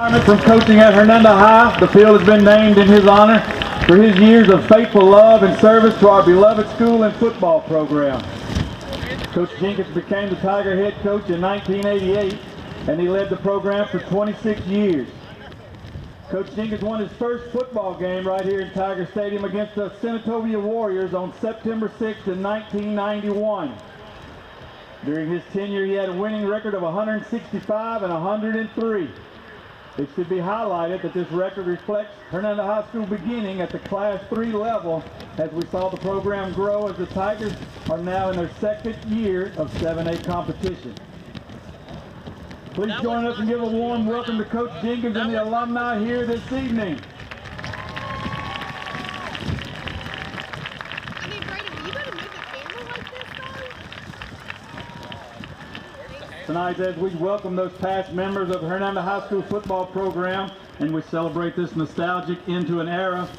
From coaching at Hernando High, the field has been named in his honor for his years of faithful love and service to our beloved school and football program. Coach Jenkins became the Tiger head coach in 1988, and he led the program for 26 years. Coach Jenkins won his first football game right here in Tiger Stadium against the Senatobia Warriors on September 6th in 1991. During his tenure, he had a winning record of 165 and 103. It should be highlighted that this record reflects Hernando High School beginning at the Class 3 level as we saw the program grow as the Tigers are now in their second year of 7A competition. Please join us and give a warm welcome to Coach Jenkins and the alumni here this evening. Tonight, as we welcome those past members of Hernando High School football program, and we celebrate this nostalgic into an era,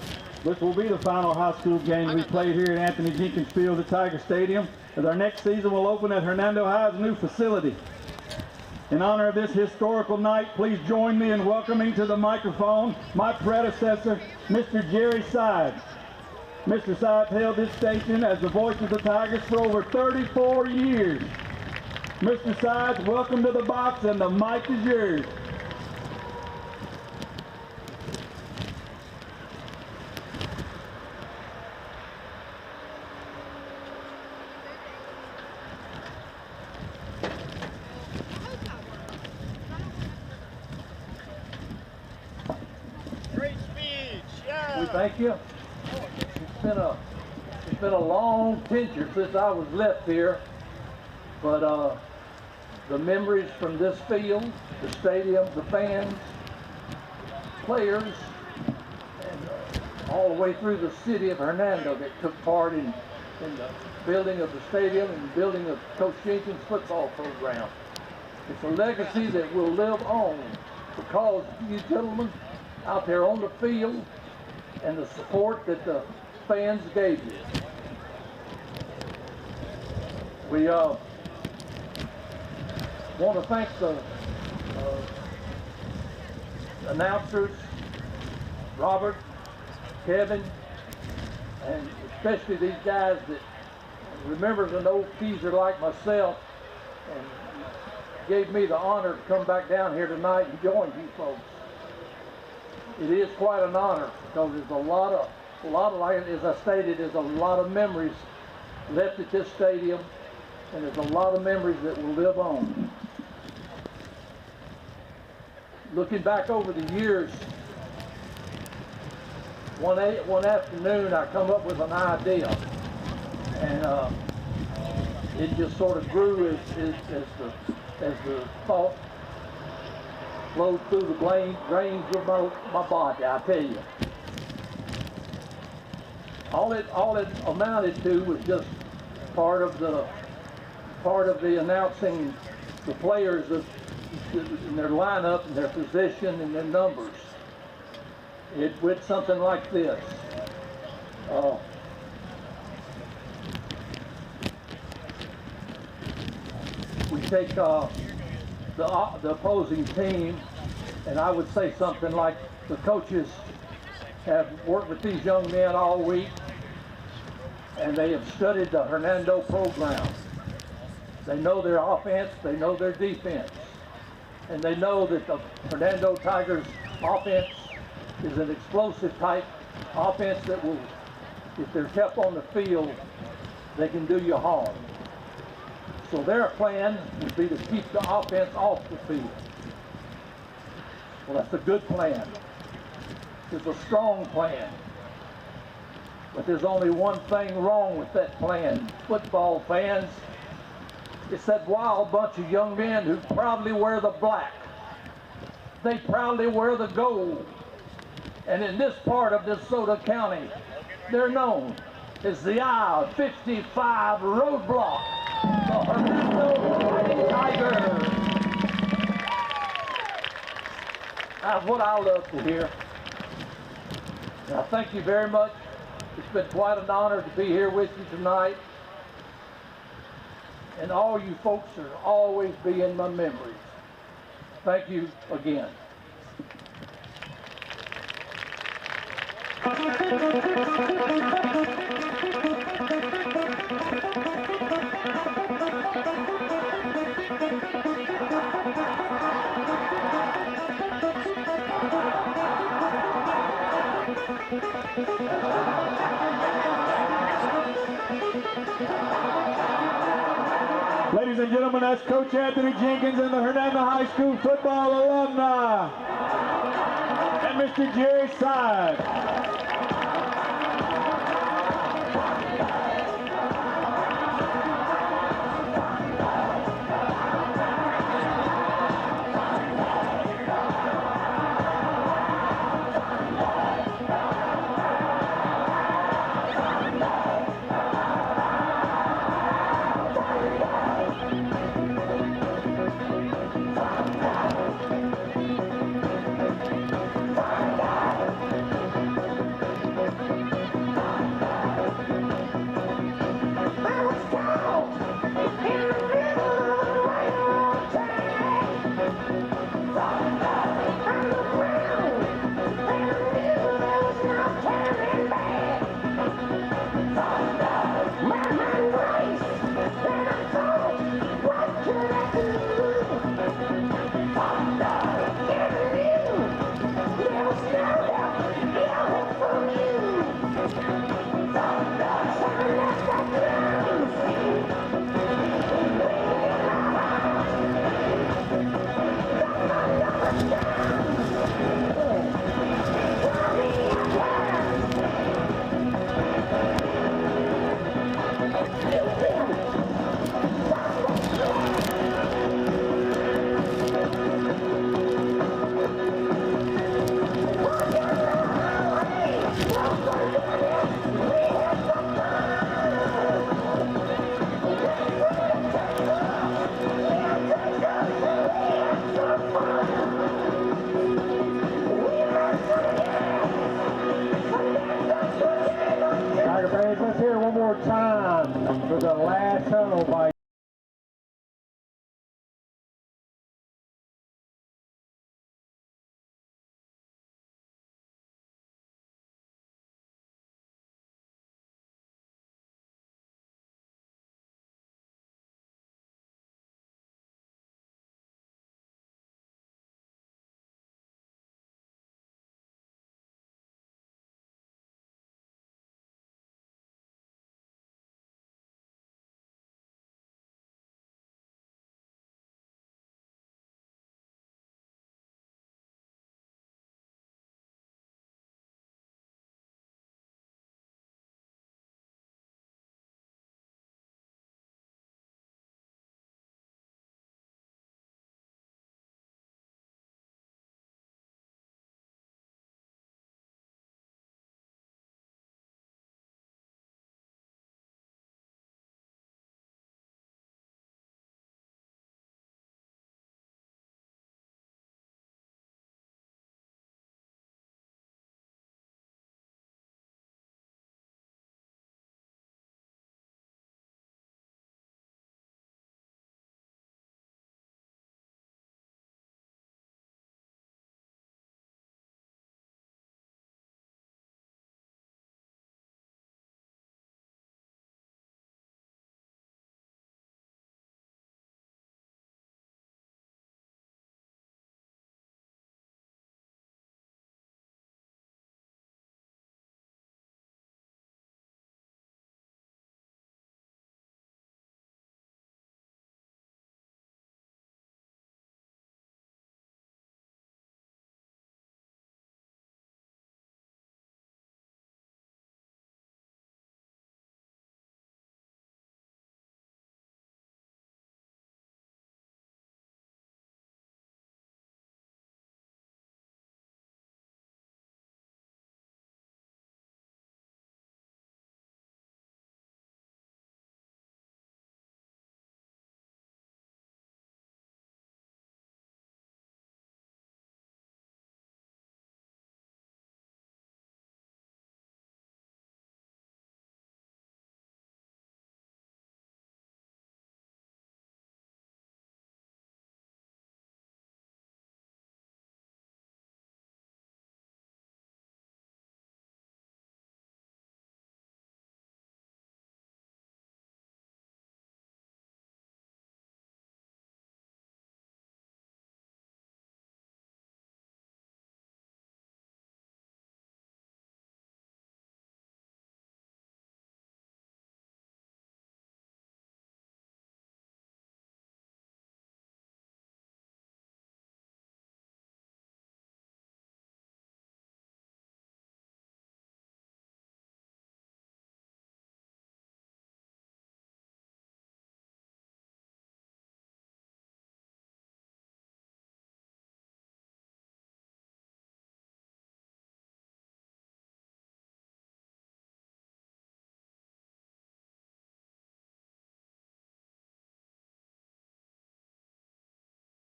this will be the final high school game we played here at Anthony Jenkins Field at Tiger Stadium, as our next season will open at Hernando High's new facility. In honor of this historical night, please join me in welcoming to the microphone my predecessor, Mr. Jerry Sides. Mr. Sides held this station as the voice of the Tigers for over 34 years. Mr. Sides, welcome to the box, and the mic is yours. Great speech, yeah. We thank you. It's been a long tenure since I was left here, but the memories from this field, the stadium, the fans, players, and all the way through the city of Hernando that took part in the building of the stadium and the building of Coach Jenkins' football program. It's a legacy that will live on because you gentlemen out there on the field and the support that the fans gave you. We want to thank the announcers, Robert, Kevin, and especially these guys that remembers an old teaser like myself and gave me the honor to come back down here tonight and join you folks. It is quite an honor because there's a lot of, as I stated, there's a lot of memories left at this stadium, and there's a lot of memories that will live on. Looking back over the years, one afternoon I come up with an idea, and it just sort of grew as the thought flowed through the veins of my body. I tell you, all it amounted to was just part of the announcing the players in their lineup and their position and their numbers. It went something like this. We take the opposing team, and I would say something like the coaches have worked with these young men all week, and they have studied the Hernando program. They know their offense, they know their defense, and they know that the Hernando Tigers offense is an explosive type offense that will, if they're kept on the field, they can do you harm. So their plan would be to keep the offense off the field. Well, that's a good plan. It's a strong plan. But there's only one thing wrong with that plan, football fans. It's that wild bunch of young men who proudly wear the black. They proudly wear the gold. And in this part of DeSoto County, they're known as the I-55 roadblock, the Hernando Fighting Tigers. That's what I love to hear. And I thank you very much. It's been quite an honor to be here with you tonight. And all you folks will always be in my memories. Thank you again. Ladies and gentlemen, that's Coach Anthony Jenkins and the Hernando High School football alumni. And Mr. Jerry Side. Let's hear one more time for the last tunnel by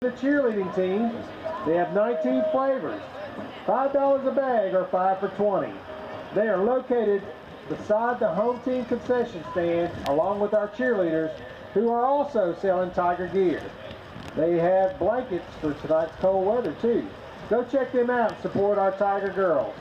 The cheerleading team, they have 19 flavors, $5 a bag or 5 for 20. They are located beside the home team concession stand along with our cheerleaders who are also selling Tiger gear. They have blankets for tonight's cold weather too. Go check them out and support our Tiger girls.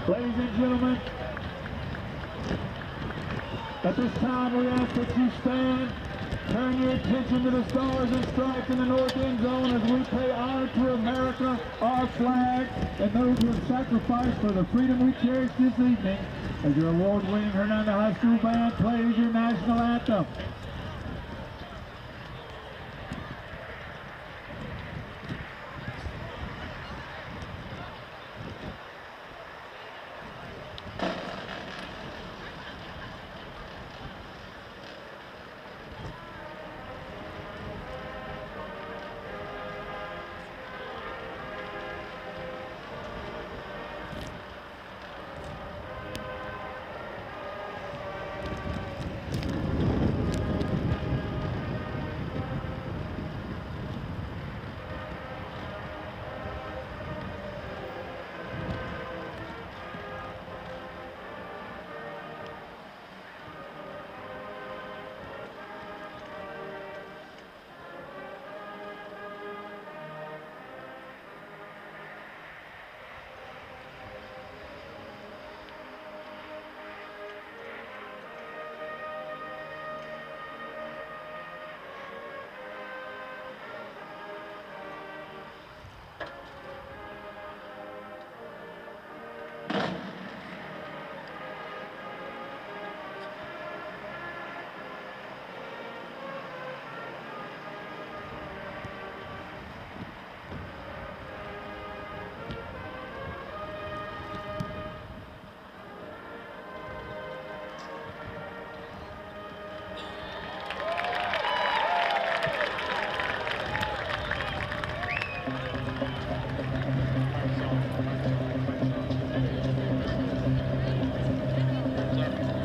Ladies and gentlemen, at this time we ask that you stand, turn your attention to the stars and stripes in the north end zone as we pay honor to America, our flag, and those who have sacrificed for the freedom we cherish this evening as your award-winning Hernando High School band plays your national anthem.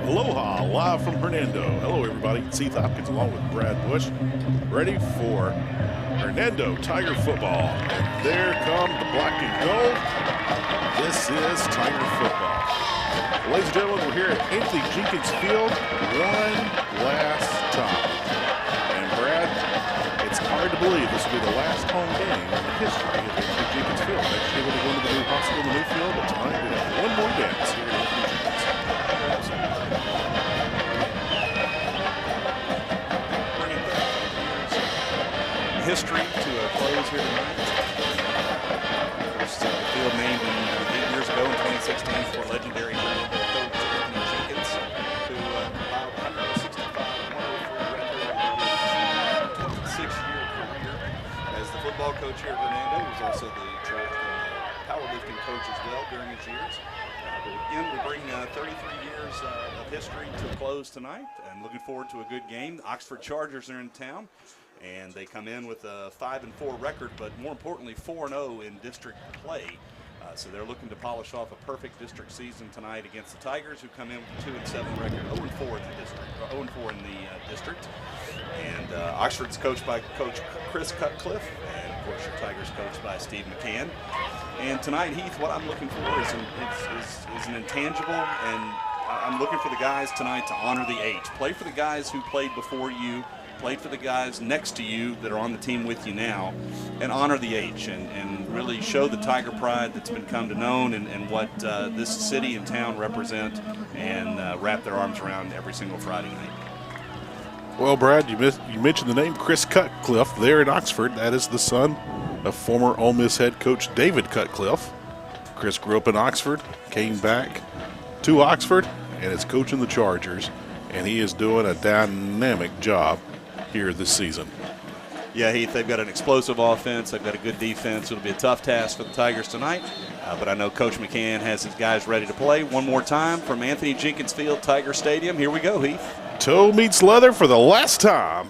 Aloha, live from Hernando. Hello, everybody. It's Heath Hopkins along with Brad Bush, ready for Hernando Tiger football. And there come the black and gold. This is Tiger football. Ladies and gentlemen, we're here at Anthony Jenkins Field one last time. And Brad, it's hard to believe this will be the last home game in the history of Anthony Jenkins Field. Next year we'll be going to the new hospital, the new field, but tonight we have one more dance here at Anthony Jenkins. History to a close here tonight. First field named 8 years ago in 2016 for legendary Hernando coach Anthony Jenkins, who allowed 165 103 record in his 26-year career as the football coach here at Hernando. He was also the track and powerlifting coach as well during his years. But again, we bring 33 years of history to a close tonight, and looking forward to a good game. The Oxford Chargers are in town. And they come in with a 5-4 record, but more importantly, 4-0 in district play. So they're looking to polish off a perfect district season tonight against the Tigers, who come in with a 2-7 record, 0-4 in the district, 0-4 in the district. And Oxford's coached by Coach Chris Cutcliffe, and of course your Tigers coached by Steve McCann. And tonight, Heath, what I'm looking for is an intangible, and I'm looking for the guys tonight to honor the age. Play for the guys who played before you, played for the guys next to you that are on the team with you now, and honor the H and really show the Tiger pride that's been come to known and what this city and town represent, and wrap their arms around every single Friday night. Well, Brad, you mentioned the name Chris Cutcliffe there in Oxford. That is the son of former Ole Miss head coach David Cutcliffe. Chris grew up in Oxford, came back to Oxford, and is coaching the Chargers, and he is doing a dynamic job here this season. Yeah, Heath, they've got an explosive offense. They've got a good defense. It'll be a tough task for the Tigers tonight, but I know Coach McCann has his guys ready to play. One more time from Anthony Jenkins Field, Tiger Stadium. Here we go, Heath. Toe meets leather for the last time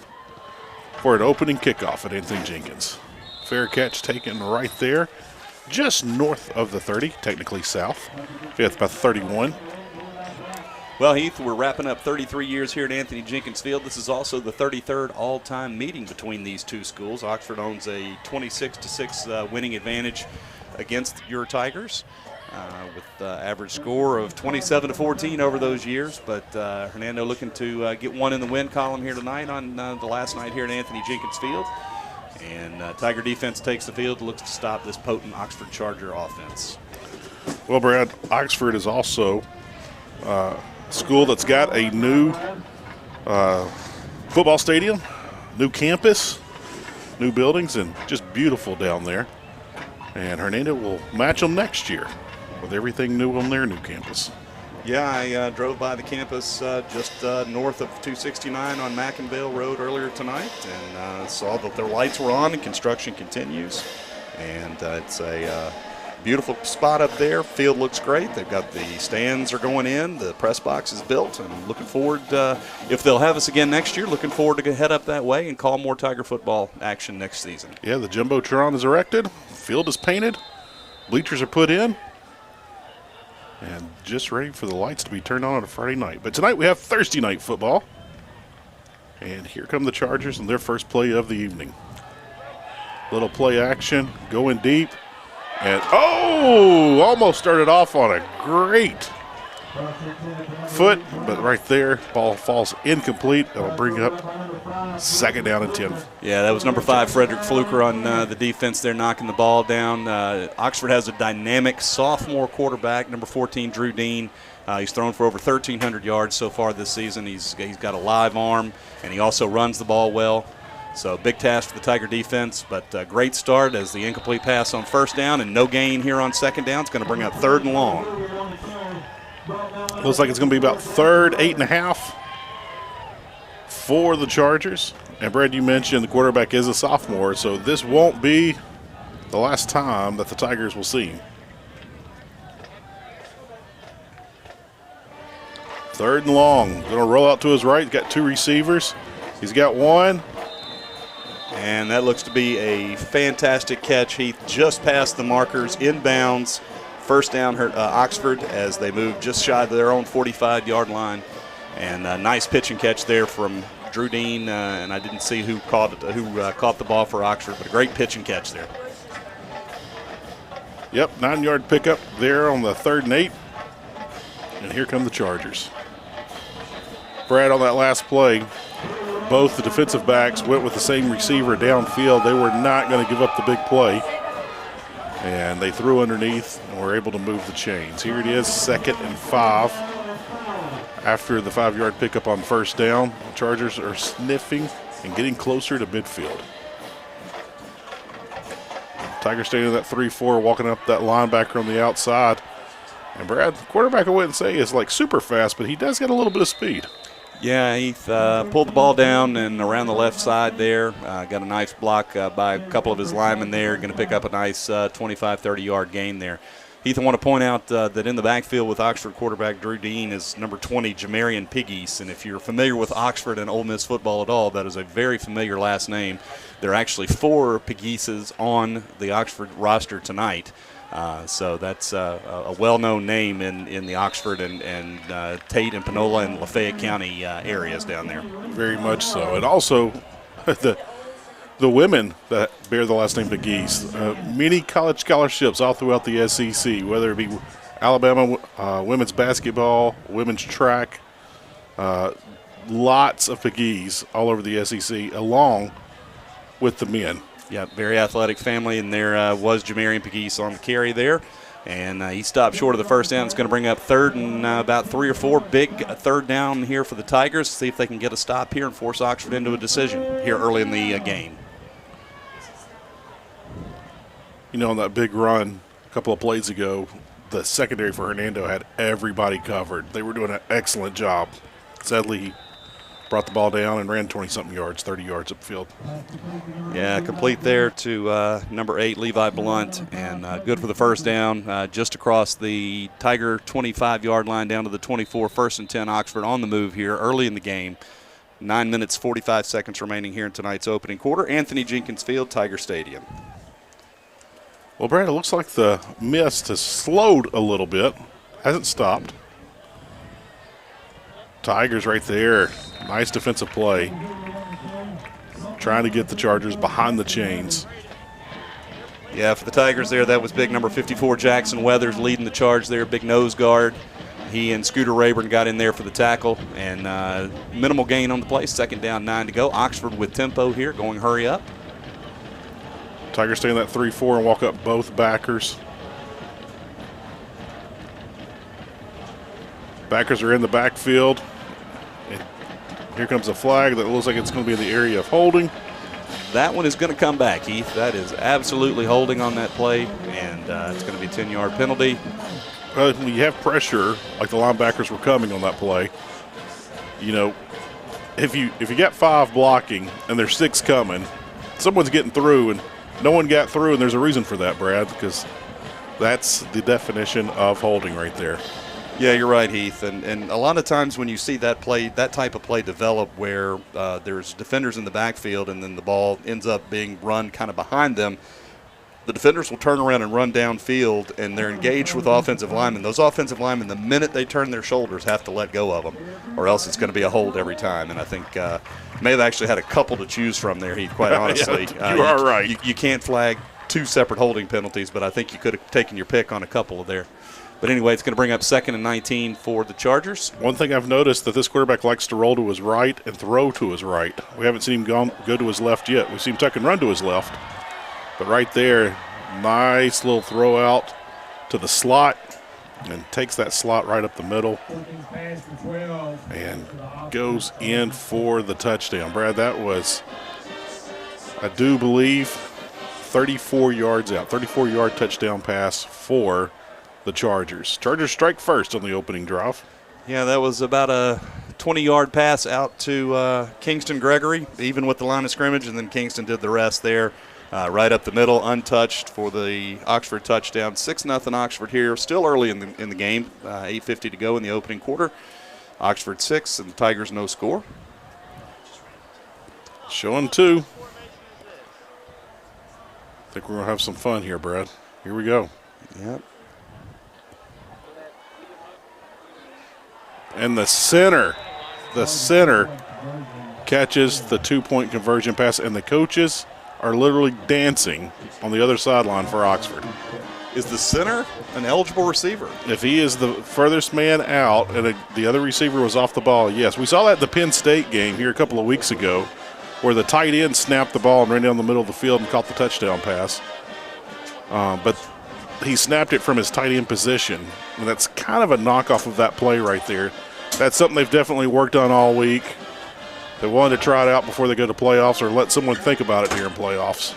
for an opening kickoff at Anthony Jenkins. Fair catch taken right there, just north of the 30, technically south. It's about 31. Well, Heath, we're wrapping up 33 years here at Anthony Jenkins Field. This is also the 33rd all-time meeting between these two schools. Oxford owns a 26-6 winning advantage against your Tigers, with average score of 27-14 over those years. But Hernando looking to get one in the win column here tonight on the last night here at Anthony Jenkins Field. And Tiger defense takes the field, looks to stop this potent Oxford Charger offense. Well, Brad, Oxford is also a school that's got a new football stadium, new campus, new buildings, and just beautiful down there. And Hernando will match them next year with everything new on their new campus. Yeah, I drove by the campus just north of 269 on Mackinville Road earlier tonight and saw that their lights were on and construction continues. And it's a beautiful spot up there. Field looks great. They've got the stands are going in. The press box is built. And I'm looking forward, if they'll have us again next year, looking forward to head up that way and call more Tiger football action next season. Yeah, the Jumbotron is erected. Field is painted. Bleachers are put in. And just ready for the lights to be turned on a Friday night. But tonight we have Thursday night football. And here come the Chargers in their first play of the evening. Little play action, going deep. And, oh, almost started off on a great foot. But right there, ball falls incomplete. It'll bring up 2nd down and 10. Yeah, that was number 5, Frederick Fluker on the defense there, knocking the ball down. Oxford has a dynamic sophomore quarterback, number 14, Drew Dean. He's thrown for over 1,300 yards so far this season. He's got a live arm, and he also runs the ball well. So big task for the Tiger defense, but great start as the incomplete pass on 1st down and no gain here on 2nd down. It's going to bring up 3rd and long. Looks like it's going to be about 3rd, 8.5 for the Chargers. And Brad, you mentioned the quarterback is a sophomore, so this won't be the last time that the Tigers will see him. 3rd and long. Going to roll out to his right. He's got 2 receivers. He's got 1. And that looks to be a fantastic catch. Heath just past the markers, inbounds. 1st down, Oxford, as they move just shy of their own 45-yard line. And a nice pitch and catch there from Drew Dean, and I didn't see who caught the ball for Oxford, but a great pitch and catch there. Yep, 9-yard pickup there on the 3rd and 8. And here come the Chargers. Brad, on that last play, both the defensive backs went with the same receiver downfield. They were not going to give up the big play. And they threw underneath and were able to move the chains. Here it is, 2nd and 5. After the 5-yard pickup on 1st down, the Chargers are sniffing and getting closer to midfield. Tigers staying in that 3-4, walking up that linebacker on the outside. And Brad, the quarterback I wouldn't say is like super fast, but he does get a little bit of speed. Yeah, Heath pulled the ball down and around the left side there. Got a nice block by a couple of his linemen there. Going to pick up a nice 25, 30-yard gain there. Heath, I want to point out that in the backfield with Oxford quarterback Drew Dean is number 20, Jamarian Piggies. And if you're familiar with Oxford and Ole Miss football at all, that is a very familiar last name. There are actually 4 Piggies on the Oxford roster tonight. So that's a well-known name in the Oxford and Tate and Panola and Lafayette County areas down there. Very much so. And also the women that bear the last name Pegues, many college scholarships all throughout the SEC, whether it be Alabama women's basketball, women's track, lots of Pegues all over the SEC along with the men. Yeah, very athletic family, and there was Jamarian Pegues on the carry there. And he stopped short of the 1st down. It's going to bring up 3rd and about 3 or 4. Big 3rd down here for the Tigers. See if they can get a stop here and force Oxford into a decision here early in the game. You know, on that big run a couple of plays ago, the secondary for Hernando had everybody covered. They were doing an excellent job. Sadly, he brought the ball down and ran 20-something yards, 30 yards upfield. Yeah, complete there to number 8, Levi Blunt, and good for the 1st down, just across the Tiger 25-yard line down to the 24, 1st and 10, Oxford on the move here early in the game. 9 minutes, 45 seconds remaining here in tonight's opening quarter. Anthony Jenkins Field, Tiger Stadium. Well, Brad, it looks like the mist has slowed a little bit. Hasn't stopped. Tigers right there. Nice defensive play. Trying to get the Chargers behind the chains. Yeah, for the Tigers there, that was big number 54, Jackson Weathers, leading the charge there, big nose guard. He and Scooter Rayburn got in there for the tackle, and minimal gain on the play. 2nd down, 9 to go. Oxford with tempo here, going hurry up. Tigers stay in that 3-4 and walk up both backers. Backers are in the backfield. And here comes a flag that looks like it's going to be in the area of holding. That one is going to come back, Heath. That is absolutely holding on that play, and it's going to be a 10-yard penalty. When you have pressure, like the linebackers were coming on that play, you know, if you got 5 blocking and there's 6 coming, someone's getting through, and no one got through, and there's a reason for that, Brad, because that's the definition of holding right there. Yeah, you're right, Heath. And a lot of times when you see that play, that type of play develop where there's defenders in the backfield and then the ball ends up being run kind of behind them, the defenders will turn around and run downfield, and they're engaged with offensive linemen. Those offensive linemen, the minute they turn their shoulders, have to let go of them, or else it's going to be a hold every time. And I think may have actually had a couple to choose from there, Heath, quite honestly. Yeah, you are right. You can't flag 2 separate holding penalties, but I think you could have taken your pick on a couple of there. But anyway, it's going to bring up 2nd and 19 for the Chargers. One thing I've noticed that this quarterback likes to roll to his right and throw to his right. We haven't seen him go to his left yet. We've seen him tuck and run to his left. But right there, nice little throw out to the slot and takes that slot right up the middle and goes in for the touchdown. Brad, that was, I do believe, 34 yards out, 34-yard touchdown pass for the Chargers. Chargers strike first on the opening drive. Yeah, that was about a 20-yard pass out to Kingston Gregory, even with the line of scrimmage, and then Kingston did the rest there. Right up the middle, untouched for the Oxford touchdown. 6-0 Oxford here. Still early in the game. 8:50 to go in the opening quarter. Oxford 6 and the Tigers no score. Showing 2. I think we're going to have some fun here, Brad. Here we go. Yep. And the center catches the 2-point conversion pass, and the coaches are literally dancing on the other sideline for Oxford. Is the center an eligible receiver? If he is the furthest man out and the other receiver was off the ball, yes. We saw that at the Penn State game here a couple of weeks ago where the tight end snapped the ball and ran down the middle of the field and caught the touchdown pass. But he snapped it from his tight end position, and that's kind of a knockoff of that play right there. That's something they've definitely worked on all week. They wanted to try it out before they go to playoffs or let someone think about it during playoffs.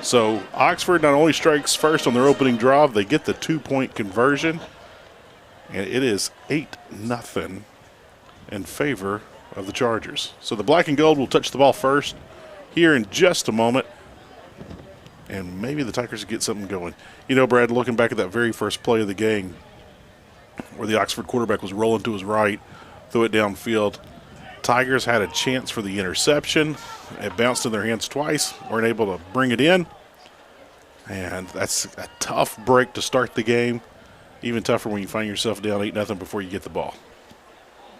So Oxford not only strikes first on their opening drive, they get the 2-point conversion, and it is 8-0 in favor of the Chargers. So the black and gold will touch the ball first here in just a moment, and maybe the Tigers get something going. You know, Brad, looking back at that very first play of the game where the Oxford quarterback was rolling to his right, threw it downfield, Tigers had a chance for the interception. It bounced in their hands twice, weren't able to bring it in. And that's a tough break to start the game. Even tougher when you find yourself down 8-0 before you get the ball.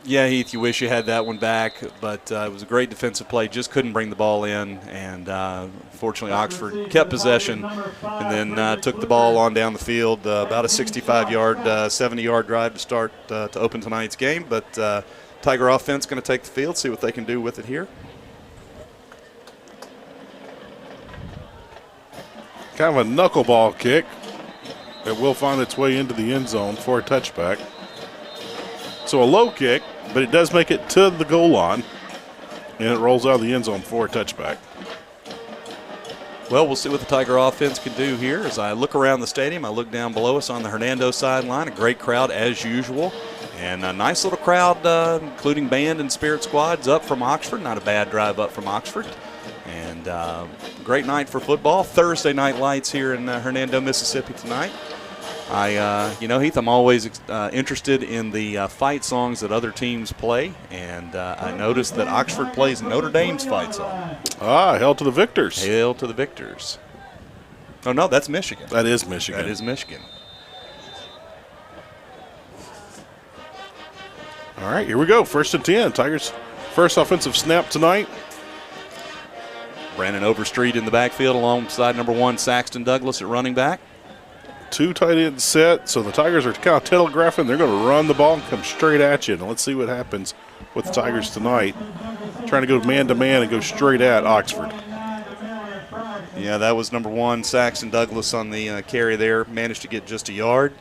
Yeah, Heath, you wish you had that one back, but it was a great defensive play. Just couldn't bring the ball in, and fortunately Oxford kept possession and then took the ball on down the field. About a 65-yard, 70-yard drive to start to open tonight's game, but Tiger offense going to take the field, see what they can do with it here. Kind of a knuckleball kick that will find its way into the end zone for a touchback. So a low kick, but it does make it to the goal line, and it rolls out of the end zone for a touchback. Well, we'll see what the Tiger offense can do here. As I look around the stadium, I look down below us on the Hernando sideline, a great crowd as usual. And a nice little crowd, including band and spirit squads up from Oxford. Not a bad drive up from Oxford. And great night for football. Thursday night lights here in Hernando, Mississippi tonight. Heath, I'm always interested in the fight songs that other teams play. And I noticed that Oxford plays Notre Dame's fight song. Hail to the victors. Hail to the victors. Oh, no, that's Michigan. That is Michigan. That is Michigan. All right, here we go. 1st and 10. Tigers' first offensive snap tonight. Brandon Overstreet in the backfield alongside number 1, Saxton Douglas at running back. 2 tight ends set, so the Tigers are kind of telegraphing. They're going to run the ball and come straight at you. And let's see what happens with the Tigers tonight. Trying to go man-to-man and go straight at Oxford. Yeah, that was number 1, Saxton Douglas on the carry there. Managed to get just a yard.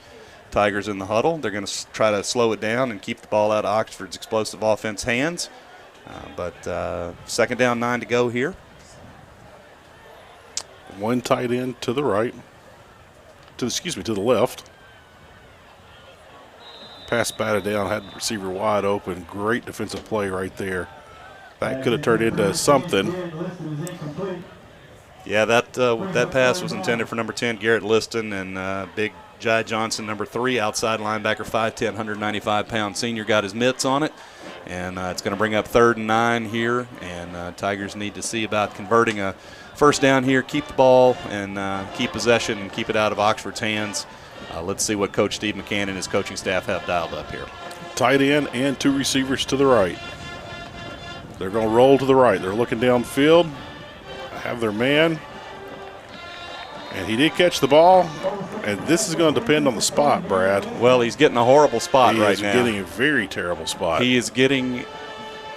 Tigers in the huddle. They're going to try to slow it down and keep the ball out of Oxford's explosive offense hands. But second down, 9 to go here. One tight end to the right. To the left. Pass batted down, had the receiver wide open. Great defensive play right there. That could have turned into something. Yeah, that pass was intended for number 10, Garrett Liston, and big Jai Johnson, number 3, outside linebacker, 5'10", 195-pound senior, got his mitts on it. And it's going to bring up 3rd and 9 here, and Tigers need to see about converting a first down here, keep the ball, and keep possession and keep it out of Oxford's hands. Let's see what Coach Steve McCann and his coaching staff have dialed up here. Tight end and 2 receivers to the right. They're going to roll to the right. They're looking downfield, have their man, and he did catch the ball. And this is going to depend on the spot, Brad. Well, he's getting a horrible spot right now. He is getting a very terrible spot. He is getting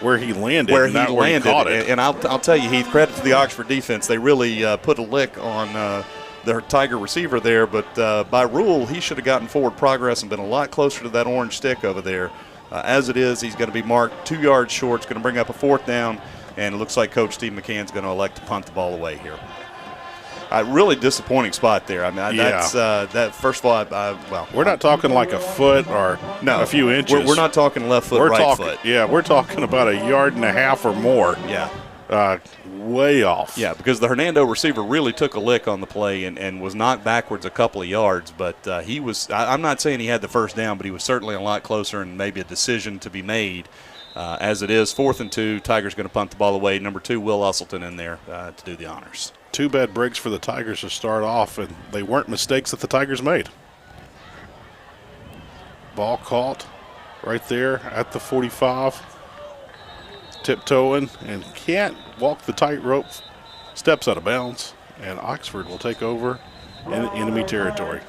where he landed, where he not landed. Where he caught it. And I'll tell you, Heath, credit to the Oxford defense. They really put a lick on their Tiger receiver there. But by rule, he should have gotten forward progress and been a lot closer to that orange stick over there. As it is, he's going to be marked 2 yards short. It's going to bring up a 4th down, and it looks like Coach Steve McCann's going to elect to punt the ball away here. A really disappointing spot there. I mean, that's that. First of all, we're not talking like a foot or a few inches. We're not talking left foot, right foot. Yeah, we're talking about a yard and a half or more. Yeah, way off. Yeah, because the Hernando receiver really took a lick on the play and was knocked backwards a couple of yards. But he was. I'm not saying he had the first down, but he was certainly a lot closer and maybe a decision to be made. As it is, 4th and 2, Tigers going to punt the ball away. Number 2, Will Usselton in there to do the honors. 2 bad breaks for the Tigers to start off, and they weren't mistakes that the Tigers made. Ball caught right there at the 45. Tiptoeing and can't walk the tightrope. Steps out of bounds, and Oxford will take over in enemy territory.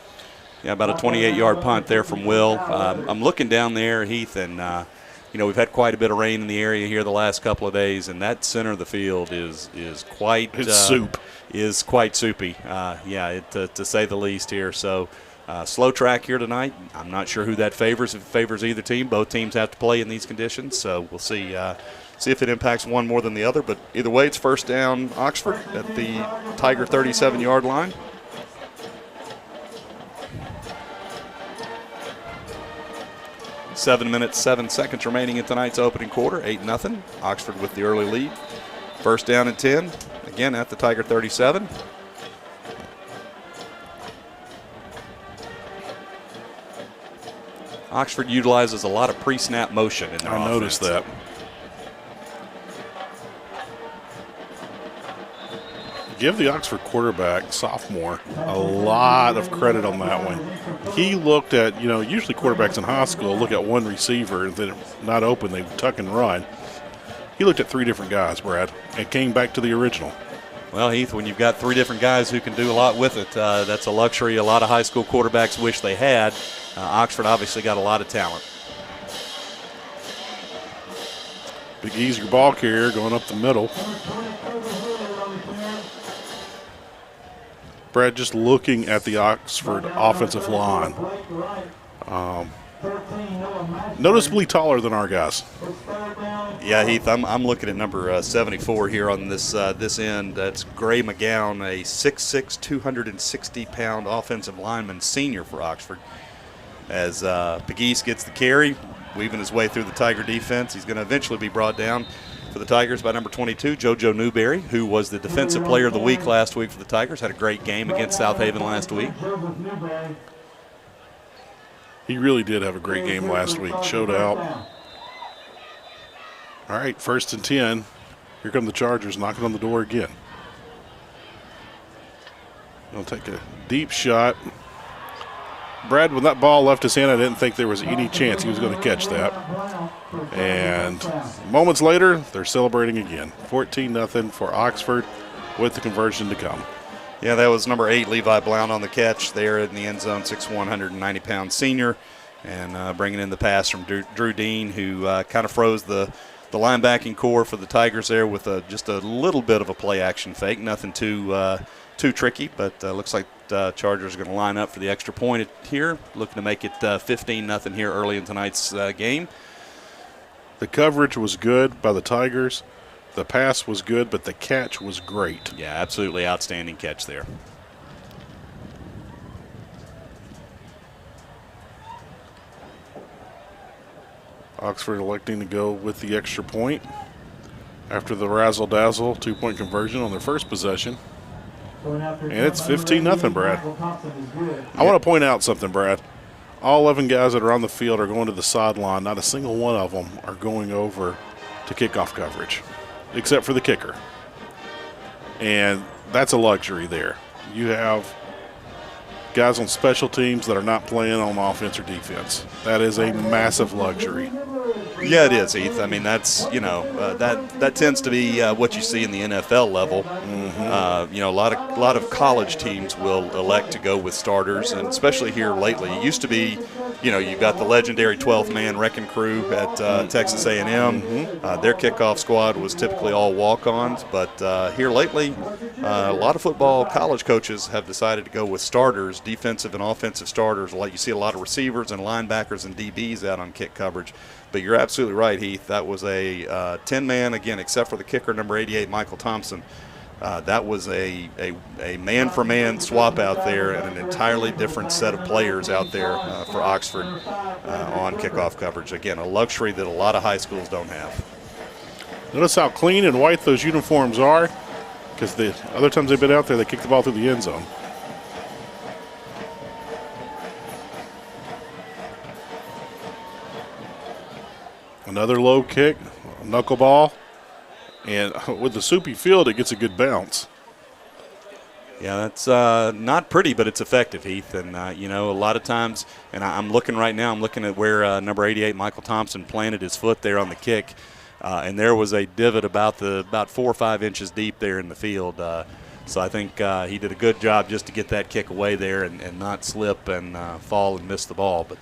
Yeah, about a 28-yard punt there from Will. I'm looking down there, Heath, and we've had quite a bit of rain in the area here the last couple of days, and that center of the field is quite soup. Is quite soupy. To say the least here. So slow track here tonight. I'm not sure who that favors. If it favors either team, both teams have to play in these conditions. So we'll see if it impacts one more than the other. But either way, it's first down Oxford at the Tiger 37-yard line. Seven minutes, 7 seconds remaining in tonight's opening quarter. 8-0. Oxford with the early lead. First down and 10. Again at the Tiger 37. Oxford utilizes a lot of pre-snap motion in their offense. I noticed that. Give the Oxford quarterback, sophomore, a lot of credit on that one. He looked at, usually quarterbacks in high school look at one receiver, and then if not open, they tuck and run. He looked at 3 different guys, Brad, and came back to the original. Well, Heath, when you've got 3 different guys who can do a lot with it, that's a luxury a lot of high school quarterbacks wish they had. Oxford obviously got a lot of talent. Big easier ball carrier going up the middle. Brad, just looking at the Oxford offensive line, noticeably taller than our guys. Yeah, Heath, I'm looking at number 74 here on this end. That's Gray McGowan, a 6'6", 260-pound offensive lineman, senior for Oxford. As Pegues gets the carry, weaving his way through the Tiger defense. He's going to eventually be brought down for the Tigers by number 22, JoJo Newberry, who was the defensive player of the week last week for the Tigers. Had a great game against South Haven last week. He really did have a great game last week. Showed out. All right, 1st and 10. Here come the Chargers knocking on the door again. They'll take a deep shot. Brad, when that ball left his hand, I didn't think there was any chance he was going to catch that. And moments later, they're celebrating again. 14-0 for Oxford with the conversion to come. Yeah, that was number 8, Levi Blount on the catch there in the end zone, 6'1", 190-pound senior. And bringing in the pass from Drew Dean, who kind of froze the linebacking core for the Tigers there with just a little bit of a play-action fake. Nothing too tricky, but looks like Chargers are going to line up for the extra point here, looking to make it 15-0 here early in tonight's game. The coverage was good by the Tigers. The pass was good, but the catch was great. Yeah, absolutely outstanding catch there. Oxford electing to go with the extra point after the razzle-dazzle 2-point conversion on their first possession. And it's 15-0, Brad. I want to point out something, Brad. All 11 guys that are on the field are going to the sideline. Not a single one of them are going over to kickoff coverage, except for the kicker. And that's a luxury there. You have guys on special teams that are not playing on offense or defense. That is a massive luxury. Yeah, it is, Heath. I mean, that's, that tends to be what you see in the NFL level. Mm-hmm. A lot of college teams will elect to go with starters, and especially here lately. It used to be, you've got the legendary 12th man wrecking crew at Texas A&M. Mm-hmm. Their kickoff squad was typically all walk-ons, but here lately, a lot of football college coaches have decided to go with starters, defensive and offensive starters. Like you see a lot of receivers and linebackers and DBs out on kick coverage. But you're absolutely right, Heath. That was a 10-man, again, except for the kicker, number 88, Michael Thompson. That was a man-for-man swap out there and an entirely different set of players out there for Oxford on kickoff coverage. Again, a luxury that a lot of high schools don't have. Notice how clean and white those uniforms are, because the other times they've been out there, they kick the ball through the end zone. Another low kick, knuckleball, and with the soupy field, it gets a good bounce. Yeah, that's not pretty, but it's effective, Heath. And, a lot of times, and I'm looking right now, I'm looking at where number 88, Michael Thompson, planted his foot there on the kick, and there was a divot about 4 or 5 inches deep there in the field. So I think he did a good job just to get that kick away there and not slip and fall and miss the ball. But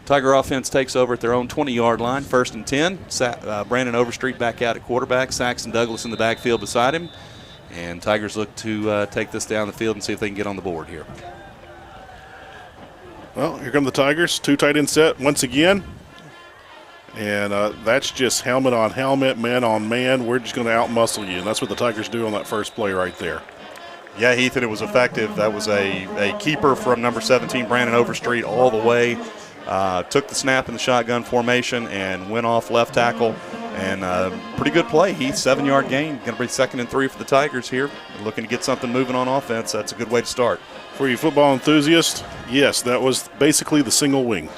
Tiger offense takes over at their own 20-yard line, 1st and 10. Brandon Overstreet back out at quarterback. Saxon Douglas in the backfield beside him. And Tigers look to take this down the field and see if they can get on the board here. Well, here come the Tigers. 2 tight end set once again. And that's just helmet on helmet, man on man. We're just going to out-muscle you. And that's what the Tigers do on that first play right there. Yeah, Heath, and it was effective. That was a keeper from number 17, Brandon Overstreet, all the way. Took the snap in the shotgun formation and went off left tackle. And pretty good play, Heath. 7-yard gain. Going to be 2nd and 3 for the Tigers here. Looking to get something moving on offense. That's a good way to start. For you football enthusiasts, yes, that was basically the single wing.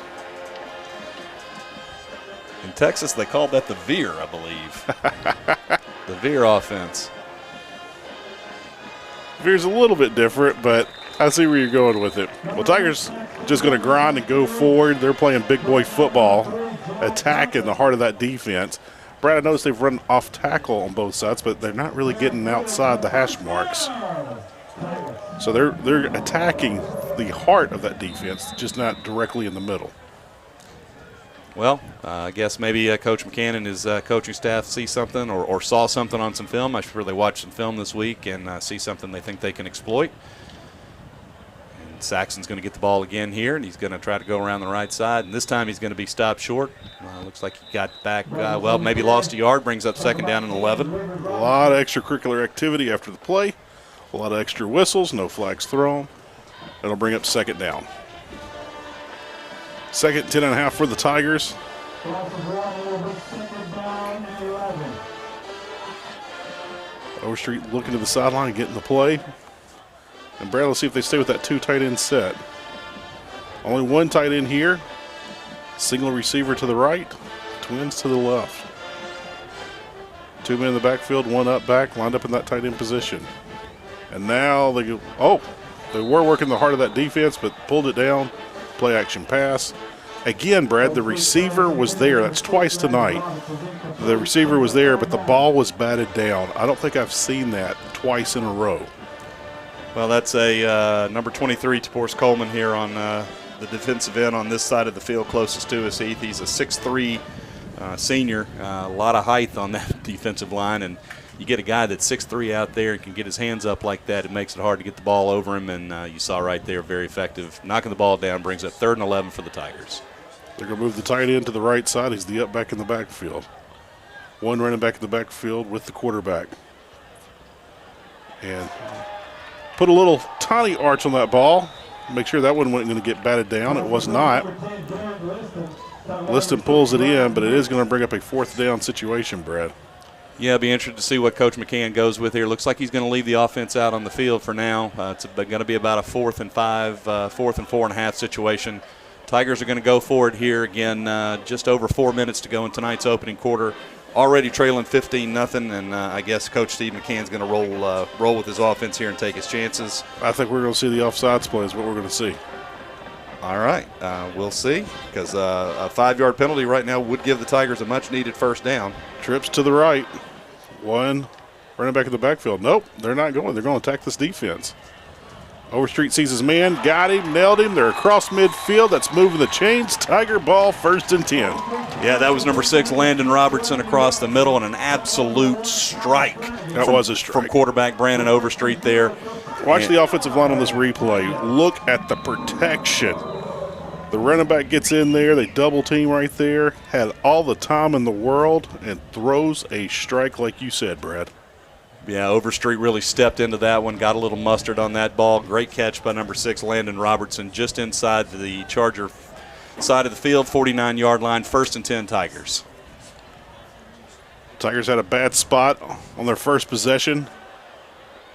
In Texas, they called that the veer, I believe. The veer offense. Veer's a little bit different, but I see where you're going with it. Well, Tigers just going to grind and go forward. They're playing big boy football, attack in the heart of that defense. Brad, I noticed they've run off tackle on both sides, but they're not really getting outside the hash marks. So they're attacking the heart of that defense, just not directly in the middle. Well, I guess maybe Coach McCann and his coaching staff see something or saw something on some film. I'm sure they watched some film this week and see something they think they can exploit. And Saxon's going to get the ball again here, and he's going to try to go around the right side. And this time he's going to be stopped short. Looks like he got back, maybe lost a yard, brings up 2nd down and 11. A lot of extracurricular activity after the play, a lot of extra whistles, no flags thrown. That'll bring up 2nd down. 2nd, 10.5 for the Tigers. Overstreet looking to the sideline, getting the play. And Brad, let's see if they stay with that 2 tight end set. Only 1 tight end here. Single receiver to the right, twins to the left. 2 men in the backfield, 1 up back, lined up in that tight end position. And now they go, they were working the heart of that defense, but pulled it down. Play action pass. Again, Brad, the receiver was there. That's twice tonight. The receiver was there, but the ball was batted down. I don't think I've seen that twice in a row. Well, that's a number 23, Taporis Coleman here on the defensive end on this side of the field closest to us, Heath. He's a 6'3" senior. A lot of height on that defensive line, and you get a guy that's 6'3" out there and can get his hands up like that, it makes it hard to get the ball over him. And you saw right there, very effective. Knocking the ball down brings up 3rd and 11 for the Tigers. They're going to move the tight end to the right side. He's the up back in the backfield. One running back in the backfield with the quarterback. And put a little tiny arch on that ball. Make sure that one wasn't going to get batted down. It was not. Liston pulls it in, but it is going to bring up a 4th down situation, Brad. Yeah, it'll be interesting to see what Coach McCann goes with here. Looks like he's going to leave the offense out on the field for now. It's going to be about a 4th and 5, 4th and 4.5 situation. Tigers are going to go for it here again. Just over 4 minutes to go in tonight's opening quarter. Already trailing 15-0, and I guess Coach Steve McCann's going to roll with his offense here and take his chances. I think we're going to see the offsides play is what we're going to see. All right, we'll see, because a 5-yard penalty right now would give the Tigers a much-needed 1st down. Trips to the right. One running back in the backfield. Nope, they're not going. They're going to attack this defense. Overstreet sees his man, got him, nailed him. They're across midfield. That's moving the chains. Tiger ball, 1st and 10. Yeah, that was number 6, Landon Robertson, across the middle, and an absolute strike. That was a strike. From quarterback Brandon Overstreet there. Watch the offensive line on this replay. Look at the protection. The running back gets in there. They double team right there. Had all the time in the world and throws a strike like you said, Brad. Yeah, Overstreet really stepped into that one, got a little mustard on that ball. Great catch by number 6, Landon Robertson, just inside the Charger side of the field, 49-yard line, 1st and 10 Tigers. Tigers had a bad spot on their first possession.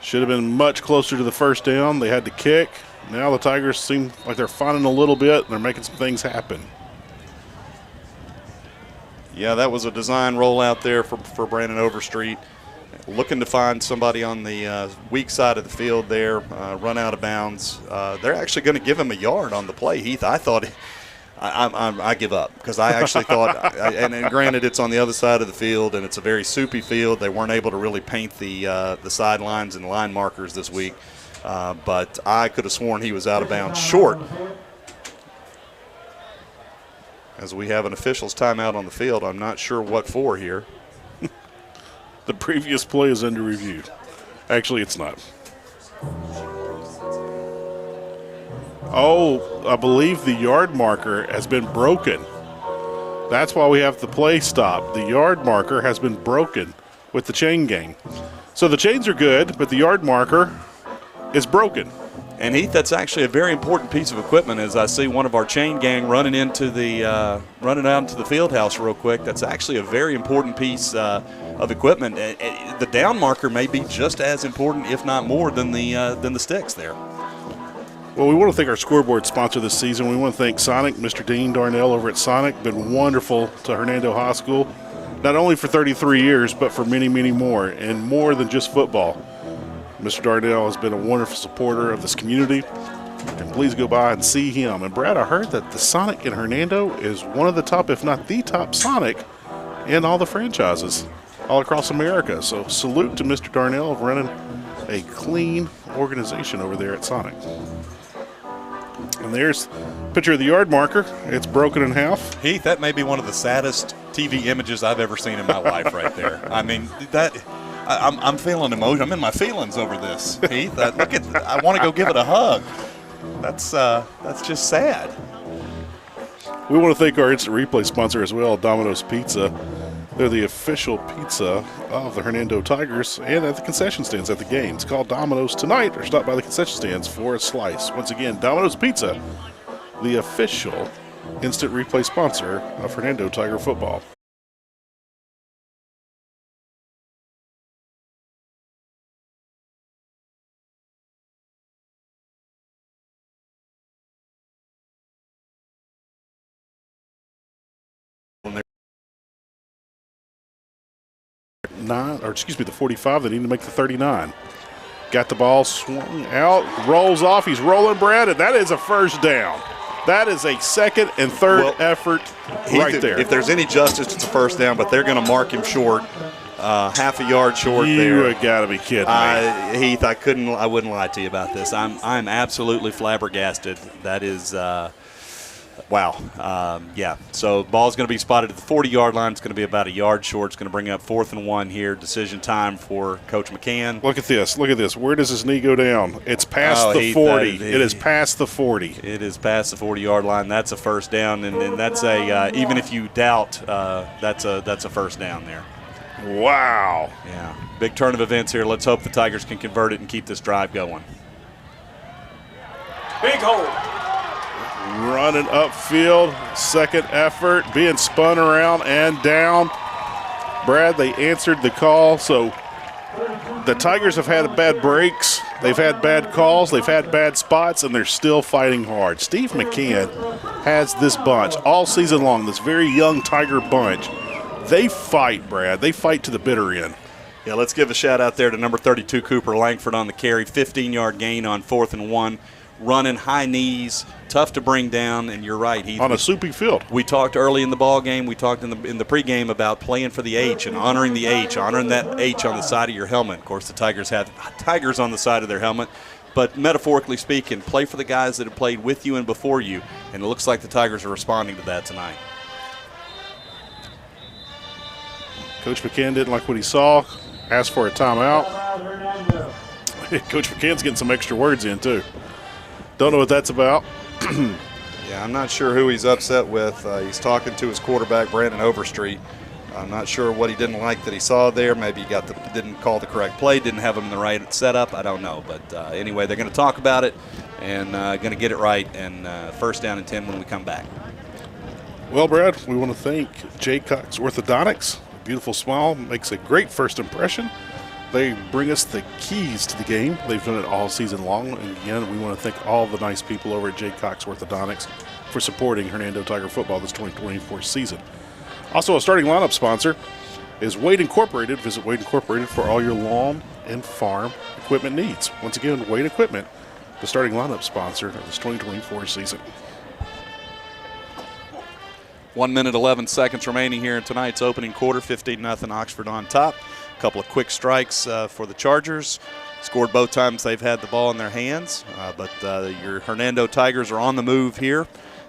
Should have been much closer to the 1st down. They had to kick. Now the Tigers seem like they're finding a little bit, and they're making some things happen. Yeah, that was a design rollout there for Brandon Overstreet. Looking to find somebody on the weak side of the field there, run out of bounds. They're actually going to give him a yard on the play, Heath. I thought I give up, because I actually thought, and granted it's on the other side of the field and it's a very soupy field. They weren't able to really paint the sidelines and line markers this week, but I could have sworn he was out of bounds short. As we have an official's timeout on the field, I'm not sure what for here. The previous play is under review. Actually, it's not. Oh, I believe the yard marker has been broken. That's why we have the play stop. The yard marker has been broken with the chain gang. So the chains are good, but the yard marker is broken. And Heath, that's actually a very important piece of equipment. As I see one of our chain gang running out into the field house real quick, that's actually a very important piece of equipment. The down marker may be just as important, if not more, than the sticks there. Well, we want to thank our scoreboard sponsor this season. We want to thank Sonic, Mr. Dean Darnell over at Sonic. Been wonderful to Hernando High School, not only for 33 years, but for many, many more, and more than just football. Mr. Darnell has been a wonderful supporter of this community, and please go by and see him. And Brad, I heard that the Sonic in Hernando is one of the top, if not the top Sonic in all the franchises all across America. So salute to Mr. Darnell of running a clean organization over there at Sonic. And there's a picture of the yard marker. It's broken in half. Heath, that may be one of the saddest TV images I've ever seen in my life right there. I mean, I'm feeling emotion. I'm in my feelings over this, Heath. I want to go give it a hug. That's just sad. We want to thank our instant replay sponsor as well, Domino's Pizza. They're the official pizza of the Hernando Tigers and at the concession stands at the games. Call Domino's tonight or stop by the concession stands for a slice. Once again, Domino's Pizza, the official instant replay sponsor of Hernando Tiger football. The 45. They need to make the 39. Got the ball swung out, rolls off. He's rolling, Brad, and that is a 1st down. That is a 2nd and 3rd effort right there. If there's any justice, it's a 1st down, but they're going to mark him short, half a yard short there. You got to be kidding me. Heath, I wouldn't lie to you about this. I'm absolutely flabbergasted. That is Wow. Yeah. So ball's going to be spotted at the 40-yard line. It's going to be about a yard short. It's going to bring up 4th and 1 here. Decision time for Coach McCann. Look at this. Look at this. Where does his knee go down? It's past the 40. It is past the 40. It is past the 40-yard line. That's a first down, and that's a even if you doubt, that's a first down there. Wow. Yeah. Big turn of events here. Let's hope the Tigers can convert it and keep this drive going. Big hole. Running upfield, second effort, being spun around and down. Brad, they answered the call. So the Tigers have had bad breaks. They've had bad calls. They've had bad spots, and they're still fighting hard. Steve McCann has this bunch all season long, this very young Tiger bunch. They fight, Brad. They fight to the bitter end. Yeah, let's give a shout out there to number 32, Cooper Langford on the carry. 15-yard gain on 4th and 1. Running high knees, tough to bring down, and you're right. On a soupy field. We talked early in the ball game. We talked in the pregame about playing for the H and honoring the H, honoring that H on the side of your helmet. Of course, the Tigers have Tigers on the side of their helmet, but metaphorically speaking, play for the guys that have played with you and before you, and it looks like the Tigers are responding to that tonight. Coach McCann didn't like what he saw, asked for a timeout. Coach McCann's getting some extra words in, too. Don't know what that's about. Yeah, I'm not sure who he's upset with. He's talking to his quarterback, Brandon Overstreet. I'm not sure what he didn't like that he saw there. Maybe he didn't call the correct play, didn't have him in the right setup. I don't know. But anyway, they're going to talk about it and going to get it right. And first down and 10 when we come back. Well, Brad, we want to thank Jay Cox Orthodontics. Beautiful smile, makes a great first impression. They bring us the keys to the game. They've done it all season long. And again, we want to thank all the nice people over at Jay Cox Orthodontics for supporting Hernando Tiger football this 2024 season. Also, a starting lineup sponsor is Wade Incorporated. Visit Wade Incorporated for all your lawn and farm equipment needs. Once again, Wade Equipment, the starting lineup sponsor of this 2024 season. 1 minute, 11 seconds remaining here in tonight's opening quarter. 15-0 Oxford on top. A couple of quick strikes for the Chargers. Scored both times they've had the ball in their hands. But your Hernando Tigers are on the move here.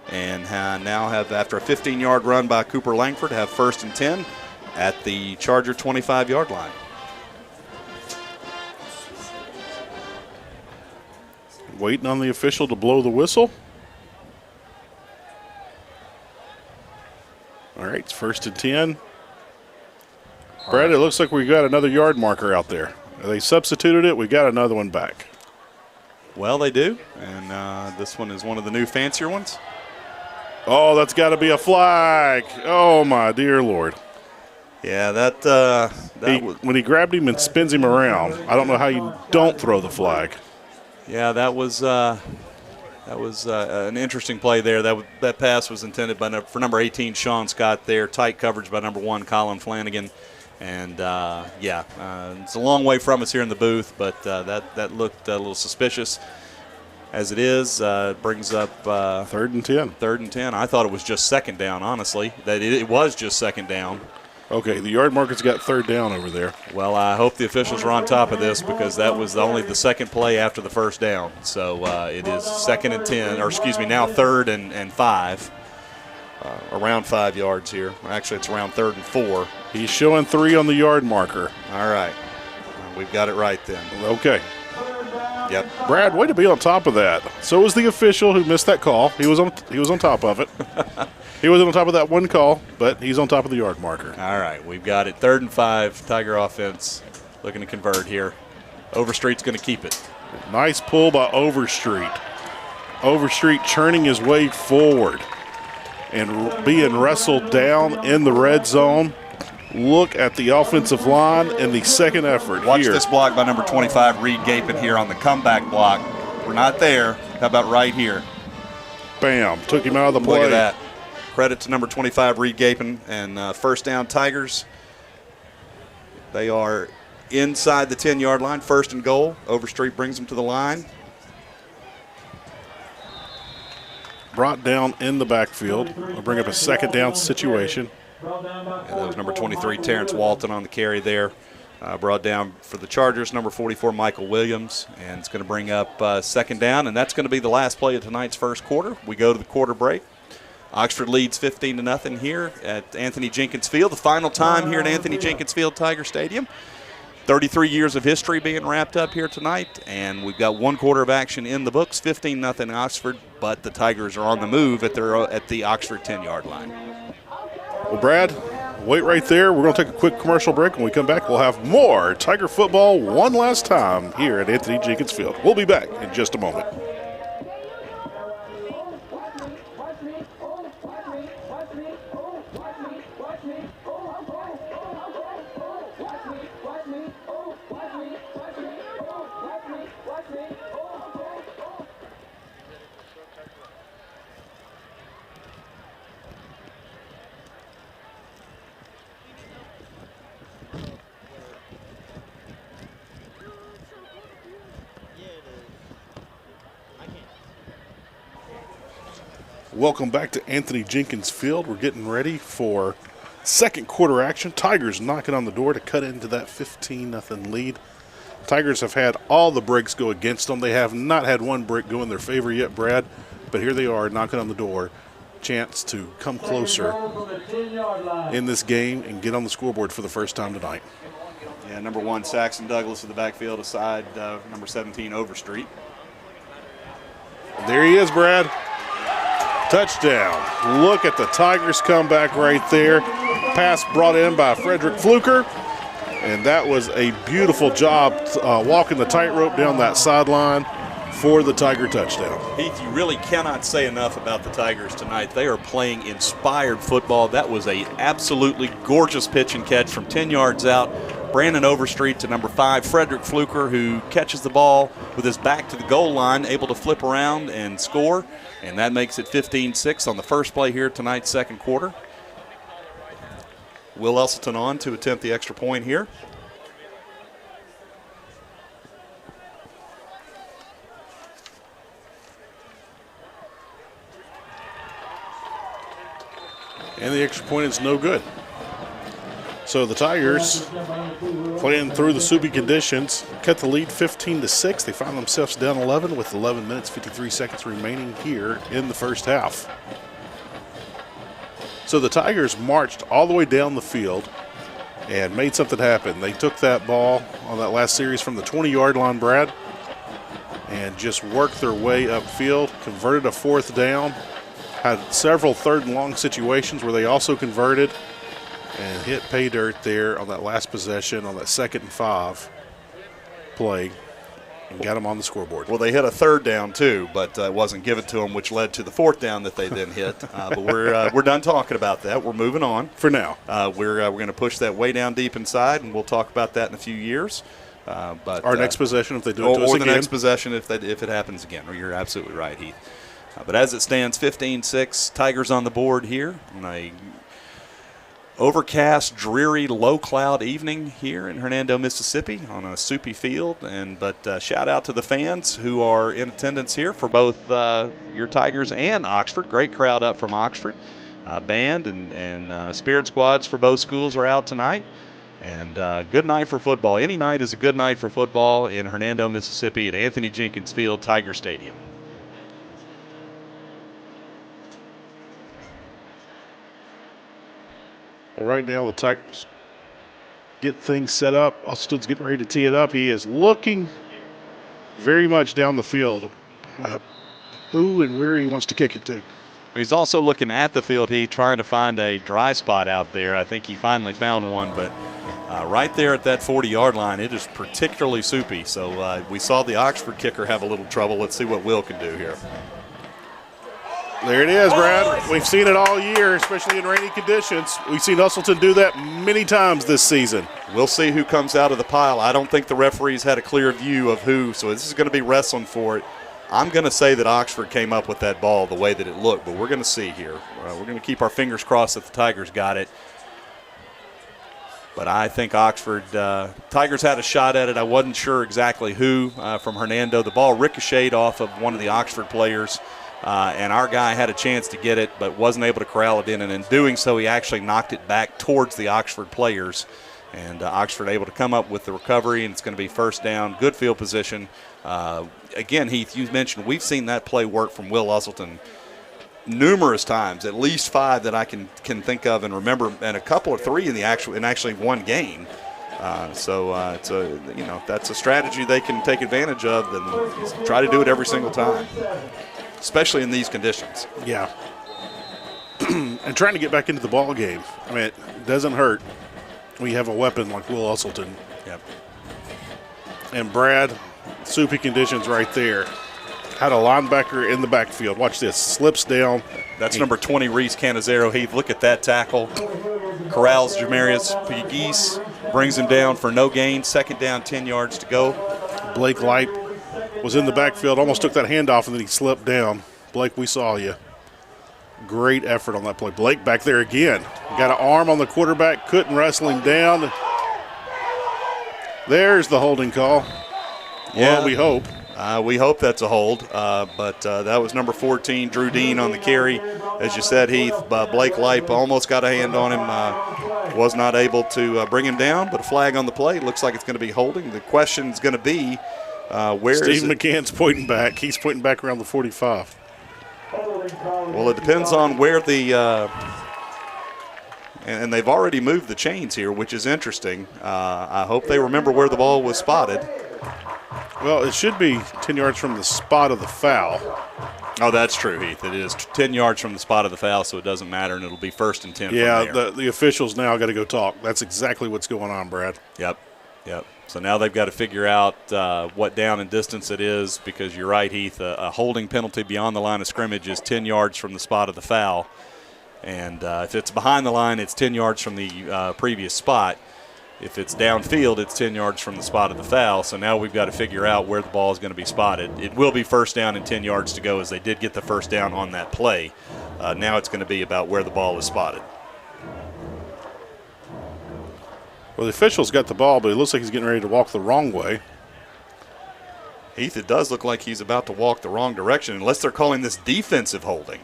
And now have, after a 15-yard run by Cooper Langford, have 1st and 10 at the Charger 25-yard line. Waiting on the official to blow the whistle. All right, it's 1st and 10. Brad, it looks like we got another yard marker out there. They substituted it. We got another one back. Well, they do, and this one is one of the new fancier ones. Oh, that's got to be a flag. Oh, my dear Lord. Yeah, when he grabbed him and spins him around, I don't know how you don't throw the flag. Yeah, that was an interesting play there. That pass was intended for number 18, Sean Scott there. Tight coverage by number 1, Colin Flanagan. And, it's a long way from us here in the booth, but that looked a little suspicious. As it is, brings up 3rd and 10. 3rd and 10. I thought it was just 2nd down, honestly. That it was just 2nd down. Okay, the yard marker's got 3rd down over there. Well, I hope the officials are on top of this because that was only the 2nd play after the 1st down. So it is 2nd and 10, or excuse me, now 3rd and 5. Around 5 yards here. Actually, it's around 3rd and 4. He's showing 3 on the yard marker. All right. We've got it right then. Okay. Yep. Brad, way to be on top of that. So was the official who missed that call. He was on top of it. He wasn't on top of that one call, but he's on top of the yard marker. All right. We've got it. 3rd and 5. Tiger offense looking to convert here. Overstreet's going to keep it. Nice pull by Overstreet. Overstreet churning his way forward and being wrestled down in the red zone. Look at the offensive line and the second effort. Watch here. This block by number 25, Reed Gapin here on the comeback block. We're not there. How about right here? Bam. Took him out of the play. Look at that. Credit to number 25, Reed Gapin. And 1st down Tigers. They are inside the 10-yard line. 1st and goal. Overstreet brings them to the line. Brought down in the backfield. We'll bring up a 2nd down situation. And that was number 23, Terrence Walton on the carry there. Brought down for the Chargers, number 44, Michael Williams. And it's going to bring up 2nd down, and that's going to be the last play of tonight's 1st quarter. We go to the quarter break. Oxford leads 15-0 here at Anthony Jenkins Field. The final time here at Anthony Jenkins Field, Tiger Stadium. 33 years of history being wrapped up here tonight, and we've got one quarter of action in the books, 15-0 Oxford, but the Tigers are on the move at the Oxford 10-yard line. Well, Brad, wait right there. We're going to take a quick commercial break. When we come back, we'll have more Tiger football one last time here at Anthony Jenkins Field. We'll be back in just a moment. Welcome back to Anthony Jenkins Field. We're getting ready for second quarter action. Tigers knocking on the door to cut into that 15-0 lead. Tigers have had all the breaks go against them. They have not had one break go in their favor yet, Brad. But here they are knocking on the door. Chance to come closer in this game and get on the scoreboard for the first time tonight. Yeah, number 1, Saxon Douglas in the backfield aside number 17, Overstreet. There he is, Brad. Touchdown. Look at the Tigers comeback right there. Pass brought in by Frederick Fluker. And that was a beautiful job walking the tightrope down that sideline for the Tiger touchdown. Heath, you really cannot say enough about the Tigers tonight. They are playing inspired football. That was a absolutely gorgeous pitch and catch from 10 yards out. Brandon Overstreet to number 5, Frederick Fluker, who catches the ball with his back to the goal line, able to flip around and score. And that makes it 15-6 on the first play here tonight's second quarter. Will Usselton on to attempt the extra point here. And the extra point is no good. So the Tigers, playing through the soupy conditions, cut the lead 15-6. They find themselves down 11 with 11 minutes, 53 seconds remaining here in the first half. So the Tigers marched all the way down the field and made something happen. They took that ball on that last series from the 20-yard line, Brad, and just worked their way upfield, converted a fourth down, had several third and long situations where they also converted, and hit pay dirt there on that last possession on that 2nd and 5 play and got them on the scoreboard. Well, they hit a third down too, but it wasn't given to them, which led to the 4th down that they then hit. But we're done talking about that. We're moving on for now. We're going to push that way down deep inside, and we'll talk about that in a few years. But our next possession, if they do it to us again. Or the next possession if it happens again. You're absolutely right, Heath. But as it stands, 15-6, Tigers on the board here on a overcast, dreary, low-cloud evening here in Hernando, Mississippi on a soupy field. But shout out to the fans who are in attendance here for both your Tigers and Oxford. Great crowd up from Oxford. Band and spirit squads for both schools are out tonight. And good night for football. Any night is a good night for football in Hernando, Mississippi at Anthony Jenkins Field, Tiger Stadium. Right now, the Tigers get things set up. Austin's getting ready to tee it up. He is looking very much down the field. Who and where he wants to kick it to. He's also looking at the field. He's trying to find a dry spot out there. I think he finally found one, but right there at that 40-yard line, it is particularly soupy. So we saw the Oxford kicker have a little trouble. Let's see what Will can do here. There it is, Brad. We've seen it all year, especially in rainy conditions. We've seen Usselton do that many times this season. We'll see who comes out of the pile. I don't think the referees had a clear view of who, so this is going to be wrestling for it. I'm going to say that Oxford came up with that ball the way that it looked, but we're going to see here. We're going to keep our fingers crossed that the Tigers got it. But I think Oxford, Tigers had a shot at it. I wasn't sure exactly who from Hernando. The ball ricocheted off of one of the Oxford players. And our guy had a chance to get it but wasn't able to corral it in, and in doing so he actually knocked it back towards the Oxford players. And Oxford able to come up with the recovery, and it's going to be first down, good field position. Again, Heath, you mentioned we've seen that play work from Will Usselton numerous times, at least 5 that I can think of and remember, and a couple or 3 in actually one game. So it's that's a strategy they can take advantage of and try to do it every single time, especially in these conditions. Yeah. And trying to get back into the ball game. I mean, it doesn't hurt when you have a weapon like Will Usselton. Yep. And Brad, soupy conditions right there. Had a linebacker in the backfield. Watch this. Slips down. That's number 20, Reese Canizero. Heath, look at that tackle. Corrals Jamarius Pegues, brings him down for no gain. 2nd down, 10 yards to go. Blake Light was in the backfield, almost took that handoff, and then he slipped down. Blake, we saw you. Great effort on that play. Blake back there again. Got an arm on the quarterback, couldn't wrestle him down. There's the holding call. Yeah. Well, we hope. We hope that's a hold, but that was number 14, Drew Dean, on the carry. As you said, Heath, Blake Lipe almost got a hand on him, was not able to bring him down, but a flag on the play. Looks like it's going to be holding. The question is going to be where Steve is it? McCann's pointing back. He's pointing back around the 45. Well, it depends on where the and they've already moved the chains here, which is interesting. I hope they remember where the ball was spotted. Well, it should be 10 yards from the spot of the foul. Oh, that's true, Heath. It is 10 yards from the spot of the foul, so it doesn't matter, and it'll be 1st and 10 Yeah, from there. the officials now got to go talk. That's exactly what's going on, Brad. Yep. So now they've got to figure out what down and distance it is, because you're right, Heath. A holding penalty beyond the line of scrimmage is 10 yards from the spot of the foul. And if it's behind the line, it's 10 yards from the previous spot. If it's downfield, it's 10 yards from the spot of the foul. So now we've got to figure out where the ball is going to be spotted. It will be 1st down and 10 yards to go, as they did get the 1st down on that play. Now it's going to be about where the ball is spotted. Well, the official's got the ball, but it looks like he's getting ready to walk the wrong way. Heath, it does look like he's about to walk the wrong direction, unless they're calling this defensive holding.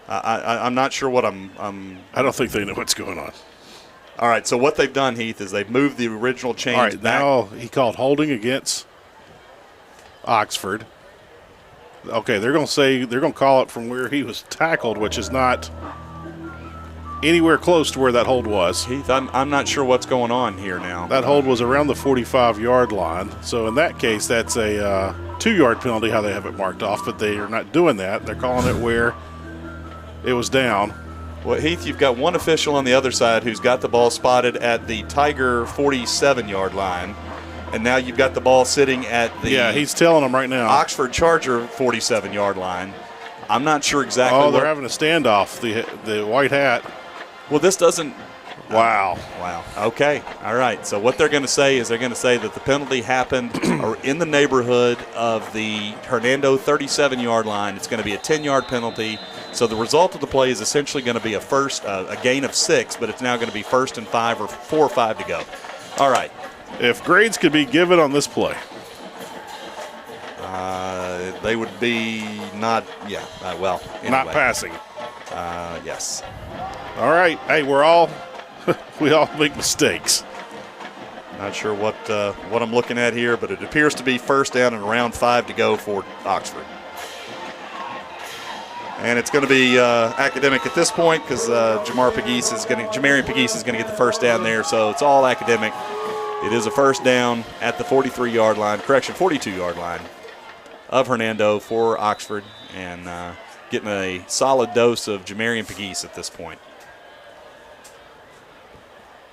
I'm not sure what I'm I don't think they know what's going on. All right, so what they've done, Heath, is they've moved the original chains All right, back. now he called holding against Oxford. Okay, they're going to call it from where he was tackled, which is not anywhere close to where that hold was. Heath, I'm not sure what's going on here now. That hold was around the 45-yard line. So in that case, that's a 2-yard penalty, how they have it marked off, but they are not doing that. They're calling it where it was down. Well, Heath, you've got one official on the other side who's got the ball spotted at the Tiger 47-yard line, and now you've got the ball sitting at the he's telling them right now. Oxford Charger 47-yard line. I'm not sure exactly. Oh, they're having a standoff, the white hat. Well, this doesn't. Wow. Okay. All right. So what they're going to say is they're going to say that the penalty happened or in the neighborhood of the Hernando 37-yard line. It's going to be a 10-yard penalty. So the result of the play is essentially going to be a gain of 6, but it's now going to be 1st and 5 or 4 or 5 to go. All right. If grades could be given on this play, they would be not. Yeah. Well. Anyway. Not passing. Yes. All right. Hey, we all make mistakes. Not sure what I'm looking at here, but it appears to be 1st down and around 5 to go for Oxford. And it's going to be academic at this point, because Jamarian Pegues is going to get the 1st down there, so it's all academic. It is a 1st down at the 42-yard line of Hernando for Oxford, and getting a solid dose of Jamarian Pegues at this point.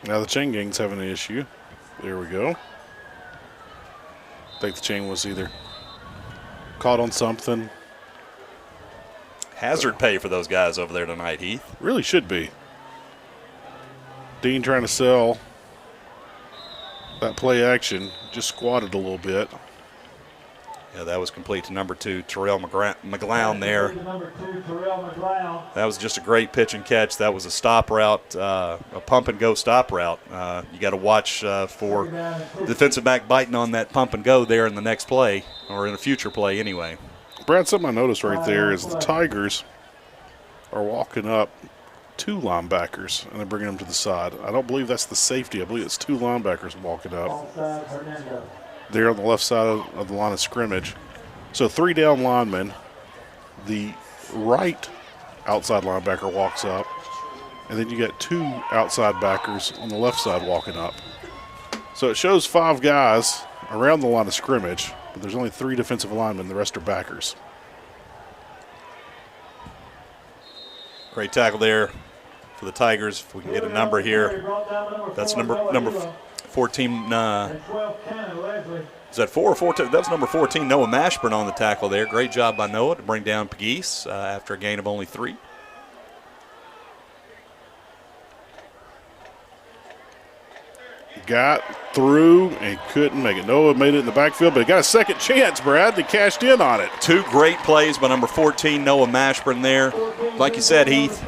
Now the chain gang's having an issue. There we go. I think the chain was either caught on something. Hazard pay for those guys over there tonight, Heath. Really should be. Dean trying to sell that play action. Just squatted a little bit. Yeah, that was complete to number 2, Terrell McGlown there. That was just a great pitch and catch. That was a stop route, a pump-and-go stop route. You got to watch for defensive back biting on that pump-and-go there in the next play, or in a future play anyway. Brad, something I noticed right there is the Tigers are walking up 2 linebackers, and they're bringing them to the side. I don't believe that's the safety. I believe it's 2 linebackers walking up. They're on the left side of the line of scrimmage. So 3 down linemen. The right outside linebacker walks up, and then you got 2 outside backers on the left side walking up. So it shows 5 guys around the line of scrimmage, but there's only 3 defensive linemen. The rest are backers. Great tackle there for the Tigers. If we can get a number here, that's number 14. Is that 4 or 14? That's number 14, Noah Mashburn on the tackle there. Great job by Noah to bring down Pegues after a gain of only 3. Got through and couldn't make it. Noah made it in the backfield, but he got a second chance, Brad. They cashed in on it. 2 great plays by number 14, Noah Mashburn there. Like you said, Heath,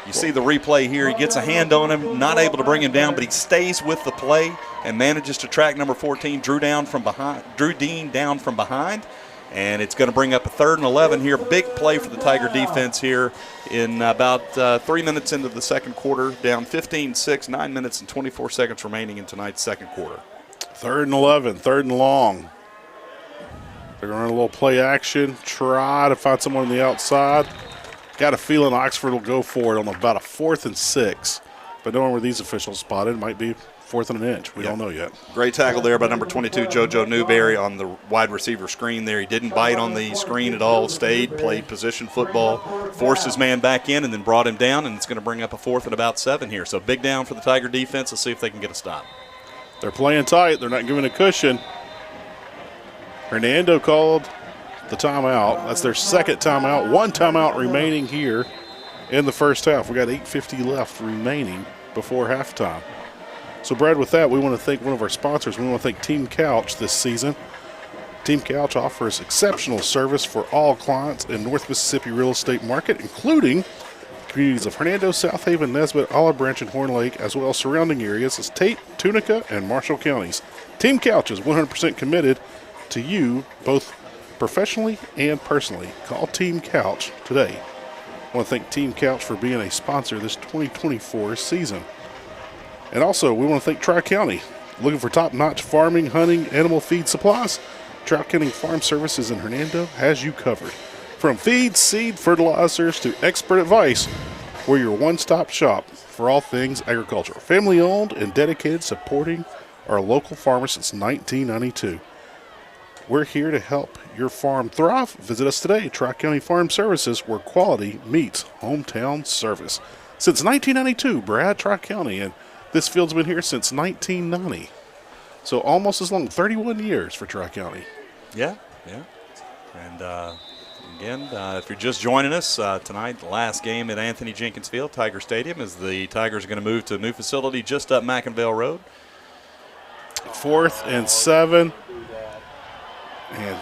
you see the replay here. He gets a hand on him, not able to bring him down, but he stays with the play and manages to track number 14, Drew Dean down from behind. And it's going to bring up a 3rd and 11 here. Big play for the Tiger defense here in about 3 minutes into the second quarter. Down 15-6, 9 minutes and 24 seconds remaining in tonight's second quarter. 3rd and 11, 3rd and long. They're going to run a little play action, try to find someone on the outside. Got a feeling Oxford will go for it on about a 4th and 6. But knowing where these officials spotted, it might be 4th and an inch. We don't know yet. Great tackle there by number 22, JoJo Newberry, on the wide receiver screen there. He didn't bite on the screen at all, stayed, played position football, forced his man back in, and then brought him down, and it's going to bring up a 4th and about 7 here. So big down for the Tiger defense. Let's see if they can get a stop. They're playing tight. They're not giving a cushion. Hernando called the timeout. That's their second timeout. 1 timeout remaining here in the first half. We got 8:50 left remaining before halftime. So, Brad, with that, we want to thank one of our sponsors. We want to thank Team Couch this season. Team Couch offers exceptional service for all clients in North Mississippi real estate market, including communities of Hernando, South Haven, Nesbitt, Olive Branch, and Horn Lake, as well as surrounding areas as Tate, Tunica, and Marshall counties. Team Couch is 100% committed to you, both professionally and personally. Call Team Couch today. I want to thank Team Couch for being a sponsor this 2024 season. And also, we want to thank Tri-County. Looking for top-notch farming, hunting, animal feed supplies? Tri-County Farm Services in Hernando has you covered. From feed, seed, fertilizers, to expert advice, we're your one-stop shop for all things agricultural. Family-owned and dedicated, supporting our local farmers since 1992. We're here to help your farm thrive. Visit us today, Tri-County Farm Services, where quality meets hometown service. Since 1992, Brad, Tri-County, and this field's been here since 1990. So almost as long, 31 years for Tri-County. Yeah. And again, if you're just joining us tonight, the last game at Anthony Jenkins Field, Tiger Stadium, as the Tigers are going to move to a new facility just up McInville Road. 4th and 7. And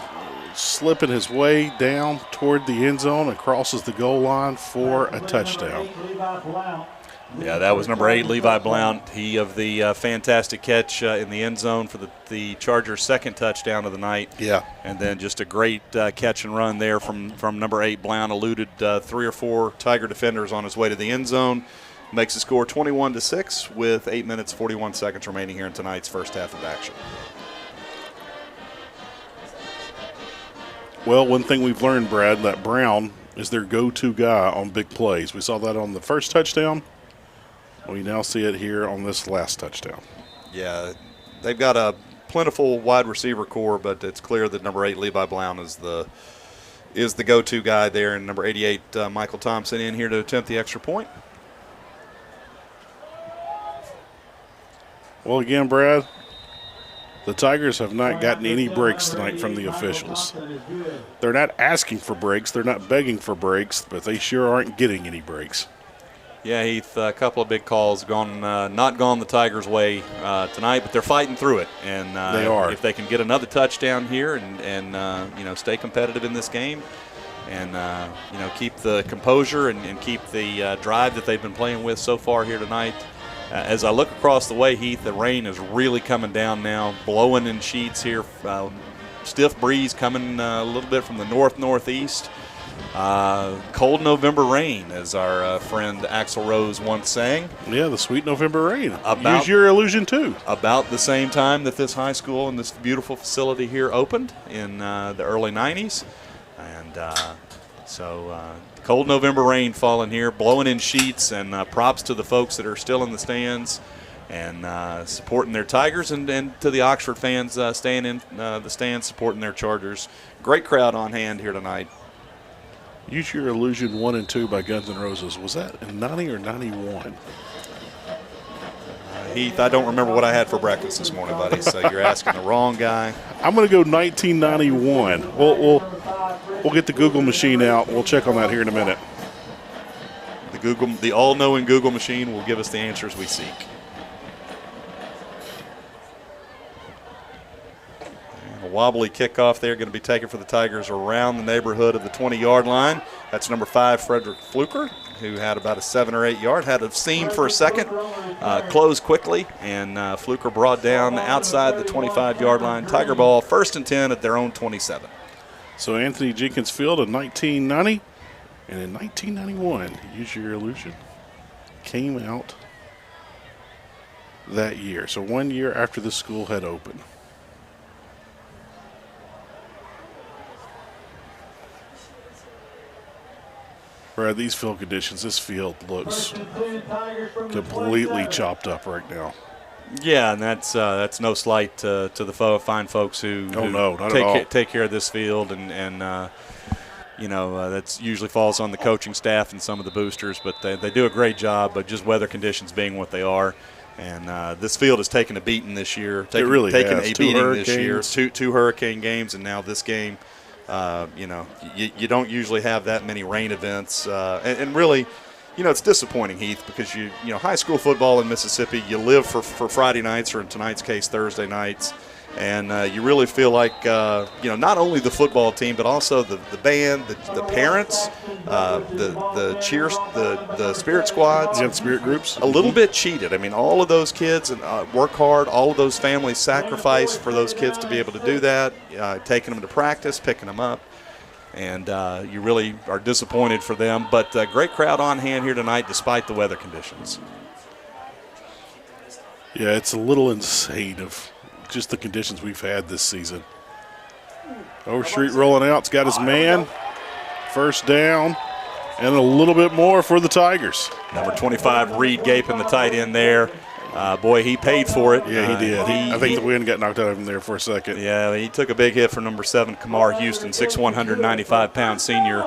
slipping his way down toward the end zone and crosses the goal line for a touchdown. Yeah, that was number 8, Levi Blount. He of the fantastic catch in the end zone for the Chargers' second touchdown of the night. Yeah. And then just a great catch and run there from number 8, Blount. Eluded 3 or 4 Tiger defenders on his way to the end zone. Makes the score 21-6 with 8 minutes, 41 seconds remaining here in tonight's first half of action. Well, one thing we've learned, Brad, that Brown is their go-to guy on big plays. We saw that on the first touchdown. We now see it here on this last touchdown. Yeah, they've got a plentiful wide receiver core, but it's clear that number 8, Levi Blount, is the go-to guy there, and number 88, Michael Thompson, in here to attempt the extra point. Well, again, Brad, the Tigers have not gotten any breaks tonight from the officials. They're not asking for breaks. They're not begging for breaks, but they sure aren't getting any breaks. Yeah, Heath, a couple of big calls not gone the Tigers' way tonight, but they're fighting through it. And they are. If they can get another touchdown here and stay competitive in this game and keep the composure and keep the drive that they've been playing with so far here tonight. As I look across the way, Heath, the rain is really coming down now, blowing in sheets here. Stiff breeze coming a little bit from the northeast. Cold November rain, as our friend Axel Rose once sang. Yeah, the sweet November rain. Use your illusion, too. About the same time that this high school and this beautiful facility here opened in the early 90s. And So cold November rain falling here, blowing in sheets, and props to the folks that are still in the stands and supporting their Tigers, and to the Oxford fans staying in the stands supporting their Chargers. Great crowd on hand here tonight. Use Your Illusion 1 and 2 by Guns N' Roses. Was that in 90 or 91? Heath, I don't remember what I had for breakfast this morning, buddy, so you're asking the wrong guy. I'm going to go 1991. We'll get the Google machine out. We'll check on that here in a minute. The all-knowing Google machine will give us the answers we seek. A wobbly kickoff there, going to be taken for the Tigers around the neighborhood of the 20-yard line. That's number 5, Frederick Fluker, who had about a 7 or 8 yard. Had a seam for a second, closed quickly, and Fluker brought down outside the 25-yard line. Tiger ball, 1st and 10 at their own 27. So Anthony Jenkins Field in 1990, and in 1991, Use Your Illusion came out that year. So 1 year after the school had opened. Brad, these field conditions, this field looks completely chopped up right now. Yeah, and that's no slight to the fine folks who take care of this field, and that's usually falls on the coaching staff and some of the boosters, but they do a great job, but just weather conditions being what they are. And this field has taken a beating this year. Taken a beating this year. Two hurricane games, and now this game. You don't usually have that many rain events, and really, it's disappointing, Heath, because high school football in Mississippi, you live for Friday nights, or in tonight's case, Thursday nights, and you really feel like not only the football team, but also the band, the parents, the cheers, the spirit squads, spirit groups, a little bit cheated. I mean, all of those kids work hard. All of those families sacrifice for those kids to be able to do that, taking them to practice, picking them up. And you really are disappointed for them. But great crowd on hand here tonight despite the weather conditions. Yeah, it's a little insane of just the conditions we've had this season. Overstreet rolling out. It's got his man. 1st down. And a little bit more for the Tigers. Number 25, Reed Gapin, the tight end there. Boy, he paid for it. Yeah, he did. I think the wind got knocked out of him there for a second. Yeah, he took a big hit from number 7, Kamar Houston, 6'1", 195-pound senior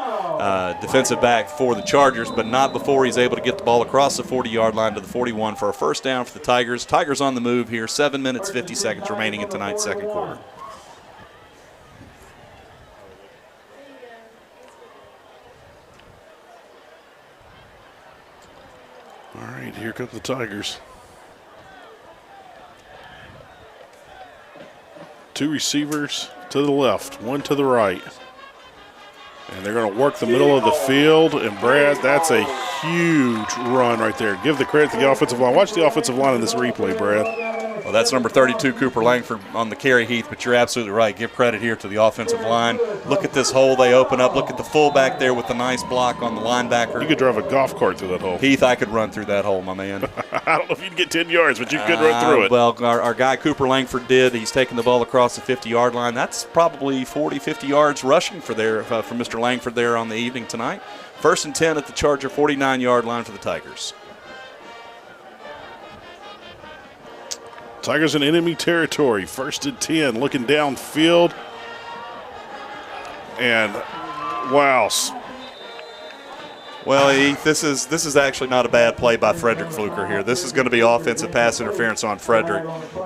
defensive back for the Chargers, but not before he's able to get the ball across the 40-yard line to the 41 for a 1st down for the Tigers. Tigers on the move here, 7 minutes, 50 seconds remaining in tonight's 2nd quarter. All right, here come the Tigers. 2 receivers to the left, 1 to the right. And they're going to work the middle of the field. And, Brad, that's a huge run right there. Give the credit to the offensive line. Watch the offensive line in this replay, Brad. Well, that's number 32, Cooper Langford, on the carry, Heath, but you're absolutely right. Give credit here to the offensive line. Look at this hole they open up. Look at the fullback there with the nice block on the linebacker. You could drive a golf cart through that hole. Heath, I could run through that hole, my man. I don't know if you'd get 10 yards, but you could run through it. Well, our guy Cooper Langford did. He's taking the ball across the 50-yard line. That's probably 40, 50 yards rushing for Mr. Langford there on the evening tonight. 1st and 10 at the Charger 49-yard line for the Tigers. Tigers in enemy territory. 1st and 10, looking downfield. And, wow. Well, Heath, this is actually not a bad play by Frederick Fluker here. This is going to be offensive pass interference on Frederick.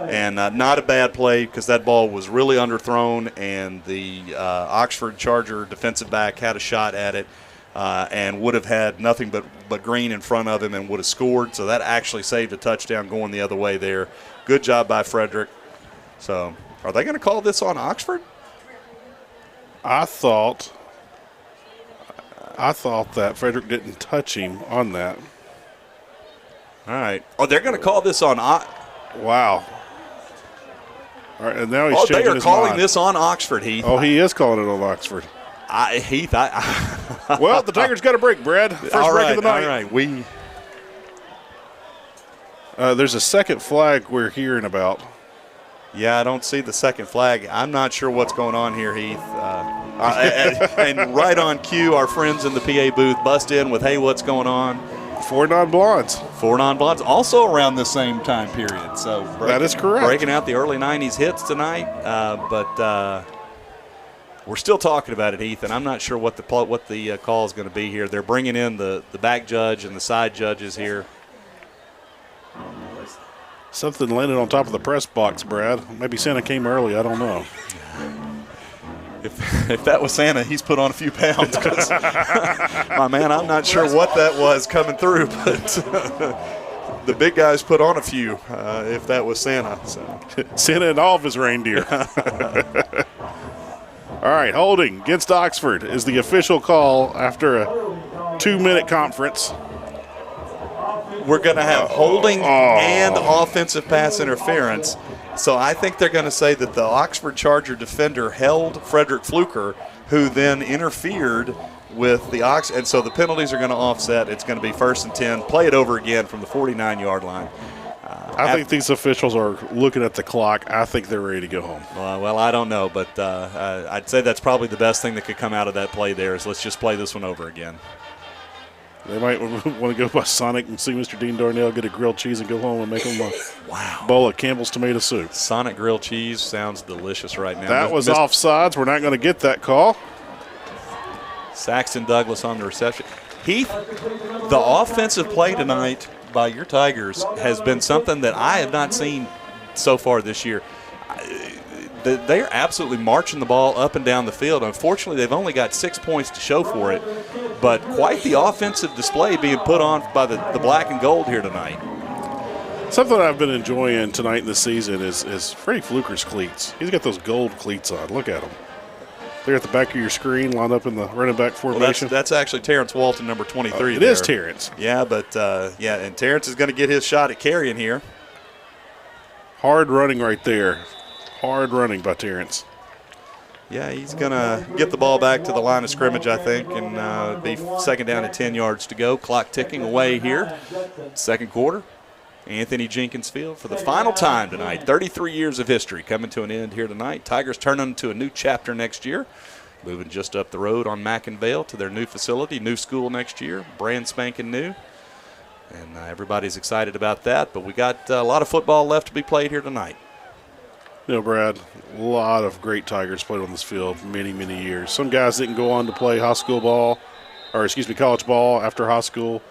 And not a bad play because that ball was really underthrown, and the Oxford Charger defensive back had a shot at it and would have had nothing but green in front of him and would have scored. So that actually saved a touchdown going the other way there. Good job by Frederick. So are they going to call this on Oxford? I thought that Frederick didn't touch him on that. All right. Oh, they're going to call this on Wow. All right, and now he's changing his mind. They are calling this on Oxford, Heath. Oh, he is calling it on Oxford. Heath, well, the Tigers got a break, Brad. First break of the night. All right, there's a second flag we're hearing about. Yeah, I don't see the second flag. I'm not sure what's going on here, Heath. And right on cue, our friends in the PA booth bust in with, hey, what's going on? 4 non-blondes. 4 non-blondes, also around the same time period. So that is correct. Breaking out the early 90s hits tonight, but we're still talking about it, Heath, and I'm not sure what the call is going to be here. They're bringing in the back judge and the side judges here. Something landed on top of the press box, Brad. Maybe Santa came early. I don't know. If that was Santa, he's put on a few pounds. My man, I'm not sure what that was coming through, but the big guys put on a few if that was Santa. So. Santa and all of his reindeer. All right, holding against Oxford is the official call after a 2-minute conference. We're going to have holding and offensive pass interference. So I think they're going to say that the Oxford Charger defender held Frederick Fluker, who then interfered with the Ox. And so the penalties are going to offset. It's going to be 1st and 10. Play it over again from the 49-yard line. I think these officials are looking at the clock. I think they're ready to go home. Well, I don't know, but I'd say that's probably the best thing that could come out of that play there is let's just play this one over again. They might want to go by Sonic and see Mr. Dean Darnell get a grilled cheese and go home and make him a bowl of Campbell's tomato soup. Sonic grilled cheese sounds delicious right now. That was offsides. We're not going to get that call. Saxton Douglas on the reception. Heath, the offensive play tonight by your Tigers has been something that I have not seen so far this year. They're absolutely marching the ball up and down the field. Unfortunately, they've only got 6 points to show for it, but quite the offensive display being put on by the black and gold here tonight. Something I've been enjoying tonight in the season is Freddie Fluker's cleats. He's got those gold cleats on. Look at them. They're at the back of your screen, lined up in the running back formation. Well, that's actually Terrence Walton, number 23. It is Terrence. Yeah, but and Terrence is going to get his shot at carrying here. Hard running right there. Hard running by Terrence. Yeah, he's going to get the ball back to the line of scrimmage, I think, and be 2nd down and 10 yards to go. Clock ticking away here. 2nd quarter. Anthony Jenkins Field for the final time tonight. 33 years of history coming to an end here tonight. Tigers turning to a new chapter next year. Moving just up the road on Mackinvale to their new facility, new school next year, brand spanking new. And everybody's excited about that, but we got a lot of football left to be played here tonight. You know, Brad, a lot of great Tigers played on this field many, many years. Some guys didn't go on to play college ball after high school.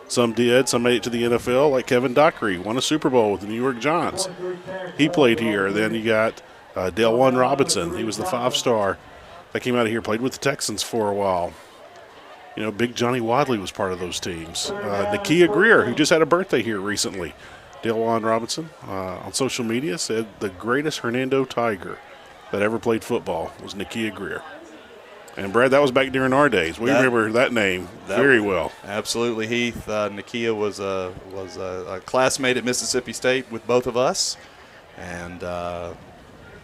Some did. Some made it to the NFL, like Kevin Dockery, won a Super Bowl with the New York Giants. He played here. Then you got Delwan Robinson. He was the 5-star that came out of here, played with the Texans for a while. You know, Big Johnny Wadley was part of those teams. Nakia Greer, who just had a birthday here recently. Delwan Robinson on social media said the greatest Hernando Tiger that ever played football was Nakia Greer. And, Brad, that was back during our days. We remember that name very well. Absolutely, Heath. Nakia was a classmate at Mississippi State with both of us, and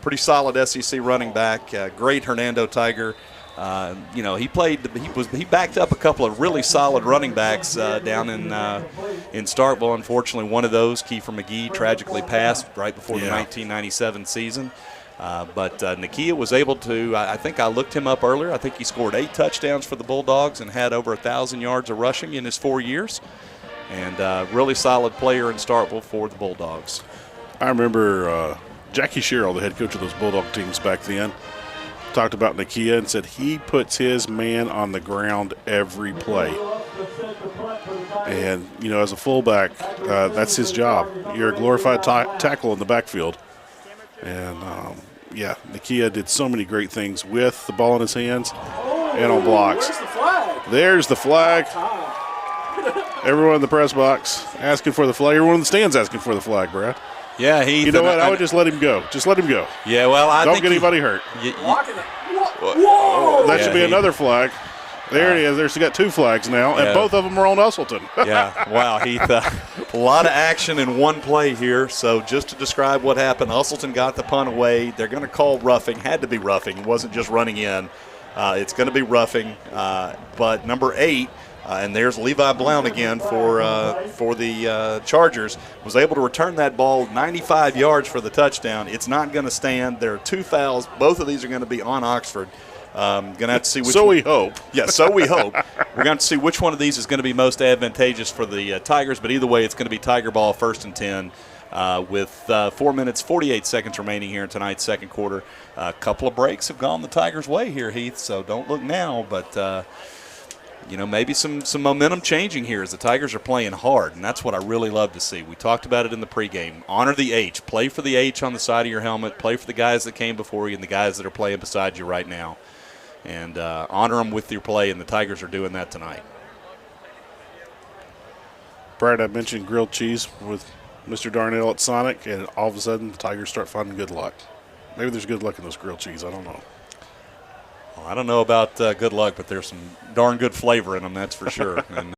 pretty solid SEC running back. Great Hernando Tiger. He backed up a couple of really solid running backs down in Starkville. Unfortunately, one of those, Kiefer McGee, tragically passed right before the 1997 season. But Nakia was able to, I think I looked him up earlier. I think he scored 8 touchdowns for the Bulldogs and had over 1,000 yards of rushing in his 4 years. And really solid player in Starkville for the Bulldogs. I remember Jackie Sherrill, the head coach of those Bulldog teams back then, talked about Nakia and said he puts his man on the ground every play. And, you know, as a fullback, that's his job. You're a glorified tackle in the backfield. And, Nakia did so many great things with the ball in his hands and on blocks. There's the flag. Everyone in the press box asking for the flag. Everyone in the stands asking for the flag, Brad. Yeah, you know what? I would just let him go. Just let him go. Yeah, well, I don't get anybody hurt. Whoa! That should be another flag. There it is. There's got 2 flags now, and both of them are on Usselton. Yeah, wow, Heath. A lot of action in one play here. So just to describe what happened, Usselton got the punt away. They're going to call roughing. Had to be roughing. It wasn't just running in. It's going to be roughing. But number 8, and there's Levi Blount again for the Chargers, was able to return that ball 95 yards for the touchdown. It's not going to stand. There are 2 fouls. Both of these are going to be on Oxford. Going to have to see which So we hope. Yeah, so we hope. We're going to see which one of these is going to be most advantageous for the Tigers, but either way, it's going to be Tiger ball, 1st and 10, with 4 minutes, 48 seconds remaining here in tonight's second quarter. A couple of breaks have gone the Tigers' way here, Heath, so don't look now, but maybe some momentum changing here as the Tigers are playing hard, and that's what I really love to see. We talked about it in the pregame. Honor the H. Play for the H on the side of your helmet. Play for the guys that came before you and the guys that are playing beside you right now. And honor them with your play, and the Tigers are doing that tonight. Brad, I mentioned grilled cheese with Mr. Darnell at Sonic, and all of a sudden the Tigers start finding good luck. Maybe there's good luck in those grilled cheese. I don't know. Well, I don't know about good luck, but there's some darn good flavor in them, that's for sure. And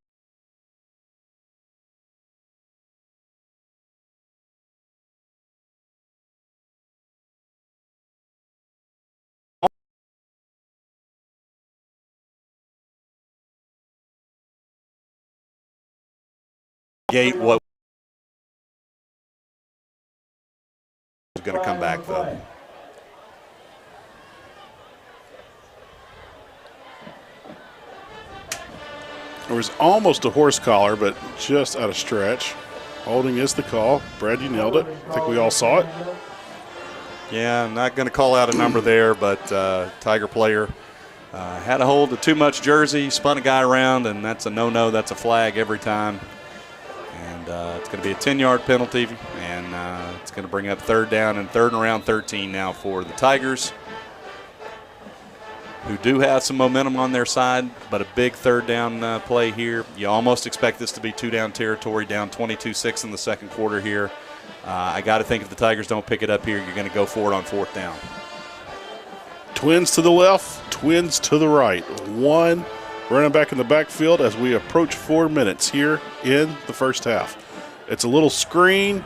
gate what is going to come back, though. There was almost a horse collar, but just out of stretch. Holding is the call. Brad, you nailed it. I think we all saw it. Yeah, I'm not going to call out a number there, but Tiger player had a hold of too much jersey, spun a guy around, and that's a no-no. That's a flag every time. And it's going to be a 10-yard penalty, and it's going to bring up 3rd down and 3rd and around 13 now for the Tigers, who do have some momentum on their side, but a big 3rd down play here. You almost expect this to be 2-down territory, down 22-6 in the second quarter here. I got to think if the Tigers don't pick it up here, you're going to go for it on 4th down. Twins to the left, twins to the right. One running back in the backfield as we approach 4 minutes here in the first half. It's a little screen,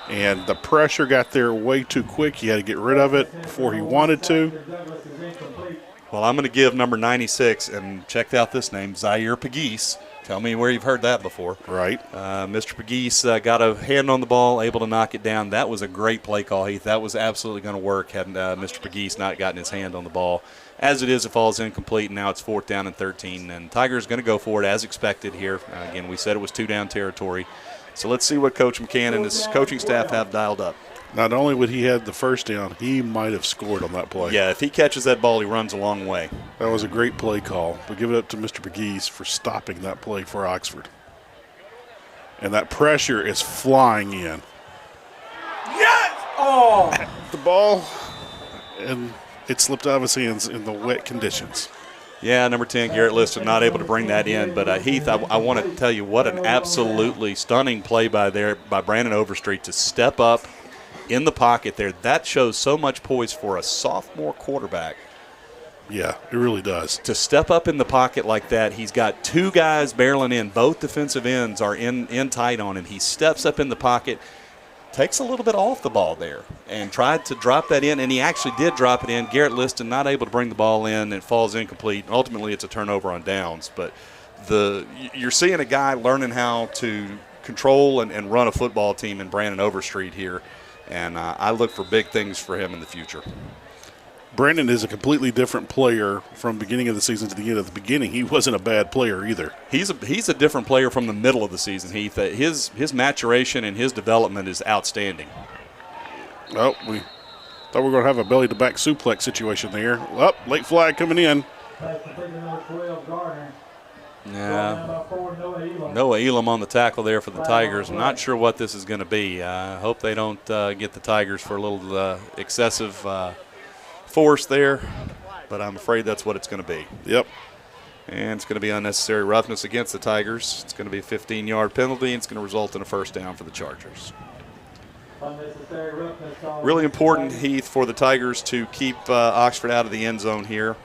and the pressure got there way too quick. He had to get rid of it before he wanted to. Well, I'm going to give number 96, and check out this name, Zaire Pegues. Tell me where you've heard that before. Right. Mr. Pegues got a hand on the ball, able to knock it down. That was a great play call, Heath. That was absolutely going to work had Mr. Pegues not gotten his hand on the ball. As it is, it falls incomplete, and now it's 4th down and 13. And Tiger's going to go for it as expected here. Again, we said it was 2-down territory. So let's see what Coach McCann and his coaching staff have dialed up. Not only would he have the 1st down, he might have scored on that play. Yeah, if he catches that ball, he runs a long way. That was a great play call. But give it up to Mr. Pegues for stopping that play for Oxford. And that pressure is flying in. Yes! Oh! The ball, and it slipped out of his hands in the wet conditions. Yeah, number 10, Garrett Liston, not able to bring that in. But, Heath, I want to tell you what an absolutely stunning play by Brandon Overstreet to step up in the pocket there. That shows so much poise for a sophomore quarterback. Yeah, it really does. To step up in the pocket like that, he's got 2 guys barreling in. Both defensive ends are in tight on him. He steps up in the pocket, takes a little bit off the ball there, and tried to drop that in, and he actually did drop it in. Garrett Liston not able to bring the ball in, and it falls incomplete. Ultimately, it's a turnover on downs. But you're seeing a guy learning how to control and run a football team in Brandon Overstreet here. And I look for big things for him in the future. Brandon is a completely different player from beginning of the season to the end. At the beginning, he wasn't a bad player either. He's a different player from the middle of the season, Heath. His maturation and his development is outstanding. Oh, we thought we were going to have a belly-to-back suplex situation there. Oh, late flag coming in. Yeah, Noah Elam on the tackle there for the Tigers. I'm not sure what this is going to be. I hope they don't get the Tigers for a little excessive force there, but I'm afraid that's what it's going to be. Yep. And it's going to be unnecessary roughness against the Tigers. It's going to be a 15-yard penalty, and it's going to result in a 1st down for the Chargers. Really important, Heath, for the Tigers to keep Oxford out of the end zone here.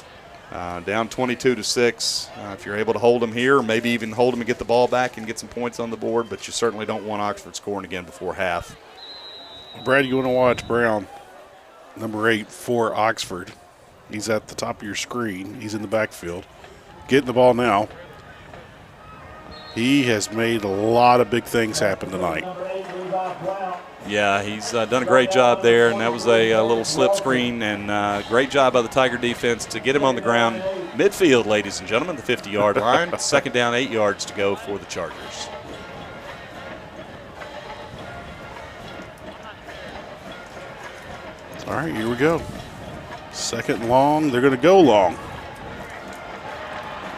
Down 22-6. If you're able to hold them here, maybe even hold them and get the ball back and get some points on the board, but you certainly don't want Oxford scoring again before half. Brad, you want to watch Brown, number 8 for Oxford. He's at the top of your screen. He's in the backfield. Getting the ball now. He has made a lot of big things happen tonight. Yeah, he's done a great job there, and that was a little slip screen, and great job by the Tiger defense to get him on the ground. Midfield, ladies and gentlemen, the 50-yard line. Second down, 8 yards to go for the Chargers. All right, here we go. Second and long. They're going to go long.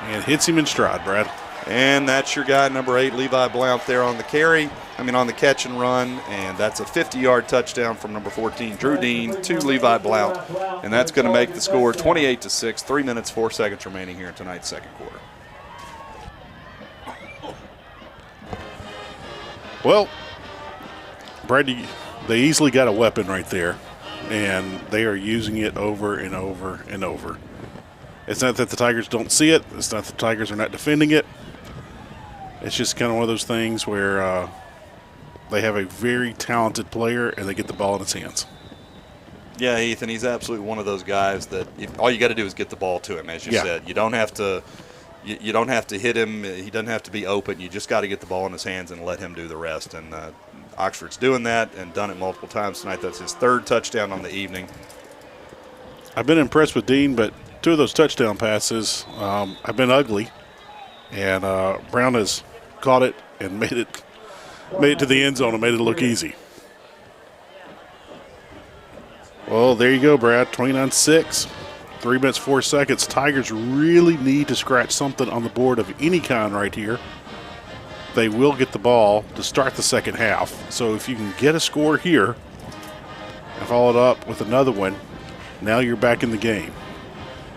And hits him in stride, Brad. And that's your guy, number 8, Levi Blount, there on the on the catch and run. And that's a 50-yard touchdown from number 14, Drew Dean, to Levi Blount. And that's going to make the score 28-6, 3 minutes, 4 seconds remaining here in tonight's second quarter. Well, Brady, they easily got a weapon right there, and they are using it over and over and over. It's not that the Tigers don't see it. It's not that the Tigers are not defending it. It's just kind of one of those things where they have a very talented player, and they get the ball in his hands. Yeah, Ethan, he's absolutely one of those guys that all you got to do is get the ball to him, as you said. You don't have to you don't have to hit him. He doesn't have to be open. You just got to get the ball in his hands and let him do the rest. And Oxford's doing that and done it multiple times tonight. That's his third touchdown on the evening. I've been impressed with Dean, but 2 of those touchdown passes have been ugly. And Brown has caught it and made it to the end zone and made it look easy. Well, there you go, Brad. 29-6. 3 minutes, 4 seconds. Tigers really need to scratch something on the board of any kind right here. They will get the ball to start the second half. So if you can get a score here and follow it up with another one, now you're back in the game.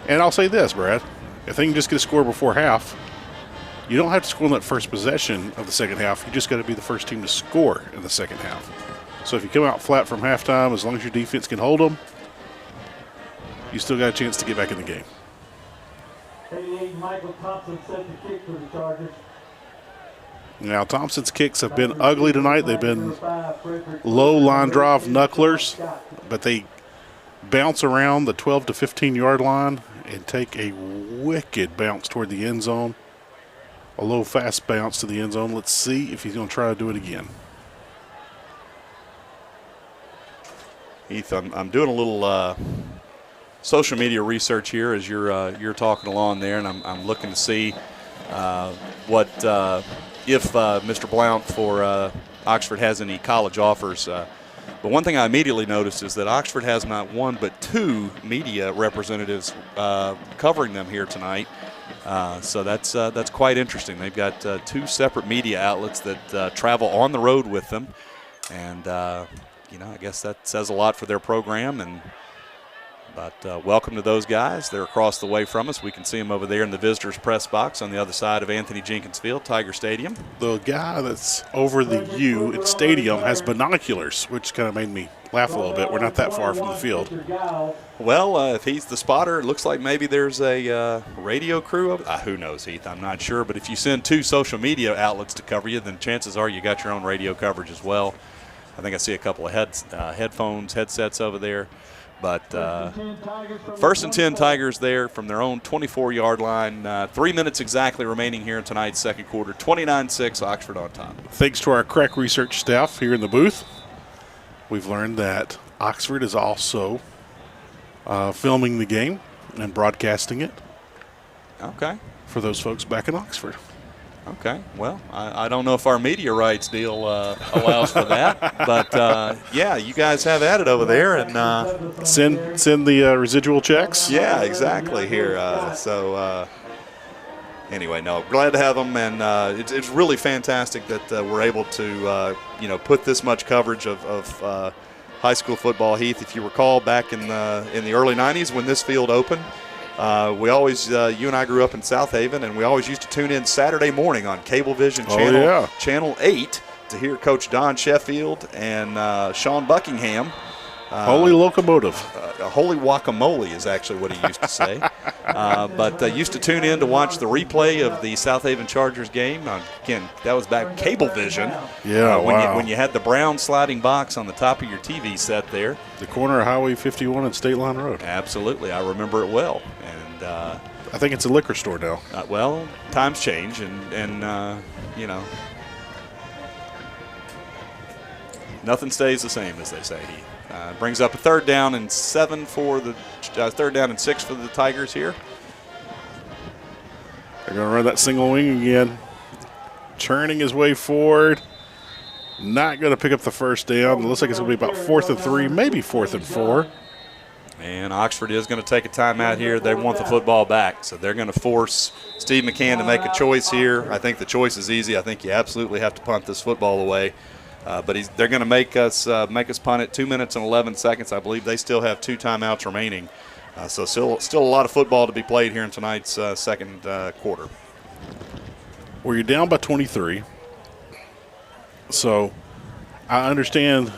And I'll say this, Brad. If they can just get a score before half, you don't have to score in that first possession of the second half. You just got to be the first team to score in the second half. So if you come out flat from halftime, as long as your defense can hold them, you still got a chance to get back in the game. 88, Michael Thompson set the kick for the Chargers. Now, Thompson's kicks have been ugly tonight. They've been low line drive knucklers, but they bounce around the 12 to 15-yard line and take a wicked bounce toward the end zone. A low, fast bounce to the end zone. Let's see if he's going to try to do it again. Heath, I'm doing a little social media research here as you're talking along there, and I'm looking to see what if Mr. Blount for Oxford has any college offers. But one thing I immediately noticed is that Oxford has not one but 2 media representatives covering them here tonight. So that's quite interesting. They've got 2 separate media outlets that travel on the road with them, and I guess that says a lot for their program. But welcome to those guys. They're across the way from us. We can see them over there in the visitors' press box on the other side of Anthony Jenkins Field, Tiger Stadium. The guy that's over the U at Stadium has binoculars, which kind of made me laugh a little bit. We're not that far from the field. Well, if he's the spotter, it looks like maybe there's a radio crew of who knows, Heath? I'm not sure. But if you send 2 social media outlets to cover you, then chances are you got your own radio coverage as well. I think I see a couple of headsets over there. But first and 10 Tigers there from their own 24-yard line. 3 minutes exactly remaining here in tonight's second quarter. 29-6, Oxford on top. Thanks to our crack research staff here in the booth, we've learned that Oxford is also filming the game and broadcasting it. Okay. For those folks back in Oxford. Okay. Well, I don't know if our media rights deal allows for that, but yeah, you guys have at it over there, and send the residual checks. Yeah, exactly. Here, anyway, no, glad to have them, and it's really fantastic that we're able to put this much coverage of high school football. Heath, if you recall, back in the early '90s when this field opened. We always, you and I grew up in South Haven, and we always used to tune in Saturday morning on Cablevision Channel 8 to hear Coach Don Sheffield and Sean Buckingham. Holy locomotive. Holy guacamole is actually what he used to say. But used to tune in to watch the replay of the South Haven Chargers game. Again, that was back Cablevision. Yeah, wow. When you had the brown sliding box on the top of your TV set there. The corner of Highway 51 and State Line Road. Absolutely. I remember it well. And I think it's a liquor store now. Well, times change, and you know. Nothing stays the same, as they say. He brings up a 3rd down and 7 for the 3rd down and 6 for the Tigers here. They're going to run that single wing again. Churning his way forward. Not going to pick up the 1st down. It looks like it's going to be about 4th and 3, maybe 4th and 4. And Oxford is going to take a timeout here. They want the football back, so they're going to force Steve McCann to make a choice here. I think the choice is easy. I think you absolutely have to punt this football away. But they're going to make us punt it 2 minutes and 11 seconds. I believe they still have 2 timeouts remaining. So still a lot of football to be played here in tonight's second quarter. Well, you're down by 23. So I understand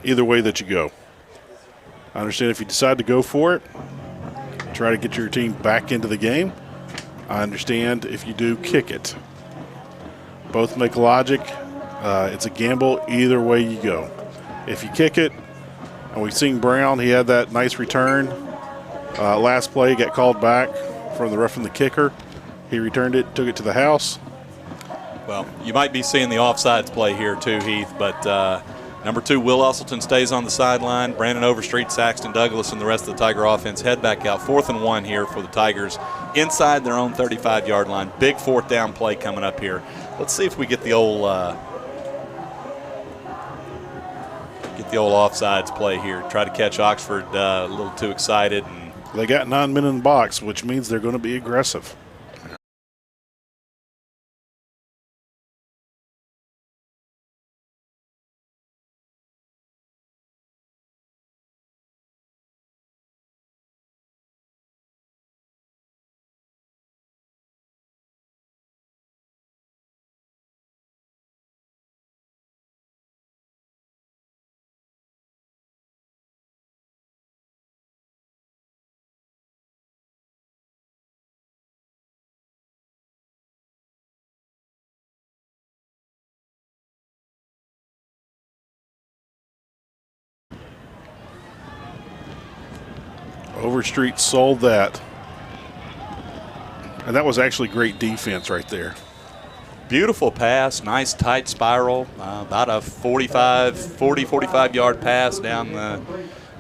either way that you go. I understand if you decide to go for it, try to get your team back into the game. I understand if you do kick it. Both make logic. It's a gamble either way you go. If you kick it, and we've seen Brown, he had that nice return. Last play, got called back from the ref and the kicker. He returned it, took it to the house. Well, you might be seeing the offsides play here too, Heath, but number 2, Will Usselton stays on the sideline. Brandon Overstreet, Saxton Douglas, and the rest of the Tiger offense head back out. 4th and 1 here for the Tigers inside their own 35-yard line. Big 4th down play coming up here. Let's see if we get the old offsides play here. Try to catch Oxford a little too excited. And they got 9 men in the box, which means they're going to be aggressive. Overstreet sold that. And that was actually great defense right there. beautiful pass, nice tight spiral, about a 45-yard pass down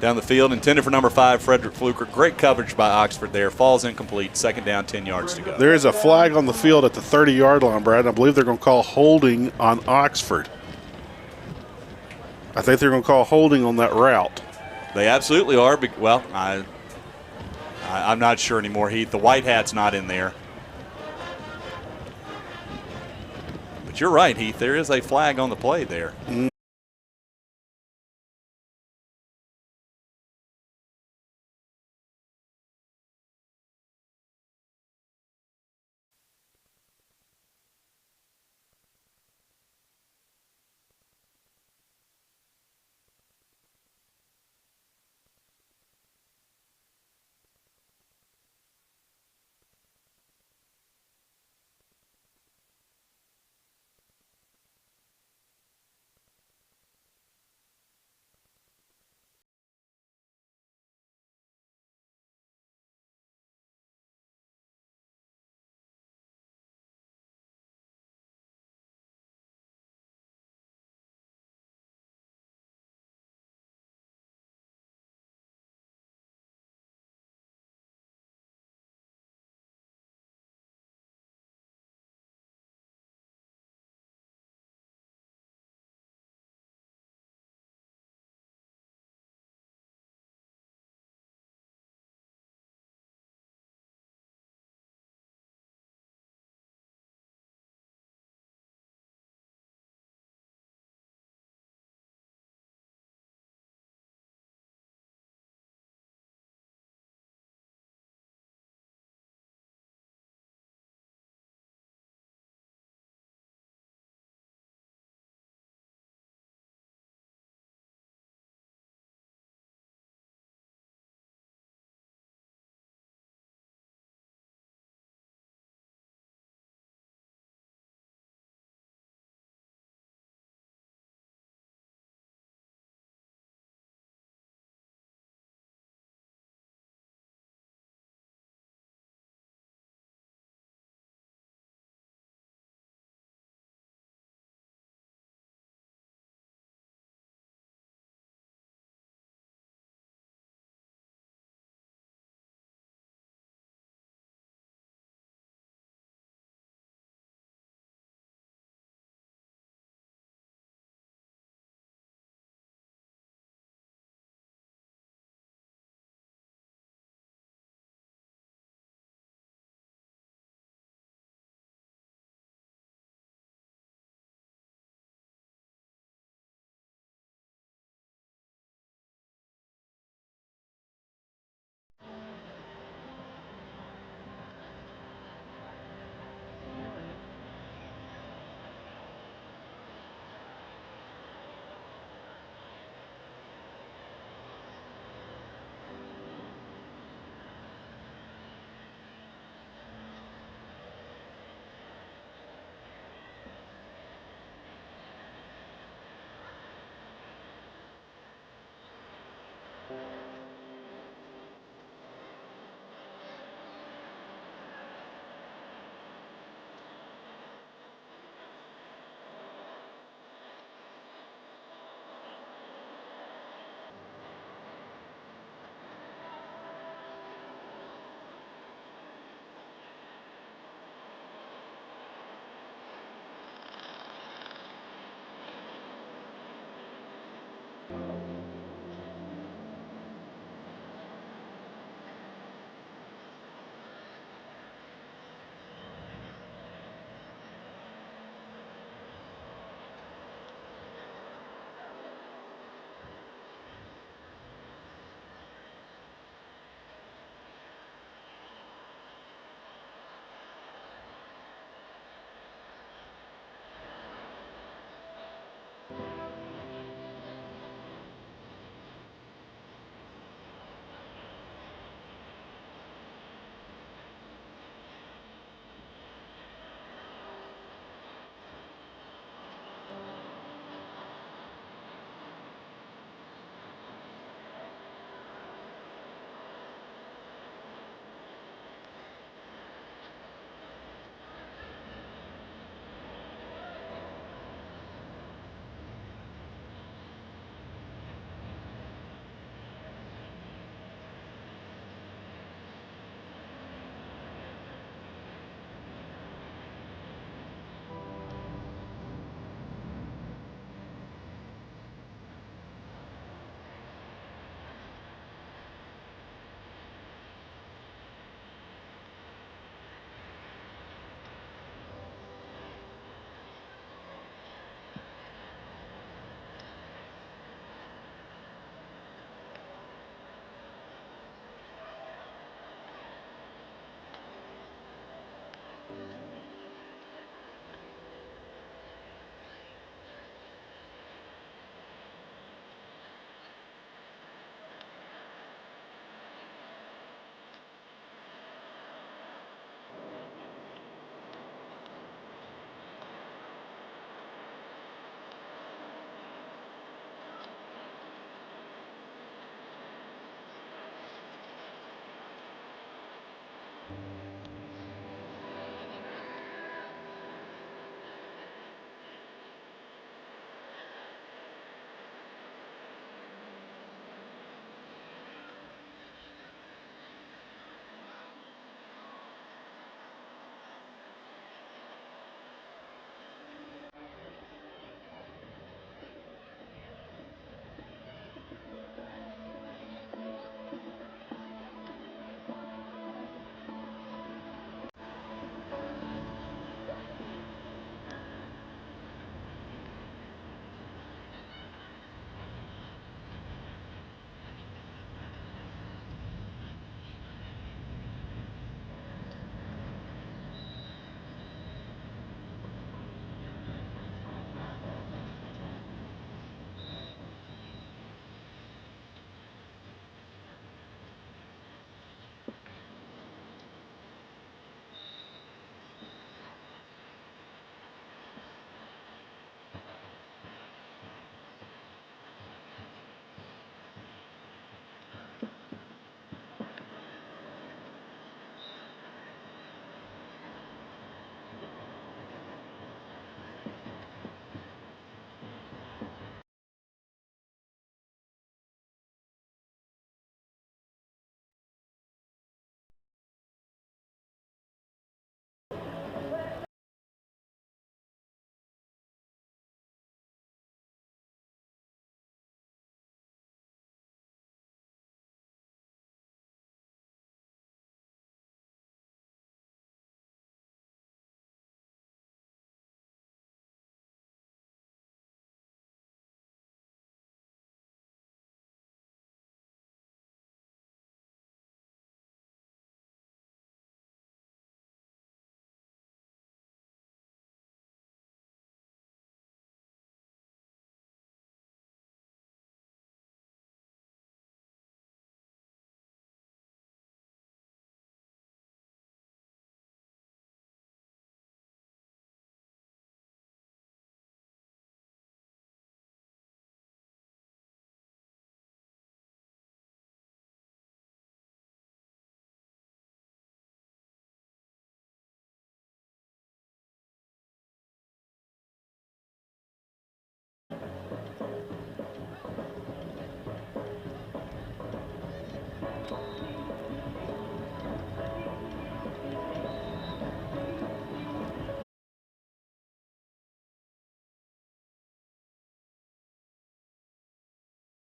the field, intended for number 5, Frederick Fluker. Great coverage by Oxford there. Falls incomplete. 2nd down, 10 yards to go. There is a flag on the field at the 30-yard line, Brad. I believe they're going to call holding on Oxford. I think they're going to call holding on that route. They absolutely are. Well, I'm not sure anymore, Heath. The white hat's not in there. But you're right, Heath. There is a flag on the play there.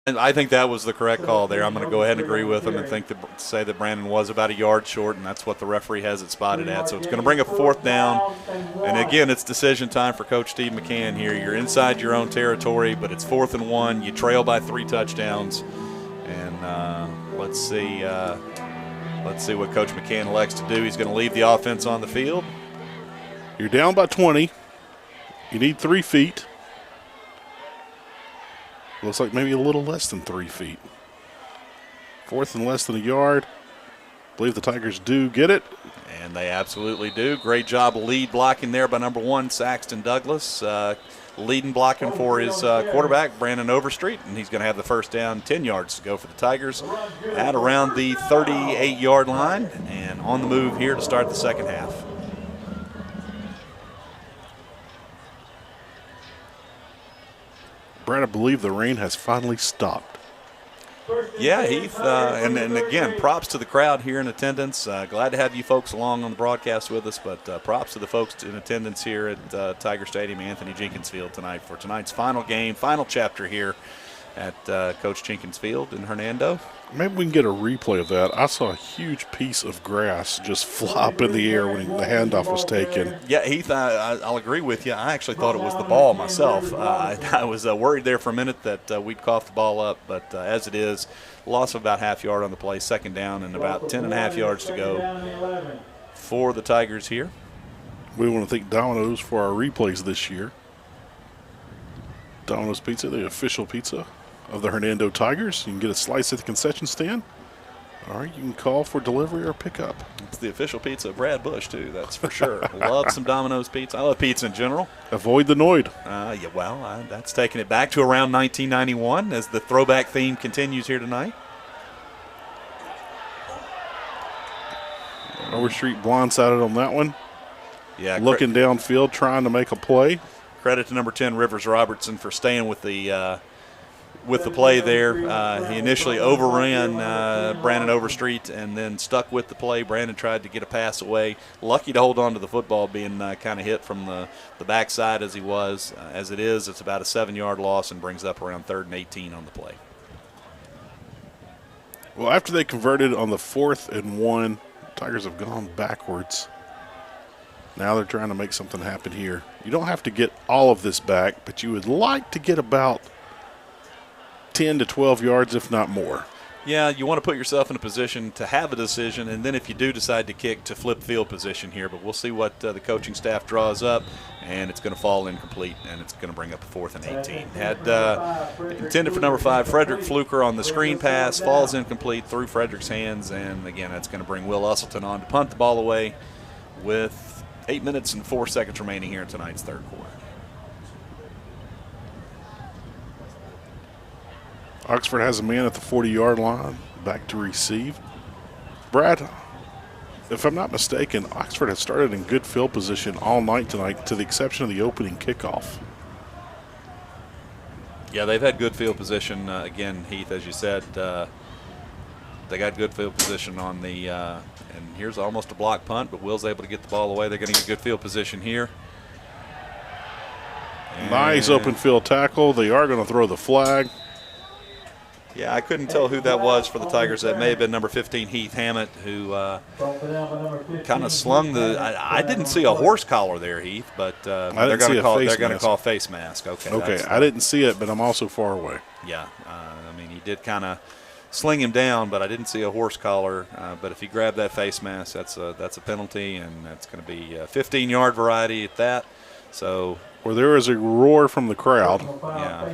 And I think that was the correct call there. I'm going to go ahead and agree with him and say that Brandon was about a yard short, and that's what the referee has it spotted at. So it's going to bring a 4th down. And again, it's decision time for Coach Steve McCann here. You're inside your own territory, but it's 4th and 1. You trail by 3 touchdowns. And let's see what Coach McCann elects to do. He's going to leave the offense on the field. You're down by 20. You need 3 feet. Looks like maybe a little less than 3 feet. 4th and less than a yard. I believe the Tigers do get it. And they absolutely do. Great job lead blocking there by number 1, Saxton Douglas. Leading blocking for his quarterback, Brandon Overstreet. And he's going to have the first down, 10 yards to go for the Tigers at around the 38-yard line. And on the move here to start the second half. Brad, I believe the rain has finally stopped. Yeah, Heath, and again, props to the crowd here in attendance. Glad to have you folks along on the broadcast with us, but props to the folks in attendance here at Tiger Stadium, Anthony Jenkins Field tonight for tonight's final game, final chapter here at Coach Jenkins Field in Hernando. Maybe we can get a replay of that. I saw a huge piece of grass just fly up in the air when the handoff was taken. Yeah, Heath, I'll agree with you. I actually thought it was the ball myself. I was worried there for a minute that we'd cough the ball up, but as it is, loss of about half yard on the play, second down, and about 10.5 yards to go for the Tigers here. We want to thank Domino's for our replays this year. Domino's Pizza, the official pizza of the Hernando Tigers. You can get a slice at the concession stand. All right, you can call for delivery or pickup. It's the official pizza of Brad Bush, too, that's for sure. Love some Domino's pizza. I love pizza in general. Avoid the Noid. That's taking it back to around 1991 as the throwback theme continues here tonight. Overstreet blindsided on that one. Yeah, looking downfield, trying to make a play. Credit to number 10, Rivers Robertson, for staying with the play there. He initially overran Brandon Overstreet and then stuck with the play. Brandon tried to get a pass away. Lucky to hold on to the football, being kind of hit from the backside as he was. As it is, it's about a 7-yard loss and brings up around 3rd and 18 on the play. Well, after they converted on the 4th and 1, Tigers have gone backwards. Now they're trying to make something happen here. You don't have to get all of this back, but you would like to get about 10 to 12 yards, if not more. Yeah, you want to put yourself in a position to have a decision, and then if you do decide to kick, to flip field position here. But we'll see what the coaching staff draws up, and it's going to fall incomplete, and it's going to bring up a 4th and 18. Had intended for number 5, Frederick Fluker, on the screen pass, falls incomplete through Frederick's hands, and again, that's going to bring Will Usselton on to punt the ball away with 8 minutes and 4 seconds remaining here in tonight's third quarter. Oxford has a man at the 40-yard line, back to receive. Brad, if I'm not mistaken, Oxford has started in good field position all night tonight, to the exception of the opening kickoff. Yeah, they've had good field position. Again, Heath, as you said, they got good field position on the and here's almost a block punt, but Will's able to get the ball away. They're going to get good field position here. And nice open field tackle. They are going to throw the flag. Yeah, I couldn't tell who that was for the Tigers. That may have been number 15, Heath Hammett, who kind of slung the. I didn't see a horse collar there, Heath, but they're going to call face mask. Okay. I didn't see it, but I'm also far away. Yeah, I mean, he did kind of sling him down, but I didn't see a horse collar. But if he grabbed that face mask, that's a penalty, and that's going to be a 15-yard variety at that. So. Where there was a roar from the crowd. Yeah.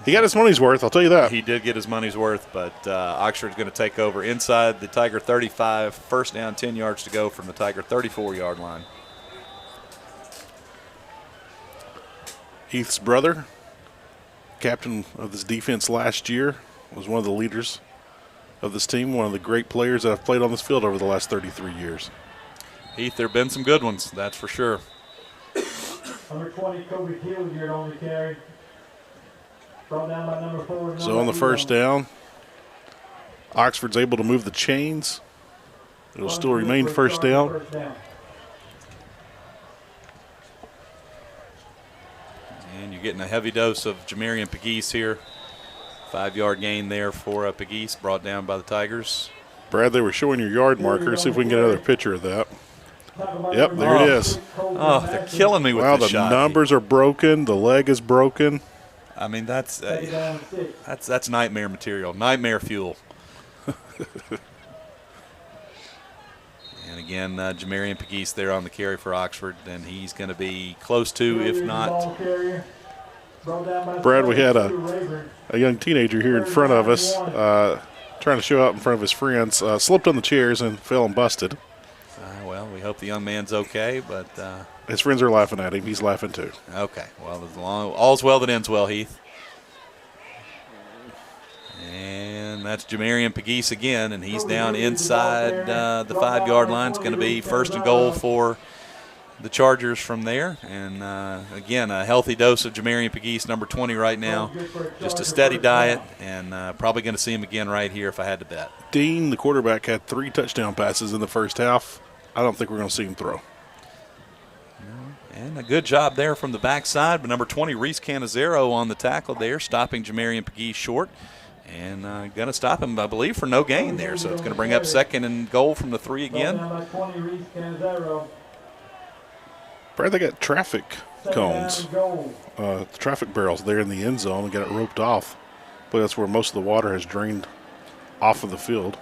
He got his money's worth, I'll tell you that. He did get his money's worth, but Oxford's going to take over inside the Tiger 35. First down, 10 yards to go from the Tiger 34-yard line. Heath's brother, captain of this defense last year, was one of the leaders of this team, one of the great players that have played on this field over the last 33 years. Heath, there have been some good ones, that's for sure. Number 20, Kobe Field, here on the carry. Brought down by number 4. So on the first down, Oxford's able to move the chains. It'll still remain first down. And you're getting a heavy dose of Jamarian Pegues here. 5-yard gain there for Pegues, brought down by the Tigers. Brad, they were showing your yard marker. See if we can get another picture of that. Yep, there it is. Oh, they're killing me with wow, this the shot. numbers are broken. The leg is broken. I mean, that's nightmare material, nightmare fuel. And again, Jamarian Pegues there on the carry for Oxford, and he's going to be close to, if not. Brad, we had a young teenager here in front of us trying to show up in front of his friends, slipped on the chairs and fell and busted. Well, we hope the young man's okay, but his friends are laughing at him. He's laughing too. Okay. Well, all's well that ends well, Heath. And that's Jamarian Pegues again, and he's down inside the 5-yard line. It's going to be 1st and goal for the Chargers from there. And, again, a healthy dose of Jamarian Pegues, number 20 right now. Just a steady diet, and probably going to see him again right here if I had to bet. Dean, the quarterback, had 3 touchdown passes in the first half. I don't think we're going to see him throw. And a good job there from the backside, but number 20, Reese Canizero on the tackle there, stopping Jamarian Pegues short. And going to stop him, I believe, for no gain there. So it's going to bring up 2nd and goal from the 3 again. Brad, they got traffic cones, traffic barrels there in the end zone and got it roped off. But that's where most of the water has drained off of the field.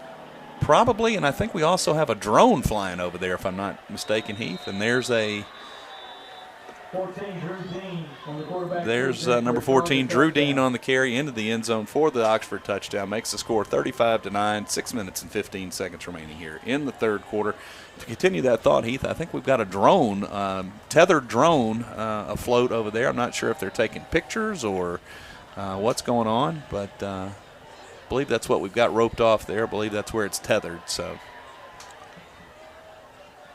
Probably, and I think we also have a drone flying over there, if I'm not mistaken, Heath. And there's number 14, Drew Dean on the carry into the end zone for the Oxford touchdown. Makes the score 35-9, 6 minutes and 15 seconds remaining here in the third quarter. To continue that thought, Heath, I think we've got a drone, tethered drone afloat over there. I'm not sure if they're taking pictures or what's going on, but I believe that's what we've got roped off there. I believe that's where it's tethered. So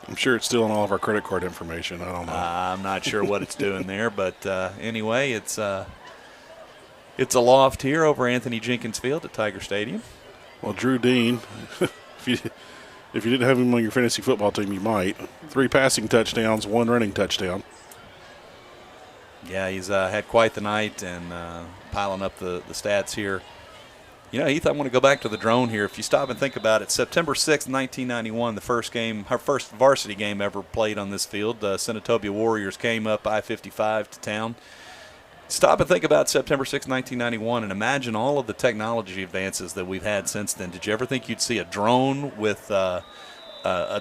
I'm sure it's still in all of our credit card information. I don't know. I'm not sure what it's doing there, but anyway, it's aloft here over Anthony Jenkins Field at Tiger Stadium. Well, Drew Dean, if you didn't have him on your fantasy football team, you might. 3 passing touchdowns, 1 running touchdown. Yeah, he's had quite the night and piling up the stats here. You know, Heath, I want to go back to the drone here. If you stop and think about it, September 6th, 1991, the first game, our first varsity game ever played on this field. Senatobia Warriors came up I-55 to town. Stop and think about September 6th, 1991, and imagine all of the technology advances that we've had since then. Did you ever think you'd see a drone with a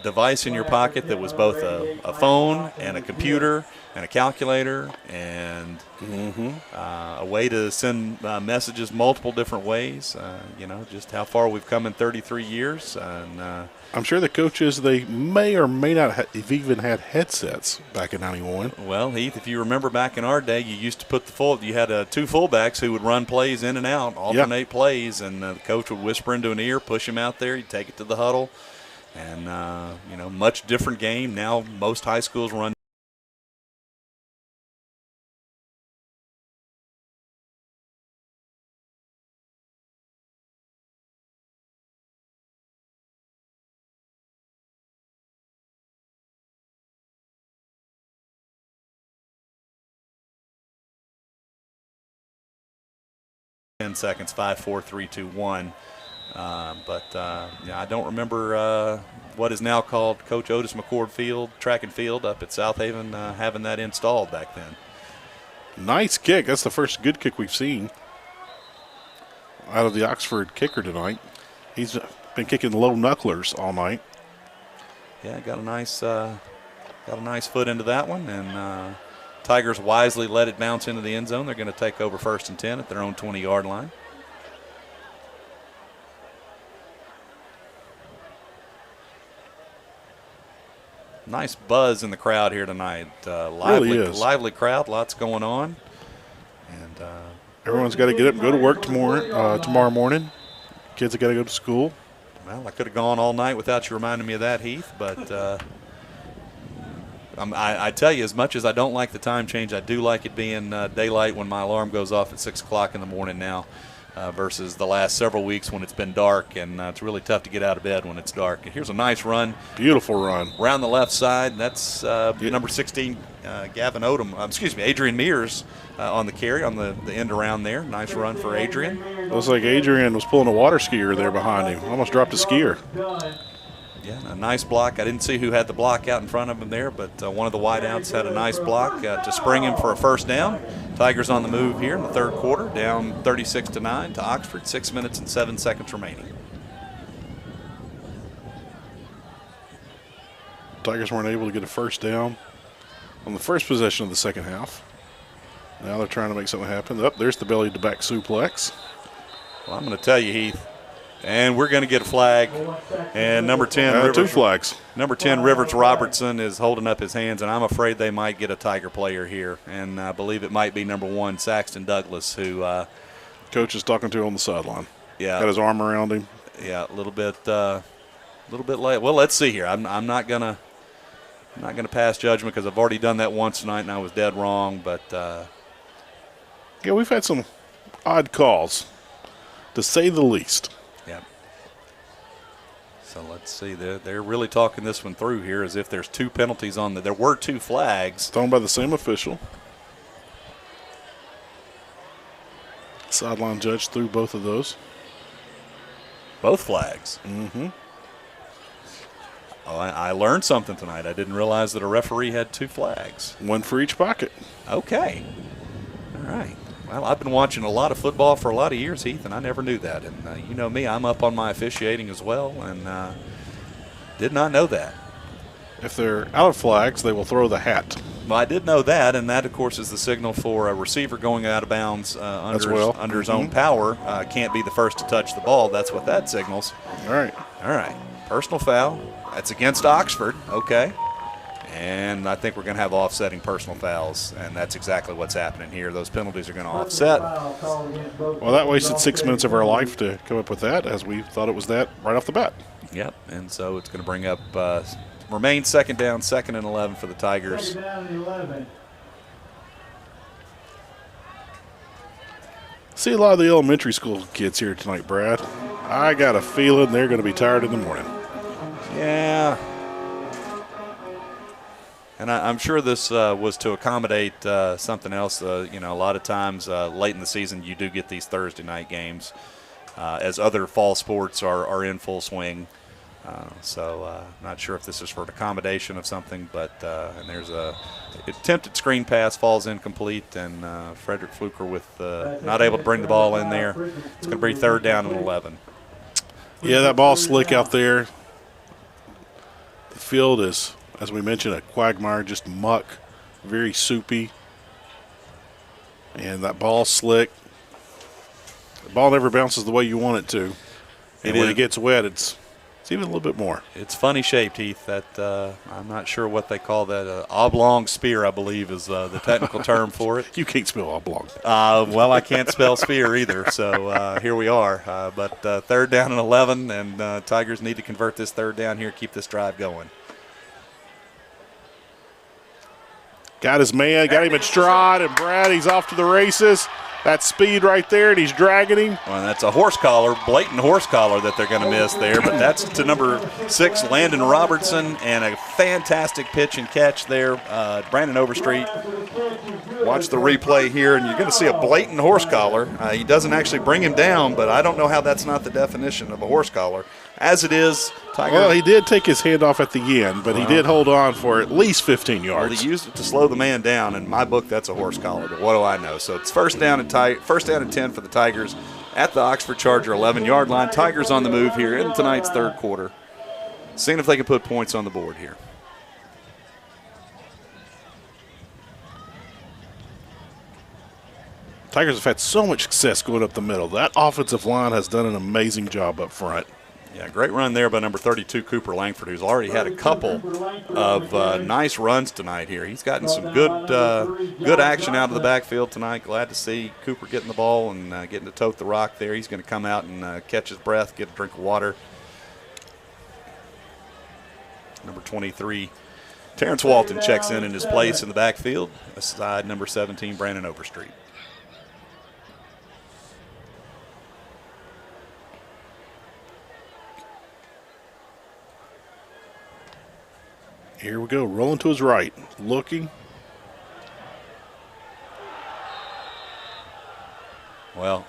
device in your pocket that was both a phone and a computer and a calculator and a way to send messages multiple different ways? You know, just how far we've come in 33 years. And I'm sure the coaches, they may or may not have even had headsets back in 91. Well, Heath, if you remember back in our day, you used to put you had 2 fullbacks who would run plays in and out, alternate plays, and the coach would whisper into an ear, push him out there, he'd take it to the huddle. And, you know, much different game. Now most high schools run. Seconds, 5, 4, 3, 2, 1. Yeah, I don't remember what is now called Coach Otis McCord Field, track and field up at South Haven, having that installed back then. Nice kick. That's the first good kick we've seen out of the Oxford kicker tonight. He's been kicking low knucklers all night. Yeah, got a nice foot into that one, and Tigers wisely let it bounce into the end zone. They're going to take over 1st and 10 at their own 20-yard line. Nice buzz in the crowd here tonight. Lively crowd, lots going on. And everyone's got to get up and go to work tomorrow morning. Kids have got to go to school. Well, I could have gone all night without you reminding me of that, Heath, but I tell you, as much as I don't like the time change, I do like it being daylight when my alarm goes off at 6 o'clock in the morning now. versus the last several weeks when it's been dark, and it's really tough to get out of bed when it's dark. And here's a nice run. Beautiful run. Around the left side. That's number 16, Adrian Mears on the carry on the end around there. Nice run for Adrian. Looks like Adrian was pulling a water skier there behind him. Almost dropped a skier. Yeah, a nice block. I didn't see who had the block out in front of him there, but one of the wideouts had a nice block to spring him for a first down. Tigers on the move here in the third quarter, down 36-9 to Oxford, 6 minutes and 7 seconds remaining. Tigers weren't able to get a first down on the first possession of the second half. Now they're trying to make something happen. Oh, there's the belly-to-back suplex. Well, I'm going to tell you, Heath, and we're going to get a flag. And number 10, two flags. Number 10, Rivers Robertson is holding up his hands, and I'm afraid they might get a Tiger player here. And I believe it might be number 1, Saxton Douglas, who coach is talking to on the sideline. Yeah, got his arm around him. Yeah, a little bit late. Well, let's see here. I'm not gonna pass judgment because I've already done that once tonight, and I was dead wrong. But yeah, we've had some odd calls, to say the least. Yeah. So let's see. They're really talking this one through here as if there's 2 penalties on there were 2 flags. Thrown by the same official. Sideline judge threw both of those. Both flags. Mm-hmm. Oh, I learned something tonight. I didn't realize that a referee had 2 flags. 1 for each pocket. Okay. All right. Well, I've been watching a lot of football for a lot of years, Heath, and I never knew that. And you know me, I'm up on my officiating as well, and did not know that. If they're out of flags, they will throw the hat. Well, I did know that, and that, of course, is the signal for a receiver going out of bounds under his own power. Can't be the first to touch the ball. That's what that signals. All right. All right. Personal foul. That's against Oxford. Okay. And I think we're going to have offsetting personal fouls, and that's exactly what's happening here. Those penalties are going to offset. Well, that wasted 6 minutes of our life to come up with that, as we thought it was that right off the bat. Yep, and so it's going to bring up remain second down, 2nd and 11 for the Tigers. Second down and 11. See a lot of the elementary school kids here tonight, Brad. I got a feeling they're going to be tired in the morning. Yeah. And I'm sure this was to accommodate something else. A lot of times late in the season you do get these Thursday night games as other fall sports are in full swing. Not sure if this is for an accommodation of something, but and there's a attempted screen pass falls incomplete, and Frederick Fluker with not able to bring the ball in there. It's going to be 3rd down and 11. Yeah, that ball's slick out there. The field is, as we mentioned, a quagmire, just muck, very soupy. And that ball's slick. The ball never bounces the way you want it to. And when it gets wet, it's even a little bit more. It's funny shaped, Heath. That I'm not sure what they call that. Oblong spear, I believe, is the technical term for it. You can't spell oblong. Well, I can't spell spear either, so here we are. But 3rd down and 11, and Tigers need to convert this 3rd down here, keep this drive going. Got his man, got him in stride, and Brad, he's off to the races. That speed right there, and he's dragging him. Well, that's a horse collar, blatant horse collar that they're going to miss there, but that's to number 6, Landon Robertson, and a fantastic pitch and catch there. Brandon Overstreet. Watch the replay here, and you're going to see a blatant horse collar. He doesn't actually bring him down, but I don't know how that's not the definition of a horse collar. As it is, Tiger. Well, he did take his hand off at the end, but he did hold on for at least 15 yards. Well, he used it to slow the man down. In my book, that's a horse collar, but what do I know? So it's first down and 10 for the Tigers at the Oxford Charger 11-yard line. Tigers on the move here in tonight's 3rd quarter. Seeing if they can put points on the board here. Tigers have had so much success going up the middle. That offensive line has done an amazing job up front. Yeah, great run there by number 32, Cooper Langford, who's already had a couple of nice runs tonight here. He's gotten some good action out of the backfield tonight. Glad to see Cooper getting the ball and getting to tote the rock there. He's going to come out and catch his breath, get a drink of water. Number 23, Terrence Walton checks in his place in the backfield, aside number 17, Brandon Overstreet. Here we go, rolling to his right, looking. Well,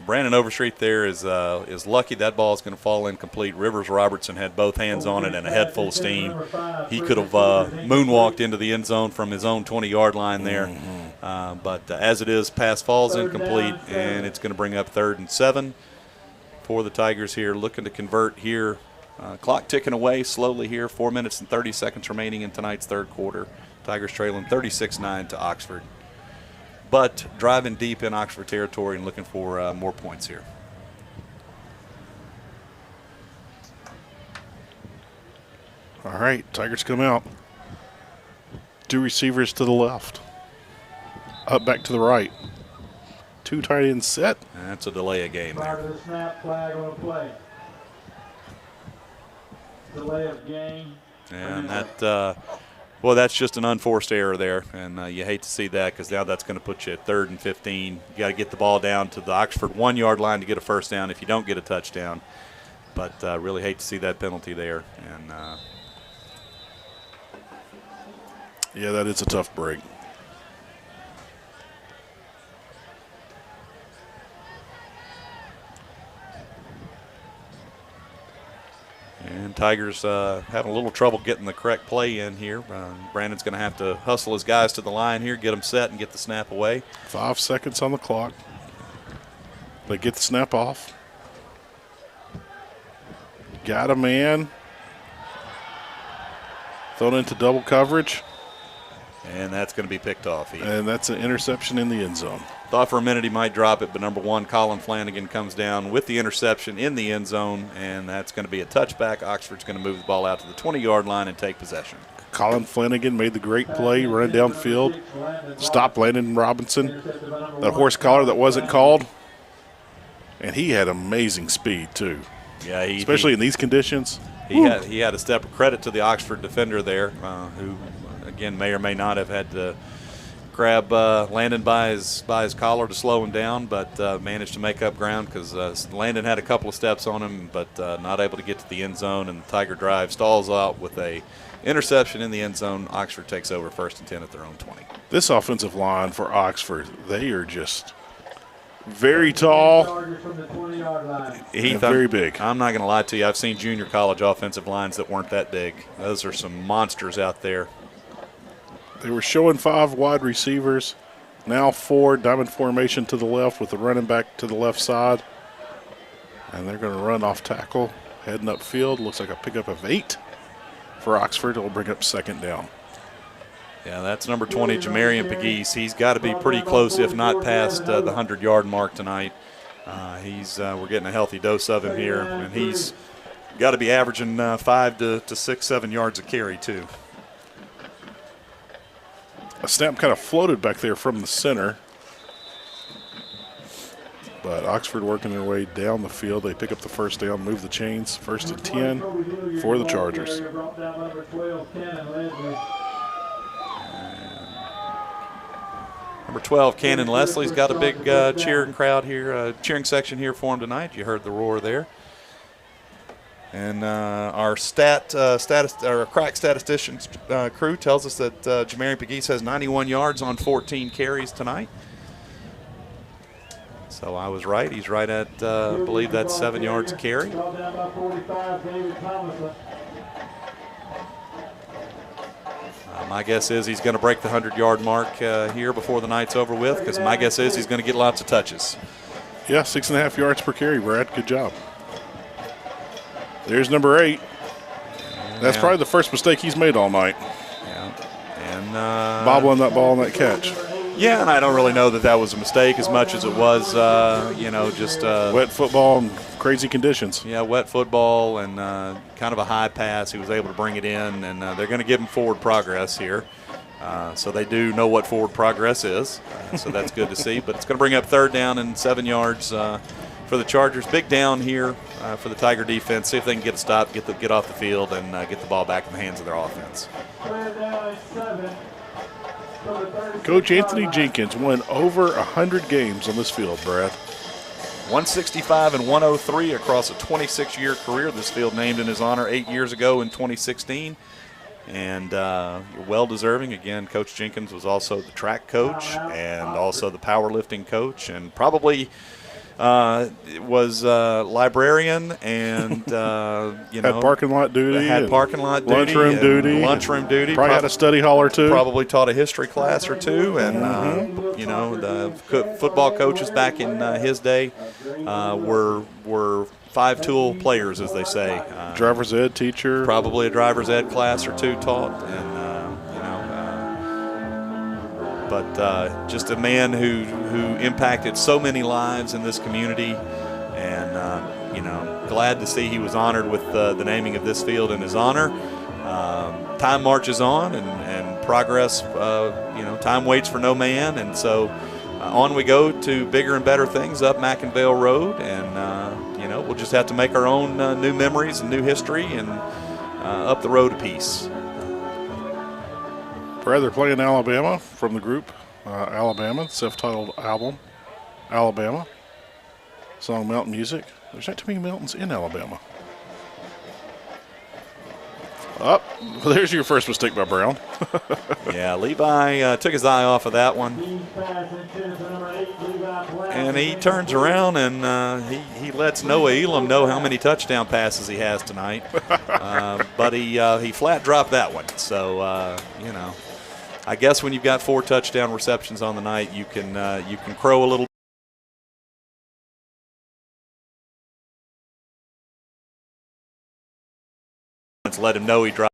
Brandon Overstreet there is lucky that ball is going to fall incomplete. Rivers Robertson had both hands on it and a head full steam. He could have moonwalked into the end zone from his own 20-yard line there. But as it is, pass falls incomplete, and it's going to bring up 3rd and 7 for the Tigers here, looking to convert here. Clock ticking away slowly here, 4 minutes and 30 seconds remaining in tonight's third quarter. Tigers trailing 36-9 to Oxford, but driving deep in Oxford territory and looking for more points here. All right, Tigers come out. 2 receivers to the left. Up back to the right. 2 tight ends set. That's a delay of game there. Prior to the snap, flag on the play. Delay of game. And that, well, that's just an unforced error there, and you hate to see that because now that's going to put you at 3rd and 15. You got to get the ball down to the Oxford 1-yard line to get a first down if you don't get a touchdown. But really hate to see that penalty there. And yeah, that is a tough break. And Tigers having a little trouble getting the correct play in here. Brandon's going to have to hustle his guys to the line here, get them set, and get the snap away. 5 seconds on the clock. They get the snap off. Got a man. Thrown into double coverage. And that's going to be picked off. And that's an interception in the end zone. Thought for a minute he might drop it, but number 1, Colin Flanagan, comes down with the interception in the end zone, and that's going to be a touchback. Oxford's going to move the ball out to the 20-yard line and take possession. Colin Flanagan made the great play, running downfield. Stopped Landon Robinson. That horse collar that wasn't called. And he had amazing speed, too. Yeah, especially in these conditions. He had a step of credit to the Oxford defender there, who, again, may or may not have had to grab Landon by his collar to slow him down, but managed to make up ground because Landon had a couple of steps on him, but not able to get to the end zone, and the Tiger drive stalls out with a interception in the end zone. Oxford takes over 1st and 10 at their own 20. This offensive line for Oxford, they are just very tall. Heath, very big. I'm not going to lie to you. I've seen junior college offensive lines that weren't that big. Those are some monsters out there. They were showing 5 wide receivers, now 4, diamond formation to the left with the running back to the left side. And they're going to run off tackle, heading upfield. Looks like a pickup of 8 for Oxford. It'll bring up 2nd down. Yeah, that's number 20, Jamarian Pegues. He's got to be pretty close, if not past the 100-yard mark tonight. We're getting a healthy dose of him here, and he's got to be averaging 5 to 6, 7 yards a carry, too. A snap kind of floated back there from the center. But Oxford working their way down the field. They pick up the first down, move the chains. 1st and 10 for the Chargers. Number 12, Cannon Leslie's got a big cheering crowd here, cheering section here for him tonight. You heard the roar there. And our crack statisticians crew tells us that Jamarian Pegues has 91 yards on 14 carries tonight. So I was right. He's right at, I believe that's 7 yards a carry. My guess is he's going to break the 100-yard mark here before the night's over with, because my guess is he's going to get lots of touches. Yeah, 6.5 yards per carry, Brad. Good job. There's number 8. That's probably the first mistake he's made all night. Yeah. And bobbling that ball on that catch. Yeah, and I don't really know that was a mistake as much as it was, just wet football and crazy conditions. Yeah, wet football and kind of a high pass. He was able to bring it in, and they're going to give him forward progress here. So they do know what forward progress is, so that's good to see. But it's going to bring up 3rd down and 7 yards for the Chargers. Big down here for the Tiger defense. See if they can get a stop, get off the field, and get the ball back in the hands of their offense. Coach Anthony Jenkins won over 100 games on this field, Brad. 165 and 103 across a 26-year career. This field named in his honor 8 years ago in 2016. and you're well-deserving. Again, Coach Jenkins was also the track coach and also the powerlifting coach, and probably was librarian and had parking lot duty. Had parking lot duty. Lunchroom duty. Lunchroom duty. Probably had a study hall or two. Probably taught a history class or two, and the football coaches back in his day were five-tool players, as they say. Driver's ed teacher. Probably a driver's ed class or two taught, and but just a man who impacted so many lives in this community, and glad to see he was honored with the naming of this field in his honor. Time marches on, and progress. Time waits for no man, and so on we go to bigger and better things up McInville Road, and we'll just have to make our own new memories and new history, and up the road a piece. Brad, they're playing Alabama from the group Alabama, self-titled album, Alabama. Song Mountain Music. There's not too many mountains in Alabama. Well, there's your first mistake by Brown. Yeah, Levi took his eye off of that one. And he turns around and he lets Noah Elam know how many touchdown passes he has tonight. But he flat dropped that one. So, I guess when you've got 4 touchdown receptions on the night, you can crow a little. Let him know he dropped.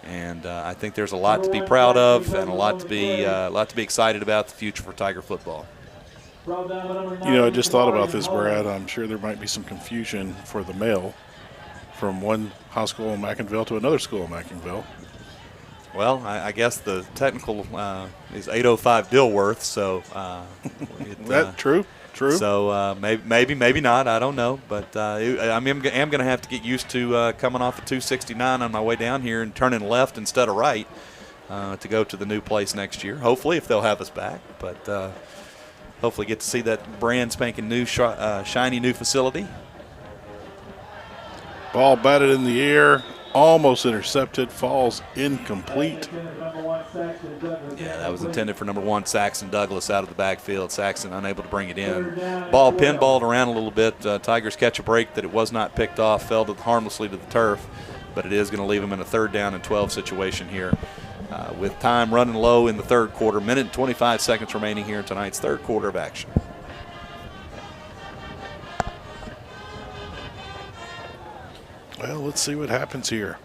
And I think there's a lot to be proud of, and a lot to be excited about the future for Tiger football. I just thought about this, Brad. I'm sure there might be some confusion for the mail from one high school in McInville to another school in McInville. Well, I guess the technical is 805 Dilworth, so that true. So maybe not. I don't know, but I'm going to have to get used to coming off of 269 on my way down here and turning left instead of right to go to the new place next year. Hopefully, if they'll have us back, but hopefully get to see that brand spanking new, shiny new facility. Ball batted in the air, almost intercepted, falls incomplete. Yeah, that was intended for number 1, Saxon Douglas, out of the backfield. Saxon unable to bring it in. Ball pinballed around a little bit. Tigers catch a break that it was not picked off, fell harmlessly to the turf, but it is going to leave them in a 3rd down and 12 situation here. With time running low in the 3rd quarter, minute and 25 seconds remaining here in tonight's 3rd quarter of action. Well, let's see what happens here.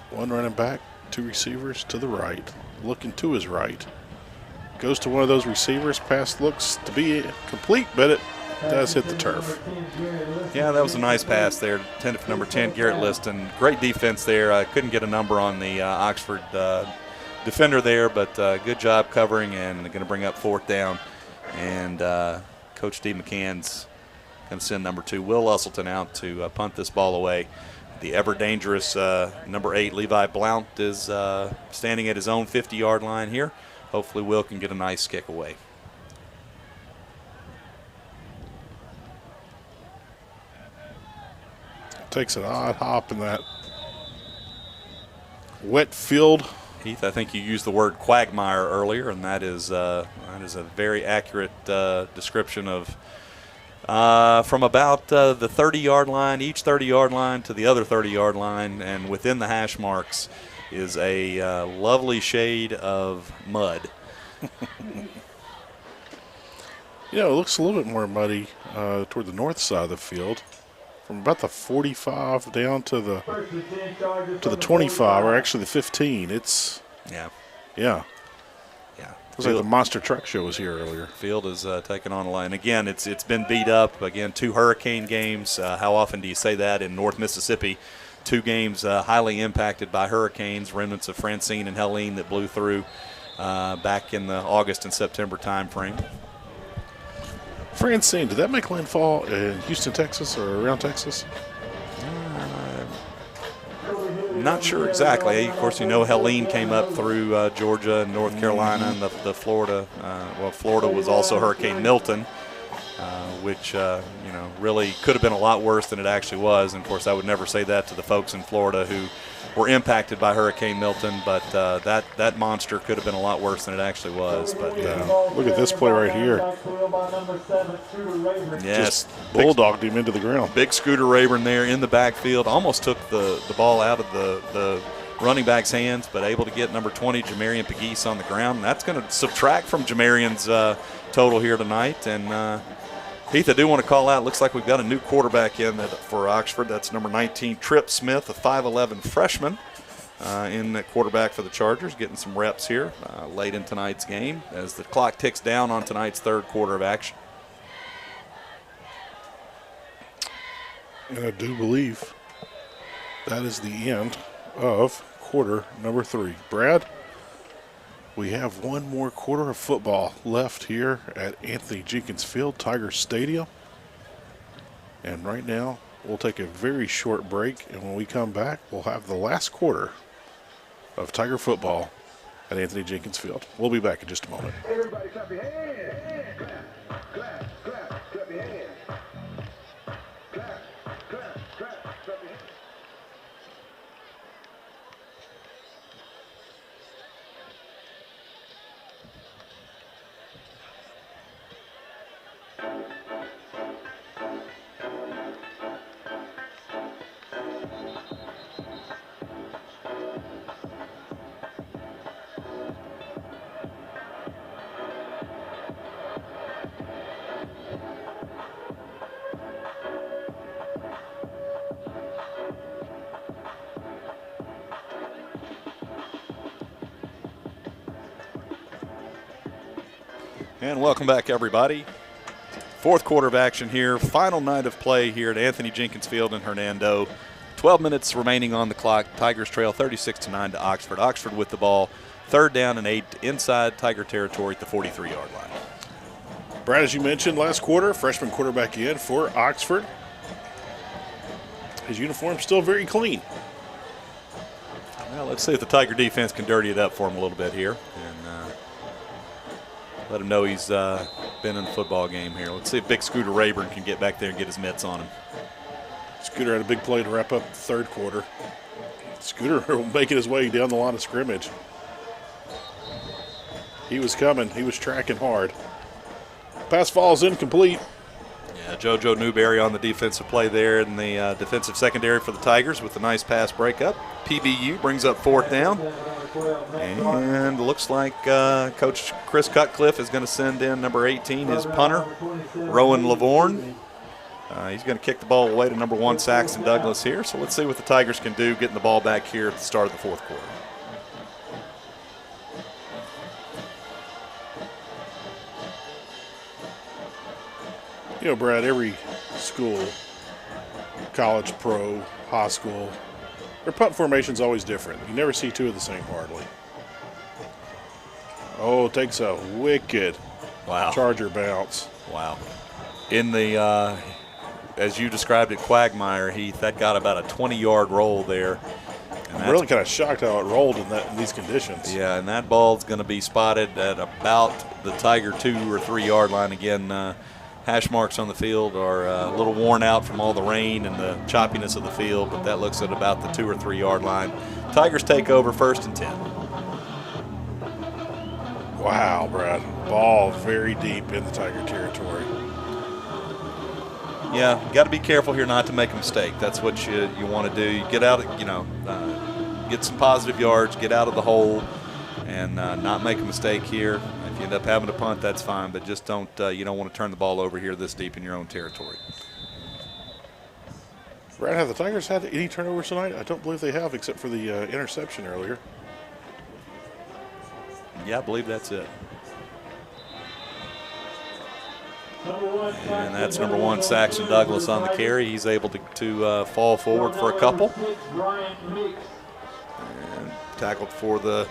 One running back, 2 receivers to the right, looking to his right. Goes to one of those receivers. Pass looks to be complete, but it does hit the turf. Yeah, that was a nice pass there, intended for number 10, Garrett Liston. Great defense there. I couldn't get a number on the Oxford defender there, but good job covering, and going to bring up 4th down. And Coach D. McCann's going to send number 2, Will Usselton, out to punt this ball away. The ever-dangerous number 8, Levi Blount, is standing at his own 50-yard line here. Hopefully Will can get a nice kick away. takes an odd hop in that wet field. Heath, I think you used the word quagmire earlier, and that is a very accurate description of from about the 30-yard line, each 30-yard line to the other 30-yard line, and within the hash marks is a lovely shade of mud. You know, it looks a little bit more muddy toward the north side of the field. From about the 45 down to the 25, or actually the 15. It's yeah. Looks like the monster truck show was here earlier. Field is taking on a line. Again, it's been beat up. Again, 2 hurricane games. How often do you say that in North Mississippi? 2 games highly impacted by hurricanes, remnants of Francine and Helene that blew through back in the August and September time frame. Francine, did that make landfall in Houston, Texas, or around Texas? Not sure exactly. Of course, you know Helene came up through Georgia and North Carolina and the Florida. Florida was also Hurricane Milton, which really could have been a lot worse than it actually was. And of course, I would never say that to the folks in Florida who were impacted by Hurricane Milton, but that monster could have been a lot worse than it actually was. But look at this play right here. Yes, just bulldogged him into the ground. Big Scooter Rayburn there in the backfield, almost took the ball out of the running back's hands, but able to get number 20, Jamarian Pegues, on the ground. And that's going to subtract from Jamarian's total here tonight. And Heath, I do want to call out, looks like we've got a new quarterback in for Oxford. That's number 19, Tripp Smith, a 5'11 freshman in at quarterback for the Chargers, getting some reps here late in tonight's game as the clock ticks down on tonight's third quarter of action. And I do believe that is the end of quarter number 3. Brad, we have one more quarter of football left here at Anthony Jenkins Field, Tiger Stadium. And right now, we'll take a very short break, and when we come back, we'll have the last quarter of Tiger football at Anthony Jenkins Field. We'll be back in just a moment. Everybody clap your hands. Clap, clap, clap, clap your hands. Clap, clap, clap, clap your hands. And welcome back, everybody. Fourth quarter of action here. Final night of play here at Anthony Jenkins Field in Hernando. 12 minutes remaining on the clock. Tigers trail 36-9 to Oxford. Oxford with the ball. 3rd down and 8 inside Tiger territory at the 43-yard line. Brad, as you mentioned, last quarter, freshman quarterback in for Oxford. His uniform's still very clean. Well, let's see if the Tiger defense can dirty it up for him a little bit here. And let him know he's been in the football game here. Let's see if Big Scooter Rayburn can get back there and get his mitts on him. Scooter had a big play to wrap up the third quarter. Scooter making his way down the line of scrimmage. He was coming. He was tracking hard. Pass falls incomplete. Yeah, JoJo Newberry on the defensive play there in the defensive secondary for the Tigers with a nice pass breakup. PBU brings up 4th down. And looks like Coach Chris Cutcliffe is going to send in number 18, his punter, Rowan Lavorne. He's going to kick the ball away to number 1, Saxon Douglas here. So let's see what the Tigers can do getting the ball back here at the start of the 4th quarter. You know, Brad, every school, college, pro, high school, their punt formation's always different. You never see 2 of the same hardly. Oh, takes a wicked Charger bounce. Wow. In the, as you described it, quagmire, Heath, that got about a 20-yard roll there. I'm really kind of shocked how it rolled in these conditions. Yeah, and that ball's going to be spotted at about the Tiger 2 or 3 yard line again. hash marks on the field are a little worn out from all the rain and the choppiness of the field, but that looks at about the 2 or 3 yard line. Tigers take over 1st and 10. Wow, Brad. Ball very deep in the Tiger territory. Yeah, got to be careful here not to make a mistake. That's what you want to do. You get out, get some positive yards, get out of the hole, and not make a mistake here. If you end up having to punt, that's fine, but just don't. You don't want to turn the ball over here this deep in your own territory. Brad, have the Tigers had any turnovers tonight? I don't believe they have, except for the interception earlier. Yeah, I believe that's it. And that's number 1, Saxon Douglas on the carry. He's able to fall forward for a couple. And tackled for the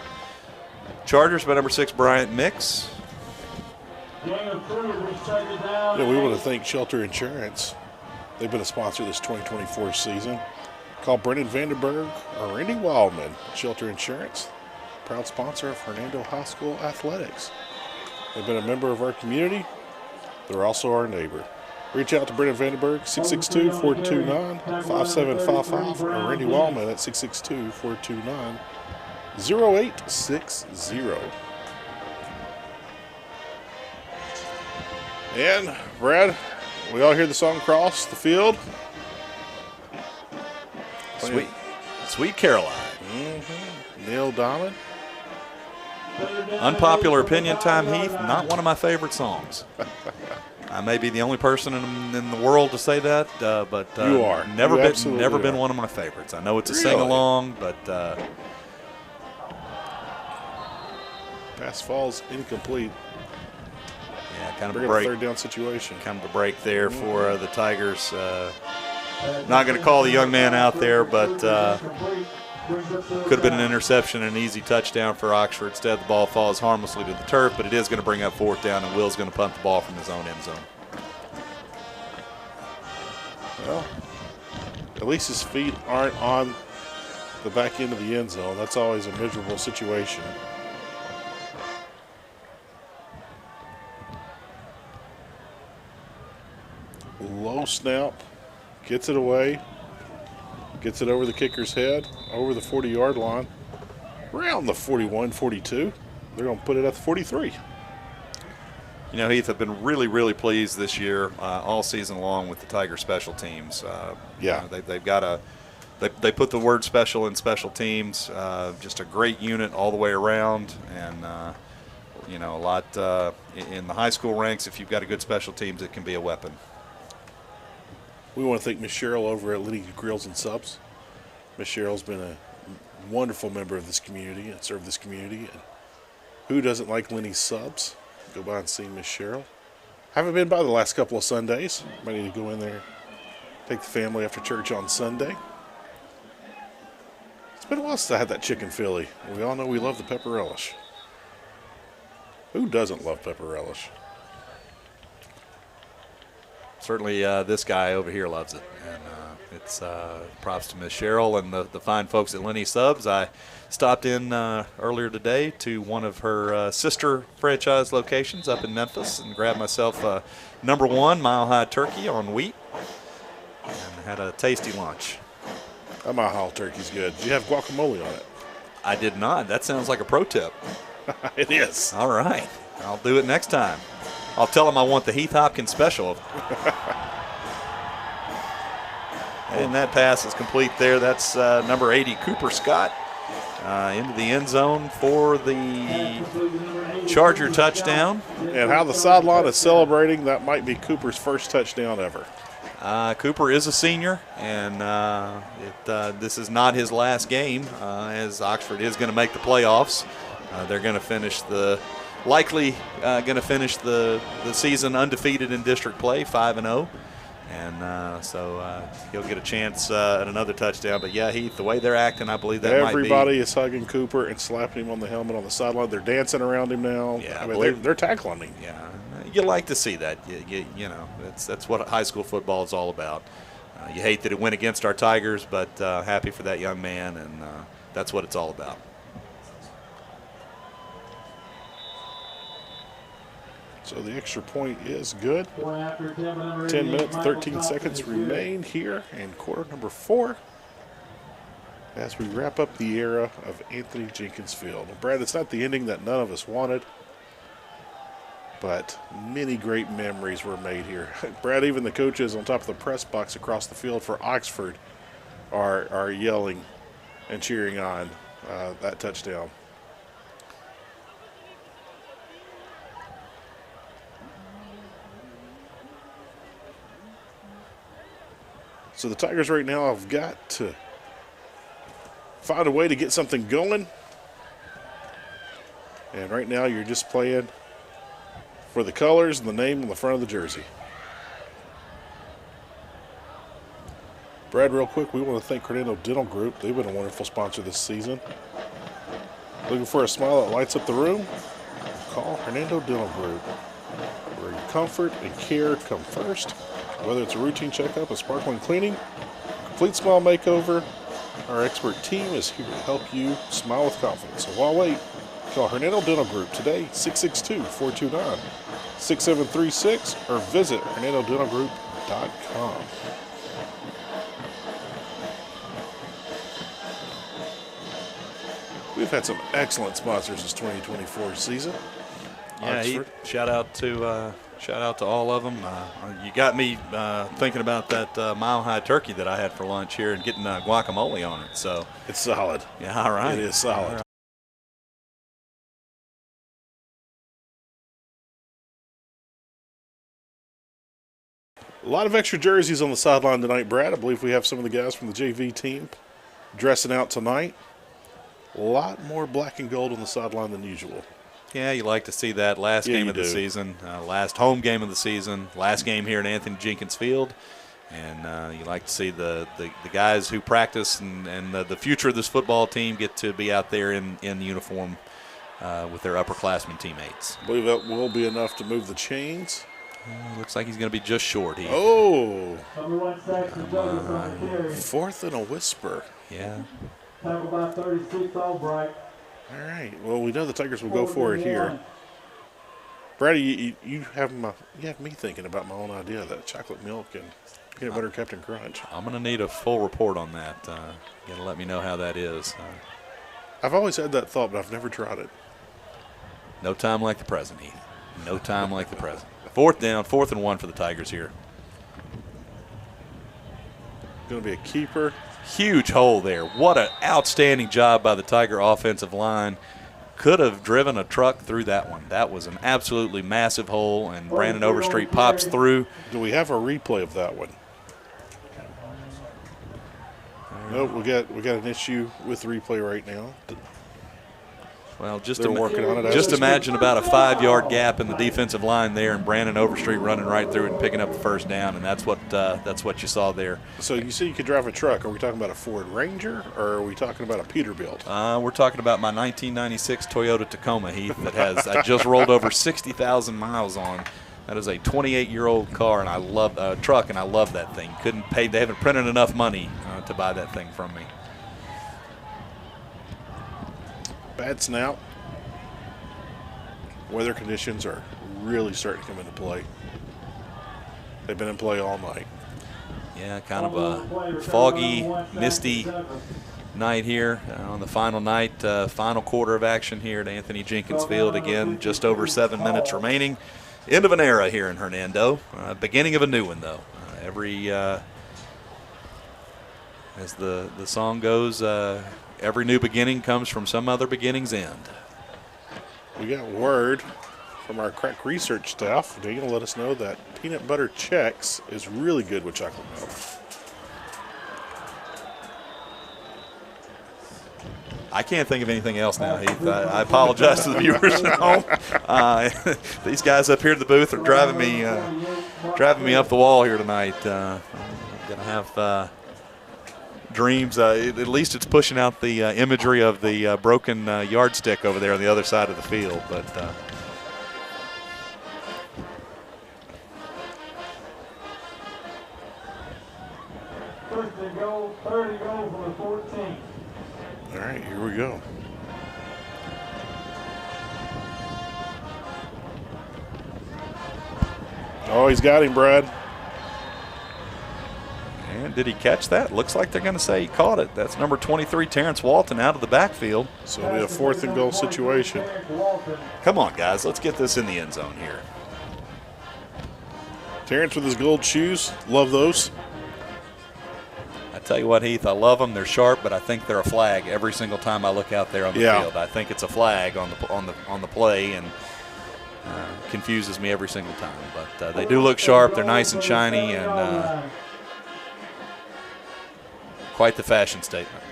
Chargers by number 6, Bryant Mix. Yeah, we want to thank Shelter Insurance. They've been a sponsor this 2024 season. Call Brendan Vandenberg or Randy Wildman. Shelter Insurance, proud sponsor of Hernando High School Athletics. They've been a member of our community. They're also our neighbor. Reach out to Brendan Vandenberg, 662-429-5755, or Randy Wallman at 662-429-0860. And, Brad, we all hear the song Cross the Field. Sweet Caroline. Mm-hmm. Neil Diamond. Unpopular opinion time, Heath. Not one of my favorite songs. I may be the only person in the world to say that, but you are. Never been one of my favorites. I know it's a sing-along, but pass falls incomplete. Yeah, kind of Bring a break. A third down situation. Kind of a break there for the Tigers. Not going to call the young man out there, but could have been an interception and an easy touchdown for Oxford. Instead, the ball falls harmlessly to the turf, but it is going to bring up 4th down, and Will's going to punt the ball from his own end zone. Well, at least his feet aren't on the back end of the end zone. That's always a miserable situation. Low snap, gets it away. Gets it over the kicker's head, over the 40-yard line, around the 41, 42. They're going to put it at the 43. You know, Heath, I've been really, really pleased this year, all season long, with the Tiger special teams. Yeah. They've got they put the word special in special teams. Just a great unit all the way around, and a lot in the high school ranks. If you've got a good special teams, it can be a weapon. We want to thank Miss Cheryl over at Liddy Grills and Subs. Miss Cheryl's been a wonderful member of this community and served this community. And who doesn't like Lenny's subs? Go by and see Miss Cheryl. Haven't been by the last couple of Sundays. Might need to go in there, take the family after church on Sunday. It's been a while since I had that chicken Philly. And we all know we love the pepper relish. Who doesn't love pepper relish? Certainly this guy over here loves it, and it's props to Miss Cheryl and the fine folks at Lenny Subs. I stopped in earlier today to one of her sister franchise locations up in Memphis and grabbed myself a number 1 Mile High turkey on wheat and had a tasty lunch. That Mile High turkey's good. Did you have guacamole on it? I did not. That sounds like a pro tip. It is. All right. I'll do it next time. I'll tell him I want the Heath Hopkins special. And that pass is complete there. That's number 80, Cooper Scott, into the end zone for the Charger touchdown. And how the sideline is celebrating, that might be Cooper's first touchdown ever. Cooper is a senior, and this is not his last game, as Oxford is going to make the playoffs. They're going to finish likely going to finish the season undefeated in district play, 5-0. And so he'll get a chance at another touchdown. But, yeah, Heath, the way they're acting, I believe that everybody is hugging Cooper and slapping him on the helmet on the sideline. They're dancing around him now. Yeah, I mean, they're tackling him. Yeah, you like to see that. You know, that's what high school football is all about. You hate that it went against our Tigers, but happy for that young man, and that's what it's all about. So the extra point is good. 10 10 minutes, 13 seconds remain here in quarter number 4 as we wrap up the era of Anthony Jenkins Field. Brad, it's not the ending that none of us wanted, but many great memories were made here. Brad, even the coaches on top of the press box across the field for Oxford are yelling and cheering on that touchdown. So the Tigers right now have got to find a way to get something going. And right now you're just playing for the colors and the name on the front of the jersey. Brad, real quick, we want to thank Hernando Dental Group. They've been a wonderful sponsor this season. Looking for a smile that lights up the room? Call Hernando Dental Group, where your comfort and care come first. Whether it's a routine checkup, a sparkling cleaning, complete smile makeover, our expert team is here to help you smile with confidence. So while wait, call Hernando Dental Group today, 662-429-6736, or visit HernandoDentalGroup.com. We've had some excellent sponsors this 2024 season. Yeah, shout out to all of them. You got me thinking about that Mile High turkey that I had for lunch here and getting guacamole on it. So it's solid. Yeah, all right. It is solid. A lot of extra jerseys on the sideline tonight, Brad. I believe we have some of the guys from the JV team dressing out tonight. A lot more black and gold on the sideline than usual. Yeah, you like to see that last game of the season, last home game of the season, last game here at Anthony Jenkins Field. And you like to see the guys who practice and the future of this football team get to be out there in uniform with their upperclassmen teammates. I believe that will be enough to move the chains. Looks like he's going to be just short. Oh! Carry. 4th and a whisper. Yeah. Tackle by 36, Albright. All right. Well, we know the Tigers will go for it here. Brady, you have me thinking about my own idea of that chocolate milk and peanut butter Captain Crunch. I'm going to need a full report on that. You got to let me know how that is. I've always had that thought, but I've never tried it. No time like the present, Heath. No time like the present. 4th down, 4th and 1 for the Tigers here. Going to be a keeper. Huge hole there. What an outstanding job by the Tiger offensive line. Could have driven a truck through that one. That was an absolutely massive hole, and Brandon Overstreet pops through. Do we have a replay of that one? Nope, we got an issue with the replay right now. Well, just working on it. Just imagine about a 5-yard gap in the defensive line there, and Brandon Overstreet running right through it and picking up the first down, and that's what you saw there. So you said you could drive a truck. Are we talking about a Ford Ranger, or are we talking about a Peterbilt? We're talking about my 1996 Toyota Tacoma, Heath, that has I just rolled over 60,000 miles on. That is a 28-year-old car, and I love truck, and I love that thing. Couldn't pay. They haven't printed enough money to buy that thing from me. Bad snap. Weather conditions are really starting to come into play. They've been in play all night. Yeah, kind of a foggy, misty night here on the final night, final quarter of action here at Anthony Jenkins Field. Again, just over 7 minutes remaining. End of an era here in Hernando. Beginning of a new one, though. As the song goes, every new beginning comes from some other beginning's end. We got word from our crack research staff. They're going to let us know that peanut butter Chex is really good with chocolate milk. I can't think of anything else now, Heath. I apologize to the viewers at home. These guys up here at the booth are driving me up the wall here tonight. I'm going to have dreams. At least it's pushing out the imagery of the broken yardstick over there on the other side of the field. But First and goal, 30 goal from the 14. All right, here we go. Oh, he's got him, Brad. And did he catch that? Looks like they're going to say he caught it. That's number 23, Terrence Walton, out of the backfield. So it'll be a 4th and goal situation. Come on, guys. Let's get this in the end zone here. Terrence with his gold shoes. Love those. I tell you what, Heath, I love them. They're sharp, but I think they're a flag every single time I look out there on the field. I think it's a flag on the play, and confuses me every single time. But they do look sharp. They're nice and shiny, and quite the fashion statement.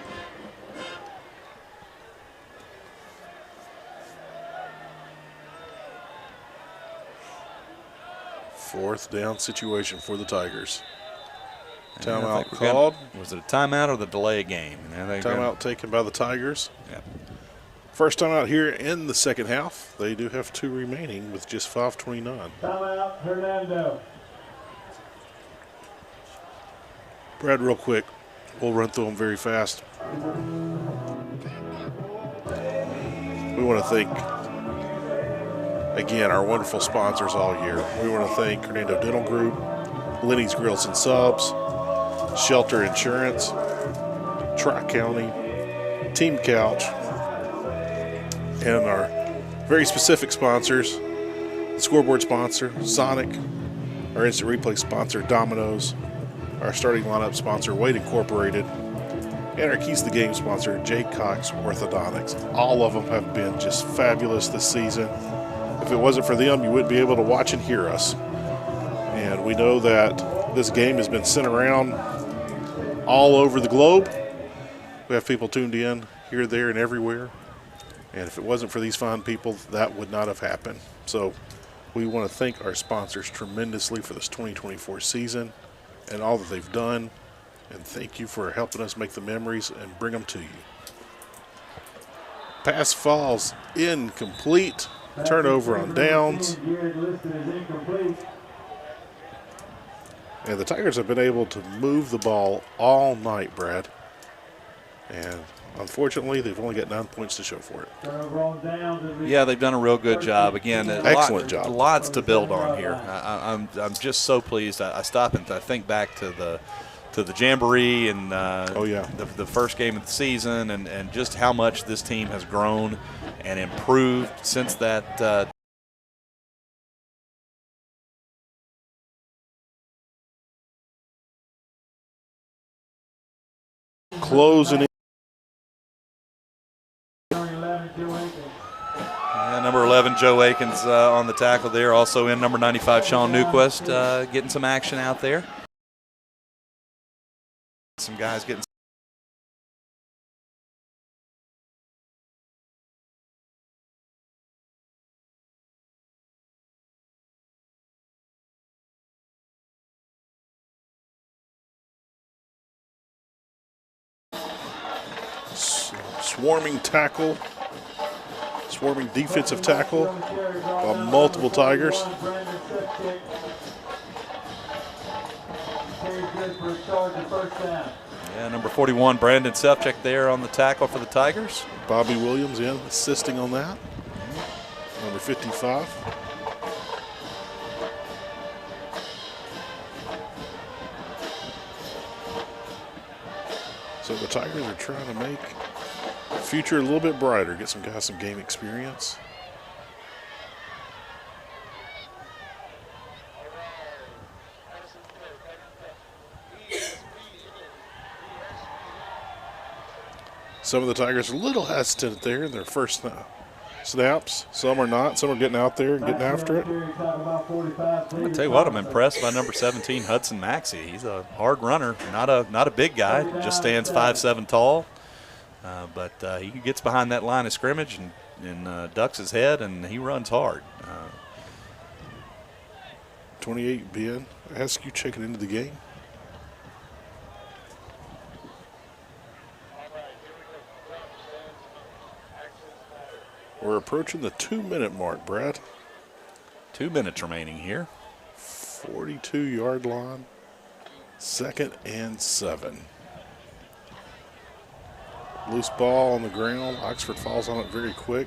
Fourth down situation for the Tigers. Timeout called. Was it a timeout or the delay of game? Timeout taken by the Tigers. Yep. First timeout here in the second half. They do have 2 remaining with just 5:29. Timeout, Hernando. Brad, real quick, we'll run through them very fast. We want to thank, again, our wonderful sponsors all year. We want to thank Hernando Dental Group, Lenny's Grills and Subs, Shelter Insurance, Tri-County, Team Couch, and our very specific sponsors, the scoreboard sponsor, Sonic, our instant replay sponsor, Domino's, our starting lineup sponsor, Wade Incorporated, and our Keys to the Game sponsor, J. Cox Orthodontics. All of them have been just fabulous this season. If it wasn't for them, you wouldn't be able to watch and hear us. And we know that this game has been sent around all over the globe. We have people tuned in here, there, and everywhere. And if it wasn't for these fine people, that would not have happened. So we want to thank our sponsors tremendously for this 2024 season and all that they've done. And thank you for helping us make the memories and bring them to you. Pass falls incomplete. Turnover on downs. And the Tigers have been able to move the ball all night, Brad. And unfortunately, they've only got 9 points to show for it. Yeah, they've done a real good job. Again, excellent job. Lots to build on here. I'm just so pleased. I stop and I think back to the Jamboree and the first game of the season, and just how much this team has grown and improved since that. Closing in. Number 11, Joe Akins on the tackle there. Also in number 95, Sean Newquist getting some action out there. Some guys getting. Swarming tackle. Swarming defensive tackle by multiple Tigers. Yeah, number 41, Brandon Selfcheck there on the tackle for the Tigers. Bobby Williams in, assisting on that. Number 55. So the Tigers are trying to make the future a little bit brighter, get some guys some game experience. Some of the Tigers are a little hesitant there in their first snaps. Some are not. Some are getting out there and getting after it. I'm going to tell you what, I'm impressed by number 17, Hudson Maxey. He's a hard runner, not a big guy, just stands 5'7" tall. But he gets behind that line of scrimmage and ducks his head, and he runs hard. 28, Ben. Ask you checking into the game. We're approaching the 2-minute mark, Brad. 2 minutes remaining here. 42-yard line. 2nd and 7. Loose ball on the ground. Oxford falls on it very quick.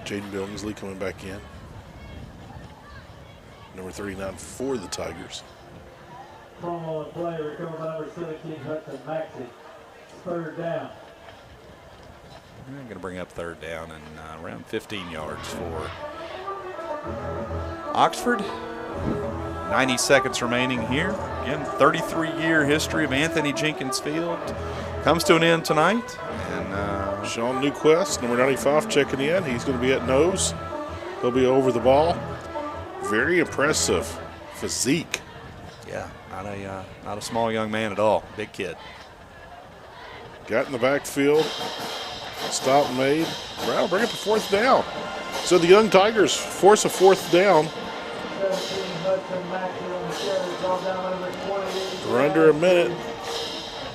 Jaden Billingsley coming back in. Number 39 for the Tigers. Fumble and play, recovered by number 17, Hudson Maxey. Third down. I'm going to bring up third down and around 15 yards for Oxford. 90 seconds remaining here. Again, 33-year history of Anthony Jenkins Field comes to an end tonight. And Sean Newquist, number 95, checking in. He's going to be at nose. He'll be over the ball. Very impressive physique. yeah, not a small young man at all. Big kid. Got in the backfield. Stop made. Brown bring up a fourth down. So the young Tigers force a fourth down. We're under a minute.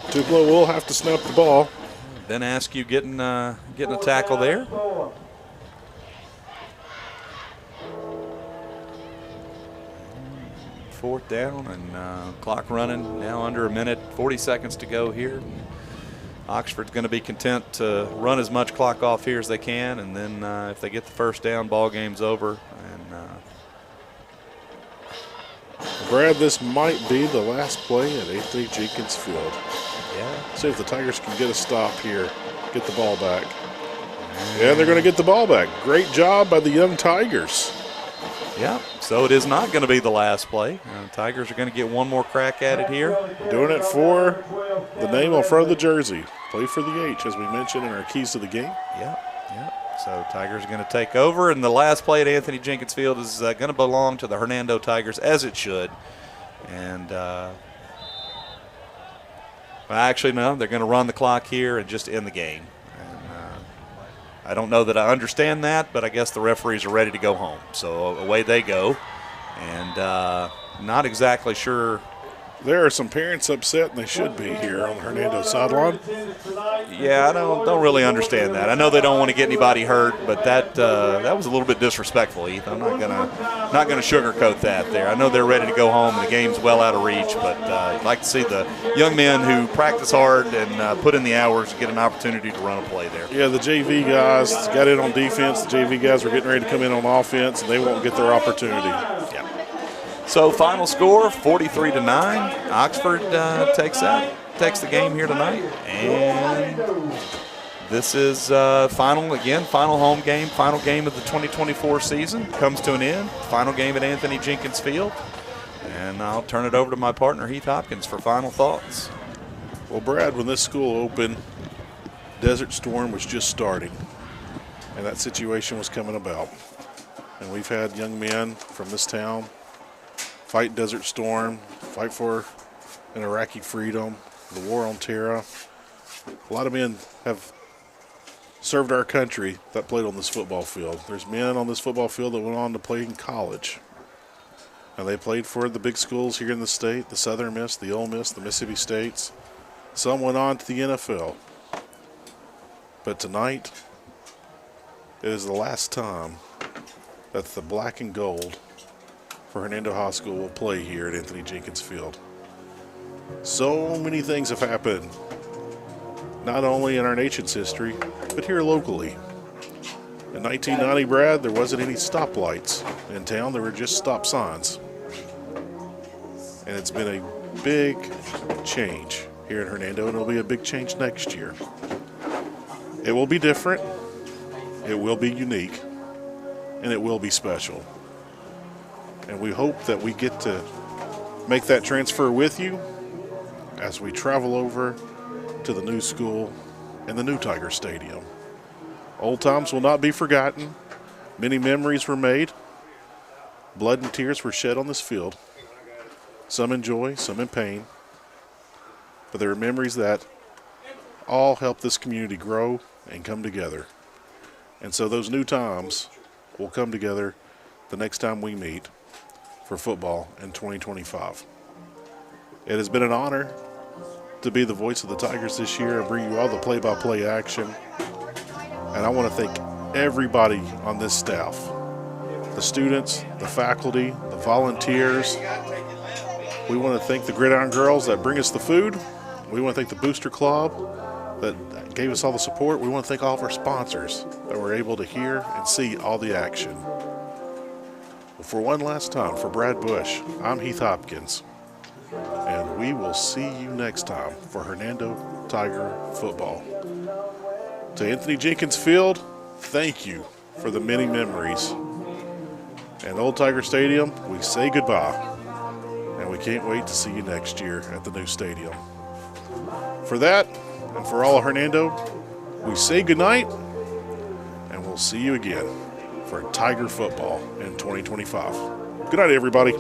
Tupelo will have to snap the ball. Ben Askew getting a tackle there. Fourth down and clock running now, under a minute, 40 seconds to go here. Oxford's going to be content to run as much clock off here as they can, and then if they get the first down, ball game's over. And Brad, this might be the last play at Anthony Jenkins Field. yeah, See if the Tigers can get a stop here, get the ball back. And they're going to get the ball back. Great job by the young Tigers. yeah. So it is not going to be the last play. Tigers are going to get one more crack at it here. Doing it for the name on front of the jersey. Play for the H, as we mentioned in our keys to the game. Yeah. So Tigers are going to take over, and the last play at Anthony Jenkins Field is going to belong to the Hernando Tigers, as it should. And well, actually, no, they're going to run the clock here and just end the game. And I don't know that I understand that, but I guess the referees are ready to go home. So away they go, and not exactly sure. There are some parents upset, and they should be here on the Hernando sideline. Yeah, I don't really understand that. I know they don't want to get anybody hurt, but that was a little bit disrespectful, Heath. I'm not gonna sugarcoat that there. I know they're ready to go home, and the game's well out of reach, but I'd like to see the young men who practice hard and put in the hours get an opportunity to run a play there. Yeah, the JV guys got in on defense. The JV guys were getting ready to come in on offense, and they won't get their opportunity. Yeah. So final score, 43-9. Oxford takes the game here tonight, and this is final home game, final game of the 2024 season comes to an end. Final game at Anthony Jenkins Field, and I'll turn it over to my partner Heath Hopkins for final thoughts. Well, Brad, when this school opened, Desert Storm was just starting, and that situation was coming about. And we've had young men from this town fight Desert Storm, fight for an Iraqi freedom, the war on terror. A lot of men have served our country that played on this football field. There's men on this football field that went on to play in college. And they played for the big schools here in the state, the Southern Miss, the Ole Miss, the Mississippi States. Some went on to the NFL. But tonight, it is the last time that the black and gold for Hernando High School will play here at Anthony Jenkins Field. So many things have happened, not only in our nation's history, but here locally. In 1990, Brad, there wasn't any stoplights in town. There were just stop signs. And it's been a big change here in Hernando, and it'll be a big change next year. It will be different, it will be unique, and it will be special. And we hope that we get to make that transfer with you as we travel over to the new school and the new Tiger Stadium. Old times will not be forgotten. Many memories were made. Blood and tears were shed on this field. Some in joy, some in pain. But there are memories that all help this community grow and come together. And so those new times will come together the next time we meet for football in 2025. It has been an honor to be the voice of the Tigers this year and bring you all the play-by-play action. And I want to thank everybody on this staff, the students, the faculty, the volunteers. We want to thank the Gridiron Girls that bring us the food. We want to thank the Booster Club. that gave us all the support. We want to thank all of our sponsors that were able to hear and see all the action. For one last time, for Brad Bush, I'm Heath Hopkins, and we will see you next time for Hernando Tiger football. To Anthony Jenkins Field, thank you for the many memories. And Old Tiger Stadium, we say goodbye, and we can't wait to see you next year at the new stadium. For that, and for all of Hernando, we say goodnight, and we'll see you again for Tiger football in 2025. Good night, everybody.